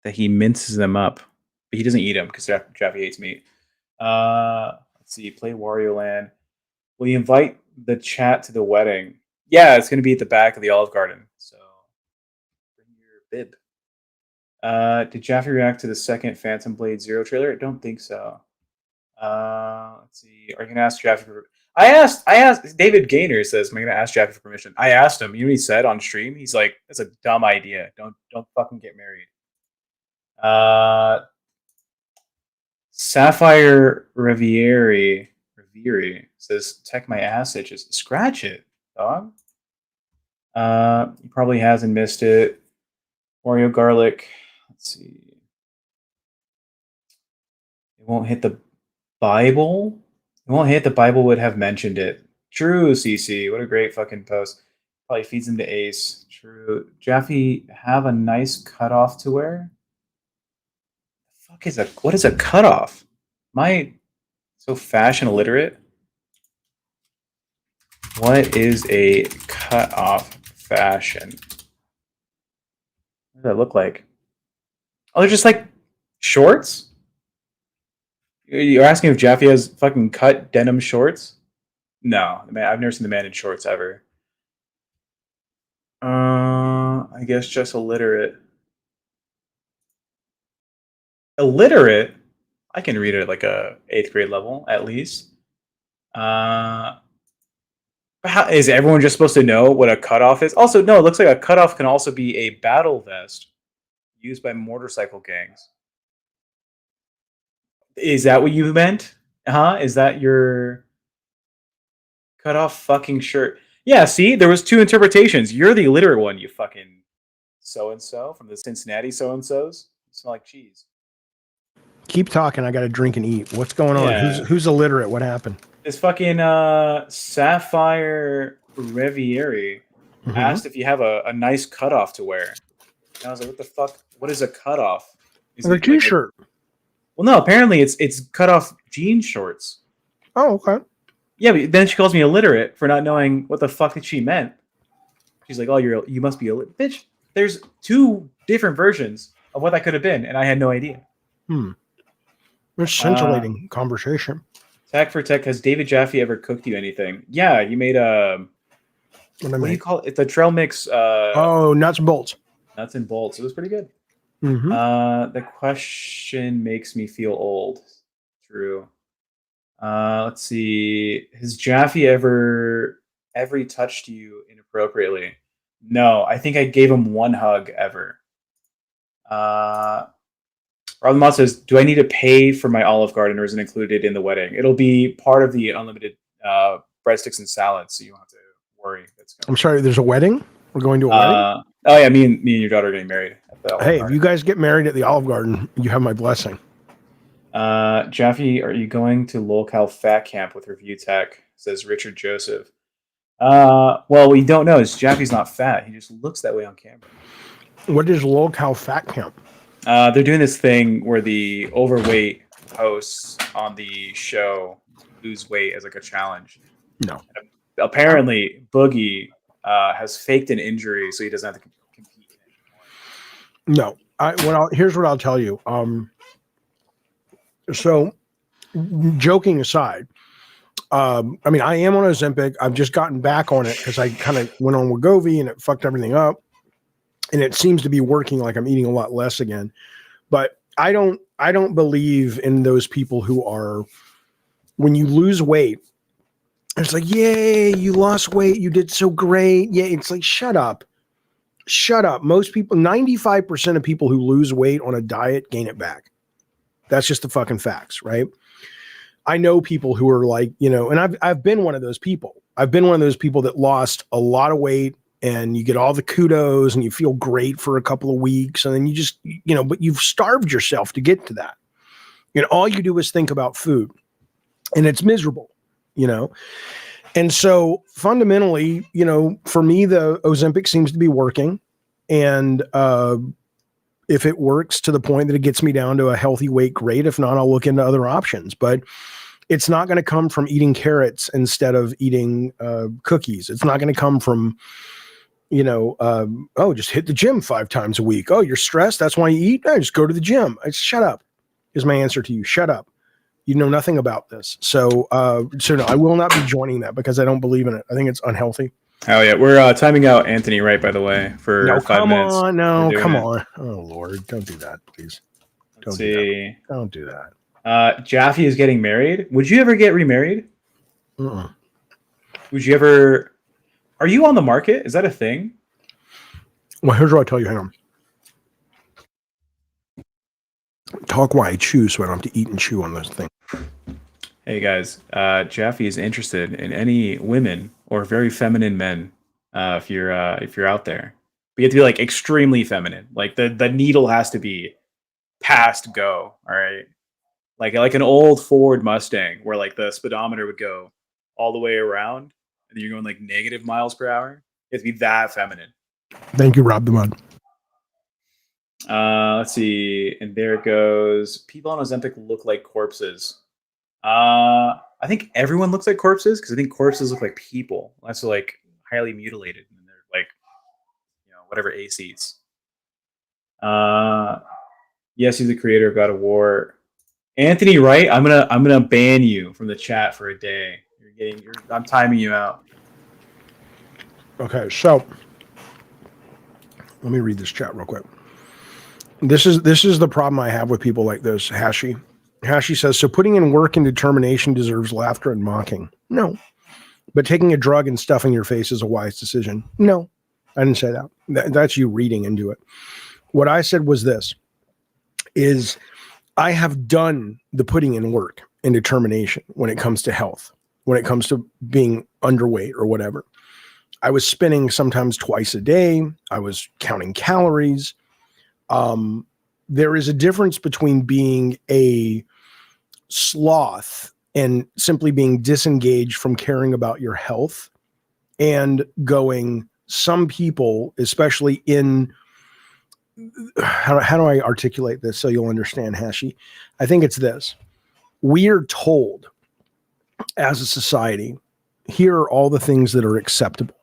that he minces them up. But he doesn't eat them because Jaffe hates meat. Let's see. Play Wario Land. Will you invite the chat to the wedding? Yeah, it's going to be at the back of the Olive Garden. So bring your bib. Did Jaffe react to the second Phantom Blade Zero trailer? I don't think so. Let's see. Are you gonna ask Jaffe for? I asked. David Gaynor says, "Am I gonna ask Jaffe for permission?" I asked him. You know what he said on stream? He's like, "That's a dumb idea. Don't fucking get married." Sapphire Rivieri says, "Tech, my ass itches. Scratch it, dog." He probably hasn't missed it. Oreo garlic. Let's see. It won't hit the Bible. It won't hit the Bible. Would have mentioned it. True, CC. What a great fucking post. Probably feeds him to Ace. True. Jaffe have a nice cutoff to wear. What is a cutoff? Am I so fashion illiterate? What is a cutoff fashion? What does that look like? Oh, they're just like shorts? You're asking if Jaffe has fucking cut denim shorts? No, man, I've never seen the man in shorts ever. I guess just illiterate. Illiterate? I can read it at like a 8th grade level, at least. How, is everyone just supposed to know what a cutoff is? Also, no, it looks like a cutoff can also be a battle vest used by motorcycle gangs. Is that what you meant? Is that your cutoff fucking shirt? Yeah, see, there was 2 interpretations. You're the illiterate one, you fucking so-and-so from the Cincinnati so-and-sos. You smell like cheese. Keep talking. I got to drink and eat. What's going on? Yeah. Who's illiterate? What happened? This fucking Sapphire Rivieri asked if you have a nice cutoff to wear. And I was like, what the fuck? What is a cutoff? Is a t-shirt. Well, no, apparently it's cut off jean shorts. Oh, okay. Yeah, but then she calls me illiterate for not knowing what the fuck that she meant. She's like, "Oh, you must be illiterate." Bitch, there's 2 different versions of what that could have been, and I had no idea. It's scintillating conversation. Tech for Tech, has David Jaffe ever cooked you anything? Yeah, you made a. What do you call it? The trail mix. Nuts and bolts. Nuts and bolts. It was pretty good. Mm-hmm. The question makes me feel old. True. Let's see. Has Jaffe ever touched you inappropriately? No, I think I gave him 1 hug ever. Robin Mott says, "Do I need to pay for my Olive Garden, or is it included in the wedding? It'll be part of the unlimited breadsticks and salads, so you don't have to worry." I'm sorry. There's a wedding. We're going to a wedding. Oh yeah, me and your daughter are getting married at the Olive Hey, Garden. if you guys get married at the Olive Garden, you have my blessing. Jaffe, are you going to LolCal Fat Camp with Review Tech? Says Richard Joseph. Well, we don't know. Jaffe's not fat. He just looks that way on camera. What is LolCal Fat Camp? They're doing this thing where the overweight hosts on the show lose weight as like a challenge. No. Apparently, Boogie has faked an injury so he doesn't have to compete anymore. No. Here's what I'll tell you. So, joking aside, I mean, I am on Ozempic. I've just gotten back on it because I kind of went on Wegovy and it fucked everything up. And it seems to be working. Like I'm eating a lot less again. But I don't believe in those people who are, when you lose weight, it's like, yay, you lost weight. You did so great. Yeah, it's like, shut up. Shut up. Most people, 95% of people who lose weight on a diet gain it back. That's just the fucking facts, right? I know people who are like, and I've been one of those people. I've been one of those people that lost a lot of weight and you get all the kudos and you feel great for a couple of weeks. And then you just, but you've starved yourself to get to that. All you do is think about food and it's miserable, And so fundamentally, for me, the Ozempic seems to be working. And, if it works to the point that it gets me down to a healthy weight, great. If not, I'll look into other options. But it's not going to come from eating carrots instead of eating cookies. It's not going to come from, just hit the gym 5 times a week. Oh, you're stressed. That's why you eat. No, just go to the gym. Shut up is my answer to you. Shut up. You know nothing about this. So no, I will not be joining that because I don't believe in it. I think it's unhealthy. Oh yeah, we're timing out Anthony Wright, by the way, for 5 minutes. Come on. Oh Lord, don't do that, please. Don't do that. Jaffe is getting married. Would you ever get remarried? Would you ever? Are you on the market? Is that a thing? Well, here's what I'll tell you. Hang on. Talk while I chew, so I don't have to eat and chew on those things. Hey guys, Jaffe is interested in any women or very feminine men. If you're out there, but you have to be like extremely feminine. Like the needle has to be past go. All right, like an old Ford Mustang where like the speedometer would go all the way around, and you're going like negative miles per hour. You have to be that feminine. Thank you, Rob the Mud. Let's see, and there it goes. People on Ozempic look like corpses. I think everyone looks like corpses because I think corpses look like people. That's like highly mutilated and they're like, whatever A seats. Yes, he's the creator of God of War. Anthony Wright, I'm gonna ban you from the chat for a day. I'm timing you out. Okay, so let me read this chat real quick. This is the problem I have with people like this. Hashi says, so putting in work and determination deserves laughter and mocking. No. But taking a drug and stuffing your face is a wise decision. No, I didn't say that. That's you reading into it. What I said was this, is I have done the putting in work and determination when it comes to health, when it comes to being underweight or whatever. I was spinning sometimes twice a day. I was counting calories. There is a difference between being a sloth and simply being disengaged from caring about your health and going, some people, especially in, how do I articulate this so you'll understand, Hashi? I think it's this. We are told as a society, here are all the things that are acceptable.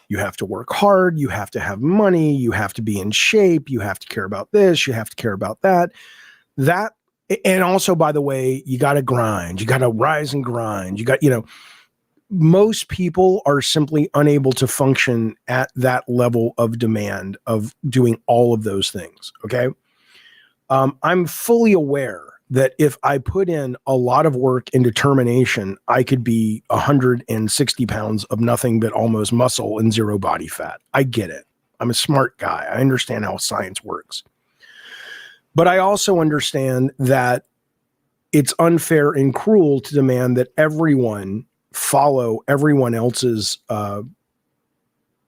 You have to work hard. You have to have money. You have to be in shape. You have to care about this. You have to care about that. And also, by the way, you got to grind. You got to rise and grind. You got, most people are simply unable to function at that level of demand of doing all of those things. Okay. I'm fully aware that if I put in a lot of work and determination, I could be 160 pounds of nothing but almost muscle and zero body fat. I get it. I'm a smart guy. I understand how science works. But I also understand that it's unfair and cruel to demand that everyone follow everyone else's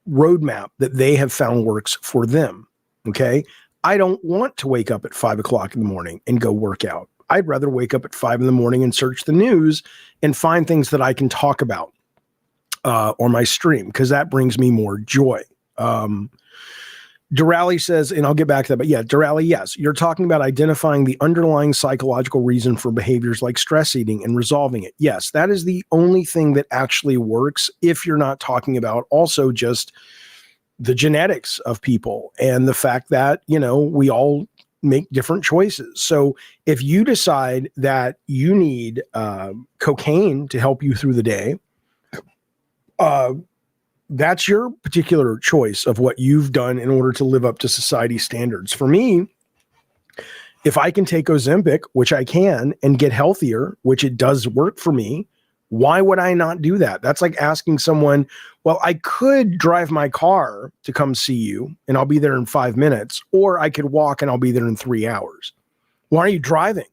roadmap that they have found works for them. Okay. I don't want to wake up at 5 o'clock in the morning and go work out. I'd rather wake up at 5 in the morning and search the news and find things that I can talk about on my stream, because that brings me more joy. Durali says, and I'll get back to that, but yeah, Durali, yes, you're talking about identifying the underlying psychological reason for behaviors like stress eating and resolving it. Yes, that is the only thing that actually works, if you're not talking about also just the genetics of people and the fact that, we all make different choices. So if you decide that you need cocaine to help you through the day, that's your particular choice of what you've done in order to live up to society standards. For me, if I can take Ozempic, which I can, and get healthier, which it does work for me, why would I not do that? That's like asking someone, well, I could drive my car to come see you and I'll be there in 5 minutes, or I could walk and I'll be there in 3 hours. Why are you driving?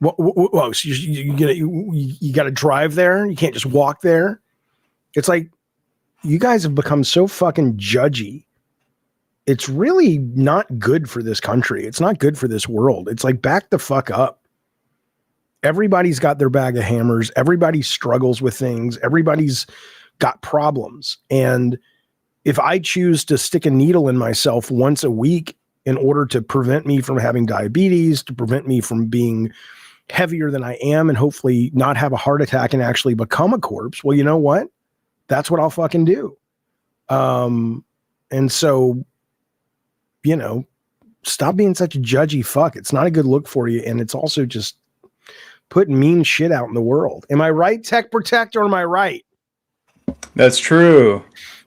Well, so you got to drive there. You can't just walk there. It's like, you guys have become so fucking judgy. It's really not good for this country. It's not good for this world. It's like, back the fuck up. Everybody's got their bag of hammers. Everybody struggles with things. Everybody's got problems. And if I choose to stick a needle in myself once a week in order to prevent me from having diabetes, to prevent me from being heavier than I am, and hopefully not have a heart attack and actually become a corpse, well, you know what? That's what I'll fucking do. And so, stop being such a judgy fuck. It's not a good look for you. And it's also just putting mean shit out in the world. Am I right, Tech Protect, or am I right? That's true.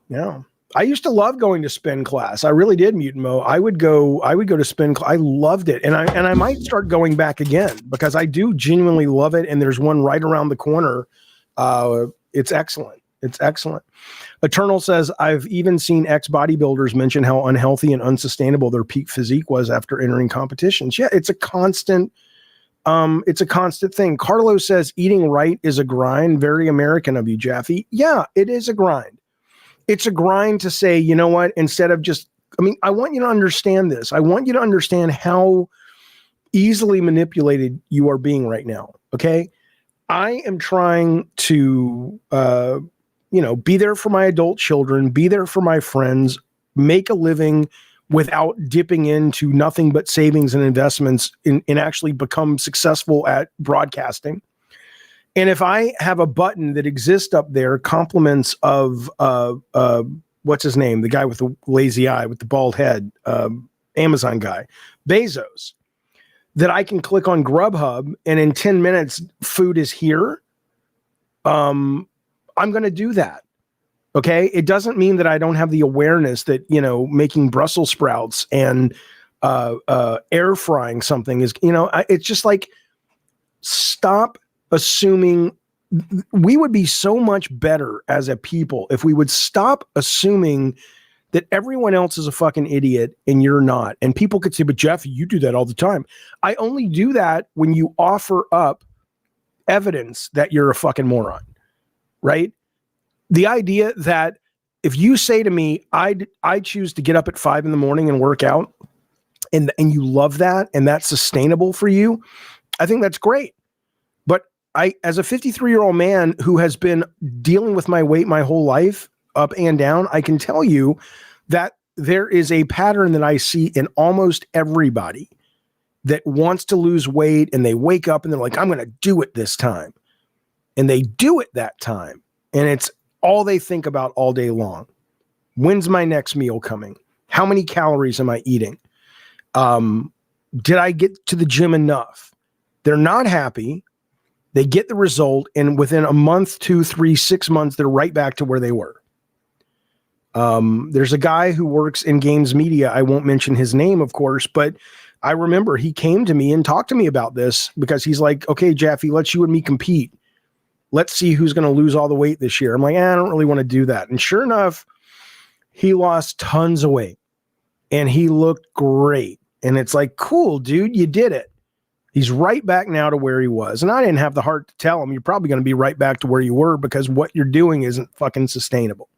Yeah. I used to love going to spin class. I really did, Mutant Mo. I would go to spin class. I loved it. And I might start going back again, because I do genuinely love it. And there's one right around the corner. It's excellent. It's excellent. Eternal says, I've even seen ex-bodybuilders mention how unhealthy and unsustainable their peak physique was after entering competitions. Yeah, it's a constant thing. Carlos says, eating right is a grind. Very American of you, Jaffe. Yeah, it is a grind. It's a grind to say, you know what, instead of just, I want you to understand this. I want you to understand how easily manipulated you are being right now. Okay. I am trying to, be there for my adult children, be there for my friends, make a living without dipping into nothing but savings and investments and actually become successful at broadcasting. And if I have a button that exists up there, compliments of, what's his name? The guy with the lazy eye, with the bald head, Amazon guy, Bezos, that I can click on Grubhub and in 10 minutes, food is here. I'm going to do that. Okay. It doesn't mean that I don't have the awareness that, making Brussels sprouts and air frying something is, it's just like, stop assuming. We would be so much better as a people if we would stop assuming that everyone else is a fucking idiot and you're not. And people could say, but Jeff, you do that all the time. I only do that when you offer up evidence that you're a fucking moron. Right? The idea that if you say to me, I choose to get up at 5 a.m. and work out, and you love that, and that's sustainable for you, I think that's great. But as a 53-year-old man who has been dealing with my weight my whole life, up and down, I can tell you that there is a pattern that I see in almost everybody that wants to lose weight, and they wake up and they're like, I'm going to do it this time. and they do it that time. And it's all they think about all day long. When's my next meal coming? How many calories am I eating? Did I get to the gym enough? They're not happy. They get the result, and within a month, 2, 3, 6 months, they're right back to where they were. There's a guy who works in games media. I won't mention his name, of course, but I remember he came to me and talked to me about this because he's like, okay, Jaffe, let's you and me compete. Let's see who's going to lose all the weight this year. I'm like, I don't really want to do that. And sure enough, he lost tons of weight and he looked great. And it's like, cool, dude, you did it. He's right back now to where he was. And I didn't have the heart to tell him, you're probably going to be right back to where you were because what you're doing isn't fucking sustainable.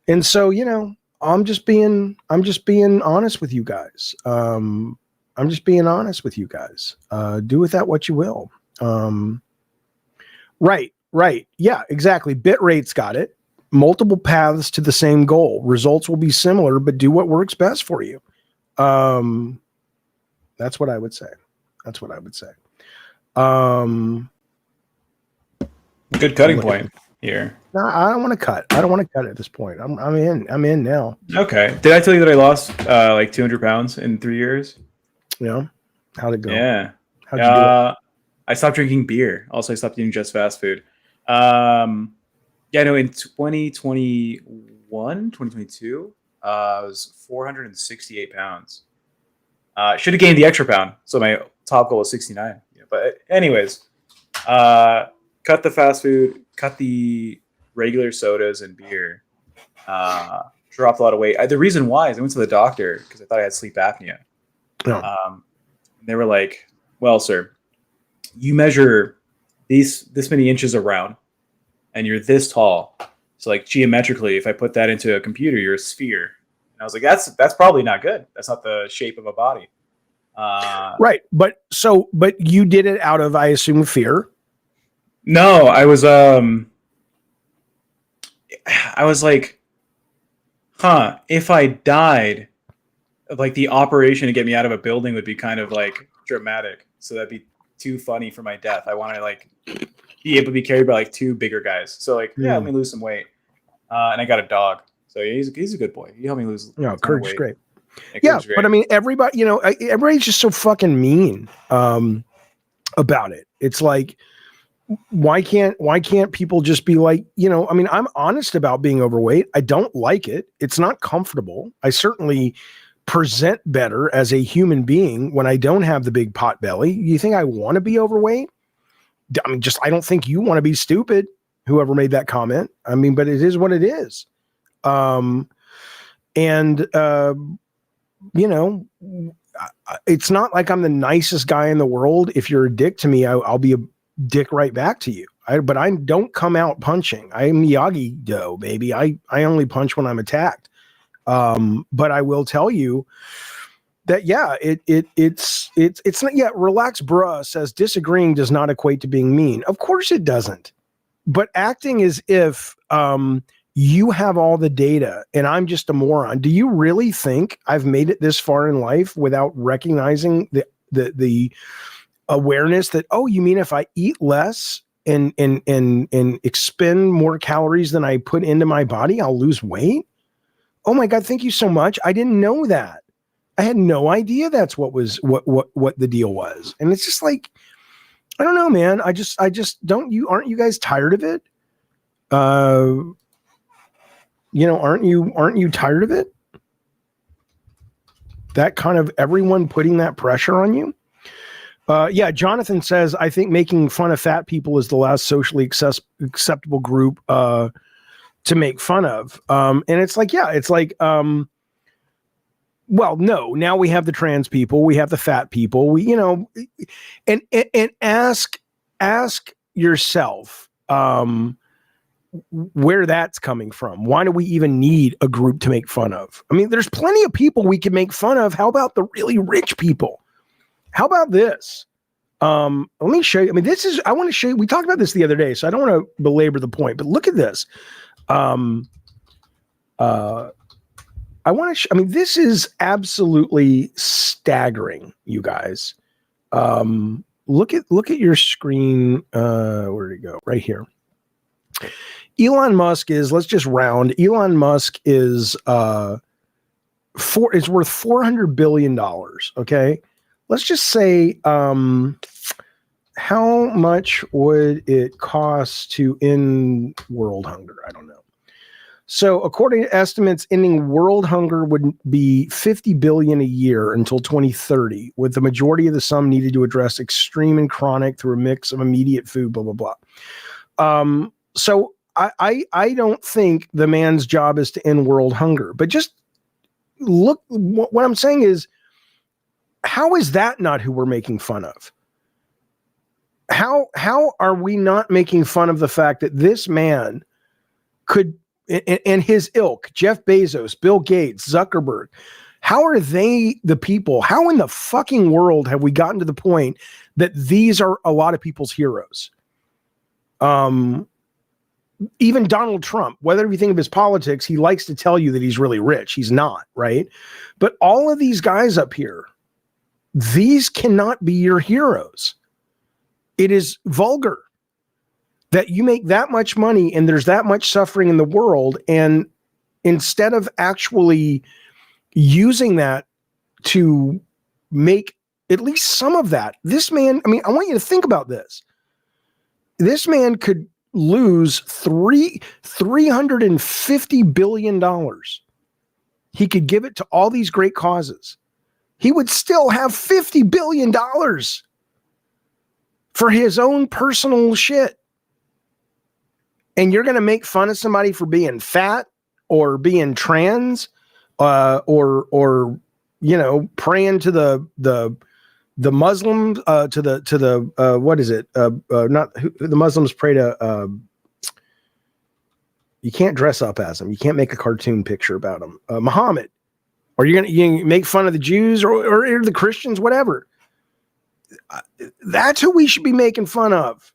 And so, you know, I'm just being honest with you guys. I'm just being honest with you guys. Do with that what you will. Right. Yeah, exactly. Bit rate's got it. Multiple paths to the same goal. Results will be similar, but do what works best for you. That's what I would say. Good cutting point here. No, I don't want to cut. I don't want to cut at this point. I'm in now. Okay. Did I tell you that I lost like 200 pounds in 3 years? Yeah. How'd it go? Yeah. How'd you do it? I stopped drinking beer. Also, I stopped eating just fast food. Yeah, no, in 2022, I was 468 pounds. Should have gained the extra pound. So my top goal was 69. Yeah, but anyways, cut the fast food, cut the regular sodas and beer, dropped a lot of weight. The reason why is I went to the doctor because I thought I had sleep apnea. Oh. They were like, well, sir, you measure this many inches around and you're this tall. So like geometrically, if I put that into a computer, you're a sphere. And I was like, that's probably not good. That's not the shape of a body. Right. But you did it out of, I assume, fear. No, I was like, if I died, like the operation to get me out of a building would be kind of like dramatic. So that'd be too funny for my death. I want to like be able to be carried by like 2 bigger guys. So like, yeah, let me lose some weight. And I got a dog. So he's a good boy. He helped me lose. No, Kurt's great. Yeah, Yeah, but I mean, everybody, everybody's just so fucking mean about it. It's like, why can't people just be like, I mean, I'm honest about being overweight. I don't like it. It's not comfortable. I certainly present better as a human being when I don't have the big pot belly. You think I want to be overweight? I mean, I don't think you want to be stupid, whoever made that comment. I mean, but it is what it is. It's not like I'm the nicest guy in the world. If you're a dick to me, I'll be a dick right back to you. But I don't come out punching. I'm Miyagi-Do, baby. I only punch when I'm attacked. But I will tell you that, yeah, it's not yet. Relax, bruh says disagreeing does not equate to being mean. Of course it doesn't. But acting as if you have all the data and I'm just a moron. Do you really think I've made it this far in life without recognizing the awareness that, oh, you mean if I eat less and expend more calories than I put into my body, I'll lose weight? Oh my God, thank you so much. I didn't know that. I had no idea that's what the deal was. And it's just like, I don't know, man. I just aren't you guys tired of it? Aren't you tired of it? That kind of everyone putting that pressure on you. Yeah, Jonathan says, I think making fun of fat people is the last socially acceptable group to make fun of. And it's like, yeah, it's like, well, no, now we have the trans people, we have the fat people, and ask yourself, where that's coming from. Why do we even need a group to make fun of? I mean, there's plenty of people we can make fun of. How about the really rich people? How about this? Let me show you. I mean, I want to show you. We talked about this the other day, so I don't want to belabor the point, but look at this. This is absolutely staggering, you guys. look at your screen. Where did it go? Right here. Elon Musk is, let's just round. Elon Musk is worth $400 billion. Okay. Let's just say, how much would it cost to end world hunger? I don't know. So according to estimates, ending world hunger would be $50 billion a year until 2030, with the majority of the sum needed to address extreme and chronic through a mix of immediate food, blah, blah, blah. So I don't think the man's job is to end world hunger, but just look, what I'm saying is, how is that not who we're making fun of? How are we not making fun of the fact that this man could, and his ilk, Jeff Bezos, Bill Gates, Zuckerberg, how are they the people? How in the fucking world have we gotten to the point that these are a lot of people's heroes? Even Donald Trump, whether you think of his politics, he likes to tell you that he's really rich. He's not, right? But all of these guys up here, these cannot be your heroes. It is vulgar that you make that much money and there's that much suffering in the world, and instead of actually using that to make at least some of that, this man, I mean, I want you to think about this. This man could lose $350 billion. He could give it to all these great causes. He would still have $50 billion for his own personal shit. And you're going to make fun of somebody for being fat or being trans, or you know, praying to the Muslim, to the what is it? Not who, the Muslims pray to. You can't dress up as them. You can't make a cartoon picture about them. Muhammad. Or you're gonna make fun of the Jews or the Christians, whatever. That's who we should be making fun of.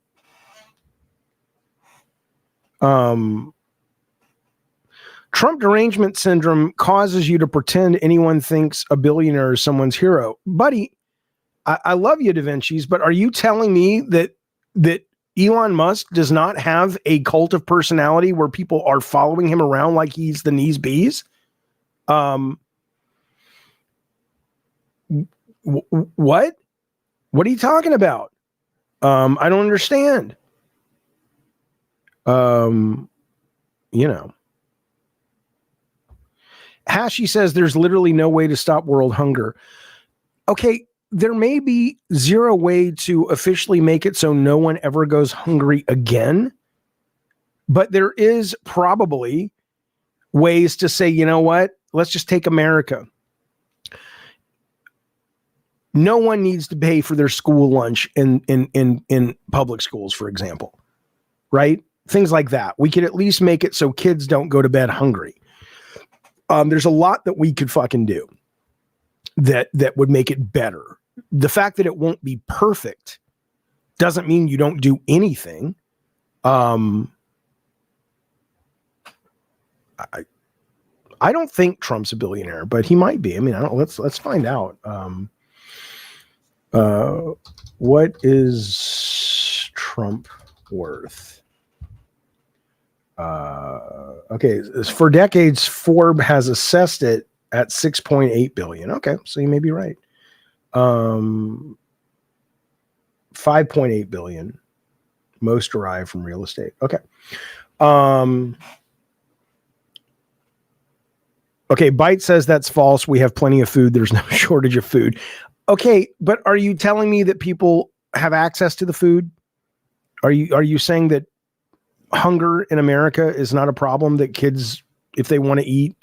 Trump derangement syndrome causes you to pretend anyone thinks a billionaire is someone's hero. Buddy, I love you, Da Vinci's, but are you telling me that Elon Musk does not have a cult of personality where people are following him around like he's the knees bees? What? What are you talking about? I don't understand. You know. Hashi says there's literally no way to stop world hunger. Okay, there may be zero way to officially make it so no one ever goes hungry again, but there is probably ways to say, you know what? Let's just take America. No one needs to pay for their school lunch in public schools, for example, right? Things like that. We could at least make it so kids don't go to bed hungry. There's a lot that we could fucking do that would make it better. The fact that it won't be perfect doesn't mean you don't do anything. I don't think Trump's a billionaire, but he might be. I mean, I don't. Let's find out. What is Trump worth? Okay, for decades, Forbes has assessed it at 6.8 billion. Okay, so you may be right. 5.8 billion, most derived from real estate. Okay. Okay, Byte says that's false. We have plenty of food. There's no shortage of food. Okay, but are you telling me that people have access to the food? Are you saying that hunger in America is not a problem, that kids, if they want to eat,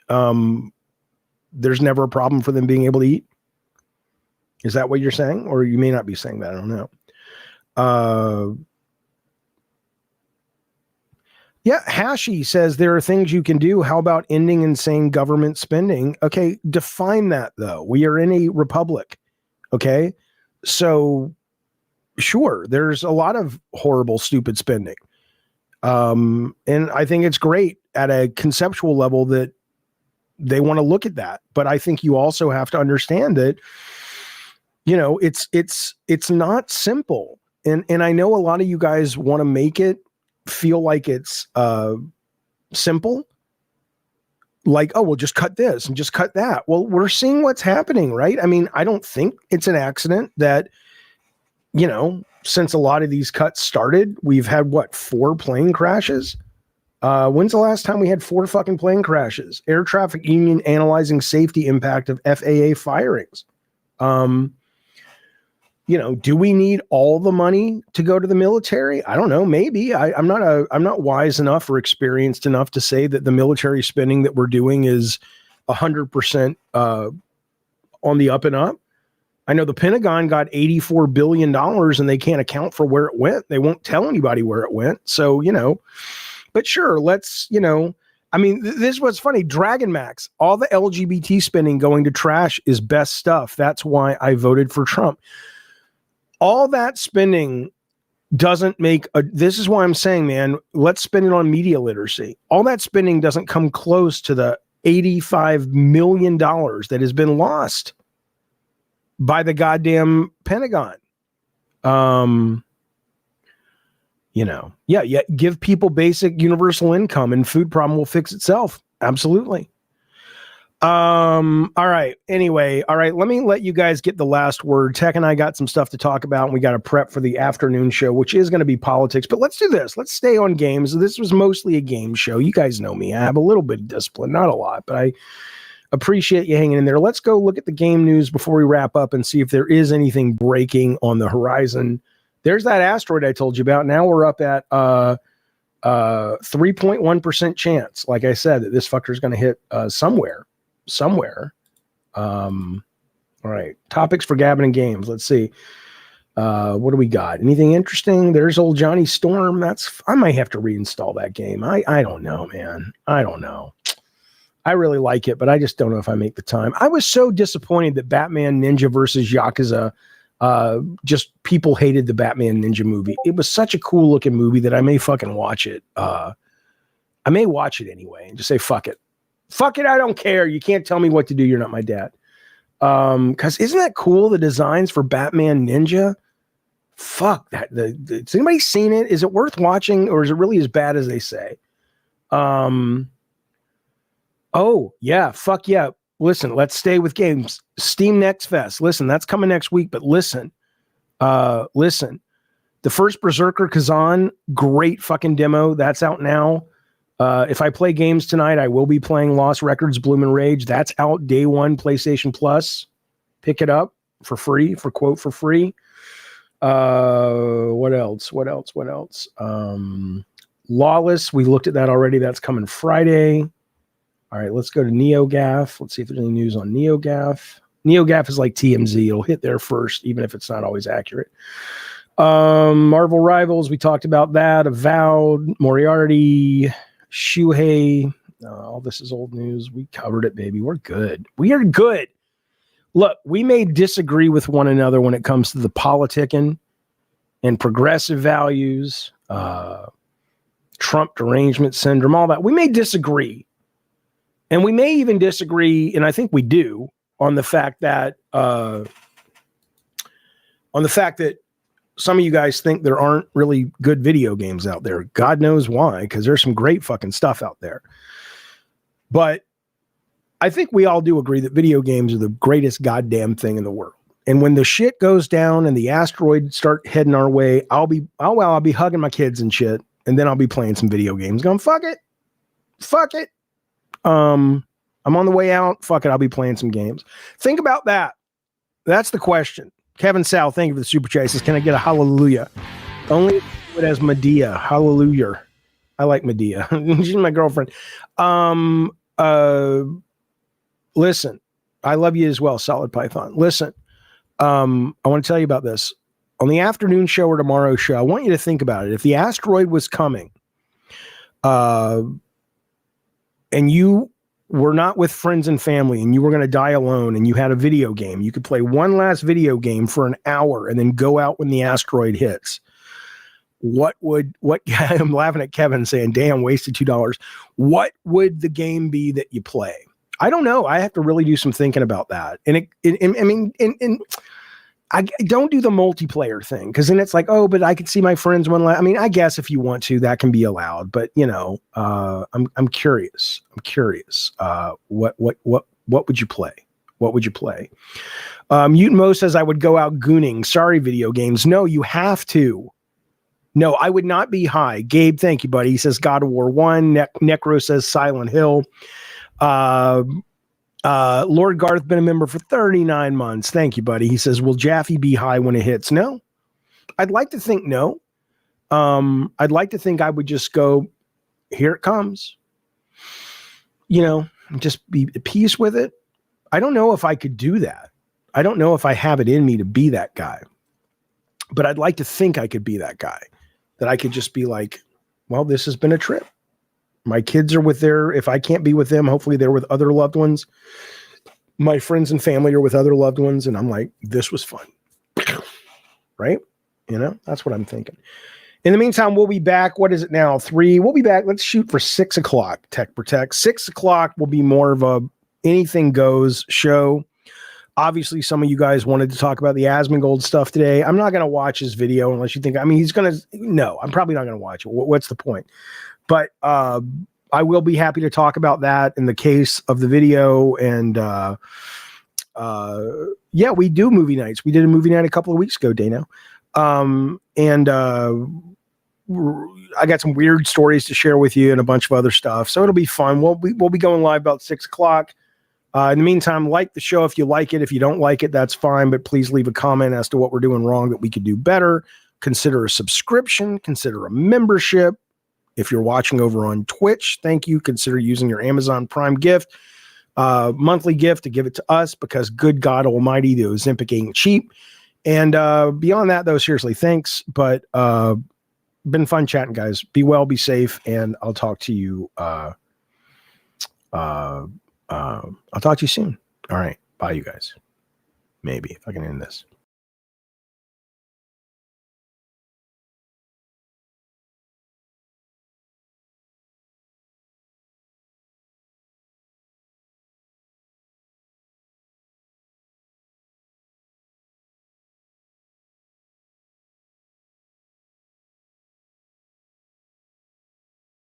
there's never a problem for them being able to eat? Is that what you're saying? Or you may not be saying that. I don't know. Yeah, Hashi says there are things you can do. How about ending insane government spending? Okay, define that, though. We are in a republic. Okay, so sure, there's a lot of horrible, stupid spending. And I think it's great at a conceptual level that they want to look at that. But I think you also have to understand that you know, it's not simple. And I know a lot of you guys want to make it feel like it's simple. Like, oh, we'll just cut this and just cut that. Well, we're seeing what's happening, right? I mean, I don't think it's an accident that, you know, since a lot of these cuts started, we've had what, 4 plane crashes? When's the last time we had 4 fucking plane crashes? Air Traffic Union analyzing safety impact of FAA firings. You know, do we need all the money to go to the military? I don't know. Maybe. I'm not wise enough or experienced enough to say that the military spending that we're doing is 100% on the up and up. I know the Pentagon got $84 billion and they can't account for where it went. They won't tell anybody where it went. So, you know, but sure, let's, you know, I mean, this was funny. Dragon Max, all the LGBT spending going to trash is best stuff. That's why I voted for Trump. All that spending doesn't make this is why I'm saying, man, let's spend it on media literacy. All that spending doesn't come close to the $85 million that has been lost by the goddamn Pentagon. You know, yeah, give people basic universal income and food problem will fix itself. Absolutely. All right. Anyway, all right. Let me let you guys get the last word. Tech and I got some stuff to talk about, and we got to prep for the afternoon show, which is going to be politics. But let's do this. Let's stay on games. This was mostly a game show. You guys know me. I have a little bit of discipline, not a lot, but I appreciate you hanging in there. Let's go look at the game news before we wrap up and see if there is anything breaking on the horizon. There's that asteroid I told you about. Now we're up at 3.1% chance. Like I said, that this fucker is going to hit somewhere. All right. Topics for Gabbing and Games. Let's see. What do we got? Anything interesting? There's old Johnny Storm. I might have to reinstall that game. I don't know, man. I don't know. I really like it, but I just don't know if I make the time. I was so disappointed that Batman Ninja versus Yakuza, just people hated the Batman Ninja movie. It was such a cool looking movie that I may fucking watch it. I may watch it anyway and just say, fuck it. Fuck it, I don't care. You can't tell me what to do. You're not my dad. Because isn't that cool? The designs for Batman Ninja. Fuck that. Has anybody seen it? Is it worth watching, or is it really as bad as they say? Oh yeah, fuck yeah. Listen, let's stay with games. Steam Next Fest. Listen, that's coming next week. But listen. The first Berserker Kazan, great fucking demo. That's out now. If I play games tonight, I will be playing Lost Records Bloom and Rage. That's out day one, PlayStation Plus. Pick it up for free, for free. What else? Lawless, we looked at that already. That's coming Friday. All right, let's go to NeoGAF. Let's see if there's any news on NeoGAF. NeoGAF is like TMZ. It'll hit there first, even if it's not always accurate. Marvel Rivals, we talked about that. Avowed, Moriarty, Shuhei. All this is old news. We covered it, baby. We're good. We are good. Look, we may disagree with one another when it comes to the politicking and progressive values, Trump derangement syndrome, all that. We may disagree. And we may even disagree, and I think we do, on the fact that some of you guys think there aren't really good video games out there. God knows why, because there's some great fucking stuff out there. But I think we all do agree that video games are the greatest goddamn thing in the world. And when the shit goes down and the asteroids start heading our way, I'll be hugging my kids and shit, and then I'll be playing some video games, going, fuck it. I'm on the way out. Fuck it. I'll be playing some games. Think about that. That's the question. Kevin Sal, thank you for the super chat. Says, can I get a hallelujah? Only do it as Medea. Hallelujah. I like Medea. She's my girlfriend. Listen, I love you as well, Solid Python. Listen, I want to tell you about this. On the afternoon show or tomorrow's show, I want you to think about it. If the asteroid was coming, and you were not with friends and family and you were going to die alone and you had a video game, you could play one last video game for an hour and then go out when the asteroid hits. I'm laughing at Kevin saying, damn, wasted $2. What would the game be that you play? I don't know. I have to really do some thinking about that. And I don't do the multiplayer thing, because then it's like, oh, but I could see my friends I mean, I guess if you want to, that can be allowed. But I'm curious. What would you play? What would you play? Mutant Mo says I would go out gooning. Sorry, video games. No, you have to. No, I would not be high. Gabe, thank you, buddy. He says God of War 1. Necro says Silent Hill. Lord Garth been a member for 39 months. Thank you, buddy. He says, will Jaffe be high when it hits? No. I'd like to think no. I'd like to think I would just go, here it comes. Just be at peace with it. I don't know if I could do that. I don't know if I have it in me to be that guy. But I'd like to think I could be that guy. That I could just be like, well, this has been a trip. My kids are if I can't be with them, hopefully they're with other loved ones. My friends and family are with other loved ones. And I'm like, this was fun. Right? That's what I'm thinking. In the meantime, we'll be back. What is it now? 3. We'll be back. Let's shoot for 6 o'clock, Tech Protect. 6 o'clock will be more of a anything goes show. Obviously, some of you guys wanted to talk about the Asmongold stuff today. I'm not going to watch his video unless you think, he's going to, no, I'm probably not going to watch it. What's the point? But I will be happy to talk about that in the case of the video. And yeah, we do movie nights. We did a movie night a couple of weeks ago, Dano. And I got some weird stories to share with you and a bunch of other stuff. So it'll be fun. We'll be going live about 6 o'clock. In the meantime, like the show if you like it. If you don't like it, that's fine. But please leave a comment as to what we're doing wrong that we could do better. Consider a subscription. Consider a membership. If you're watching over on Twitch, thank you. Consider using your Amazon Prime gift, monthly gift to give it to us, because good God Almighty, the Ozempic ain't cheap. And beyond that, though, seriously, thanks. But been fun chatting, guys. Be well, be safe, and I'll talk to you. I'll talk to you soon. All right. Bye, you guys. Maybe if I can end this.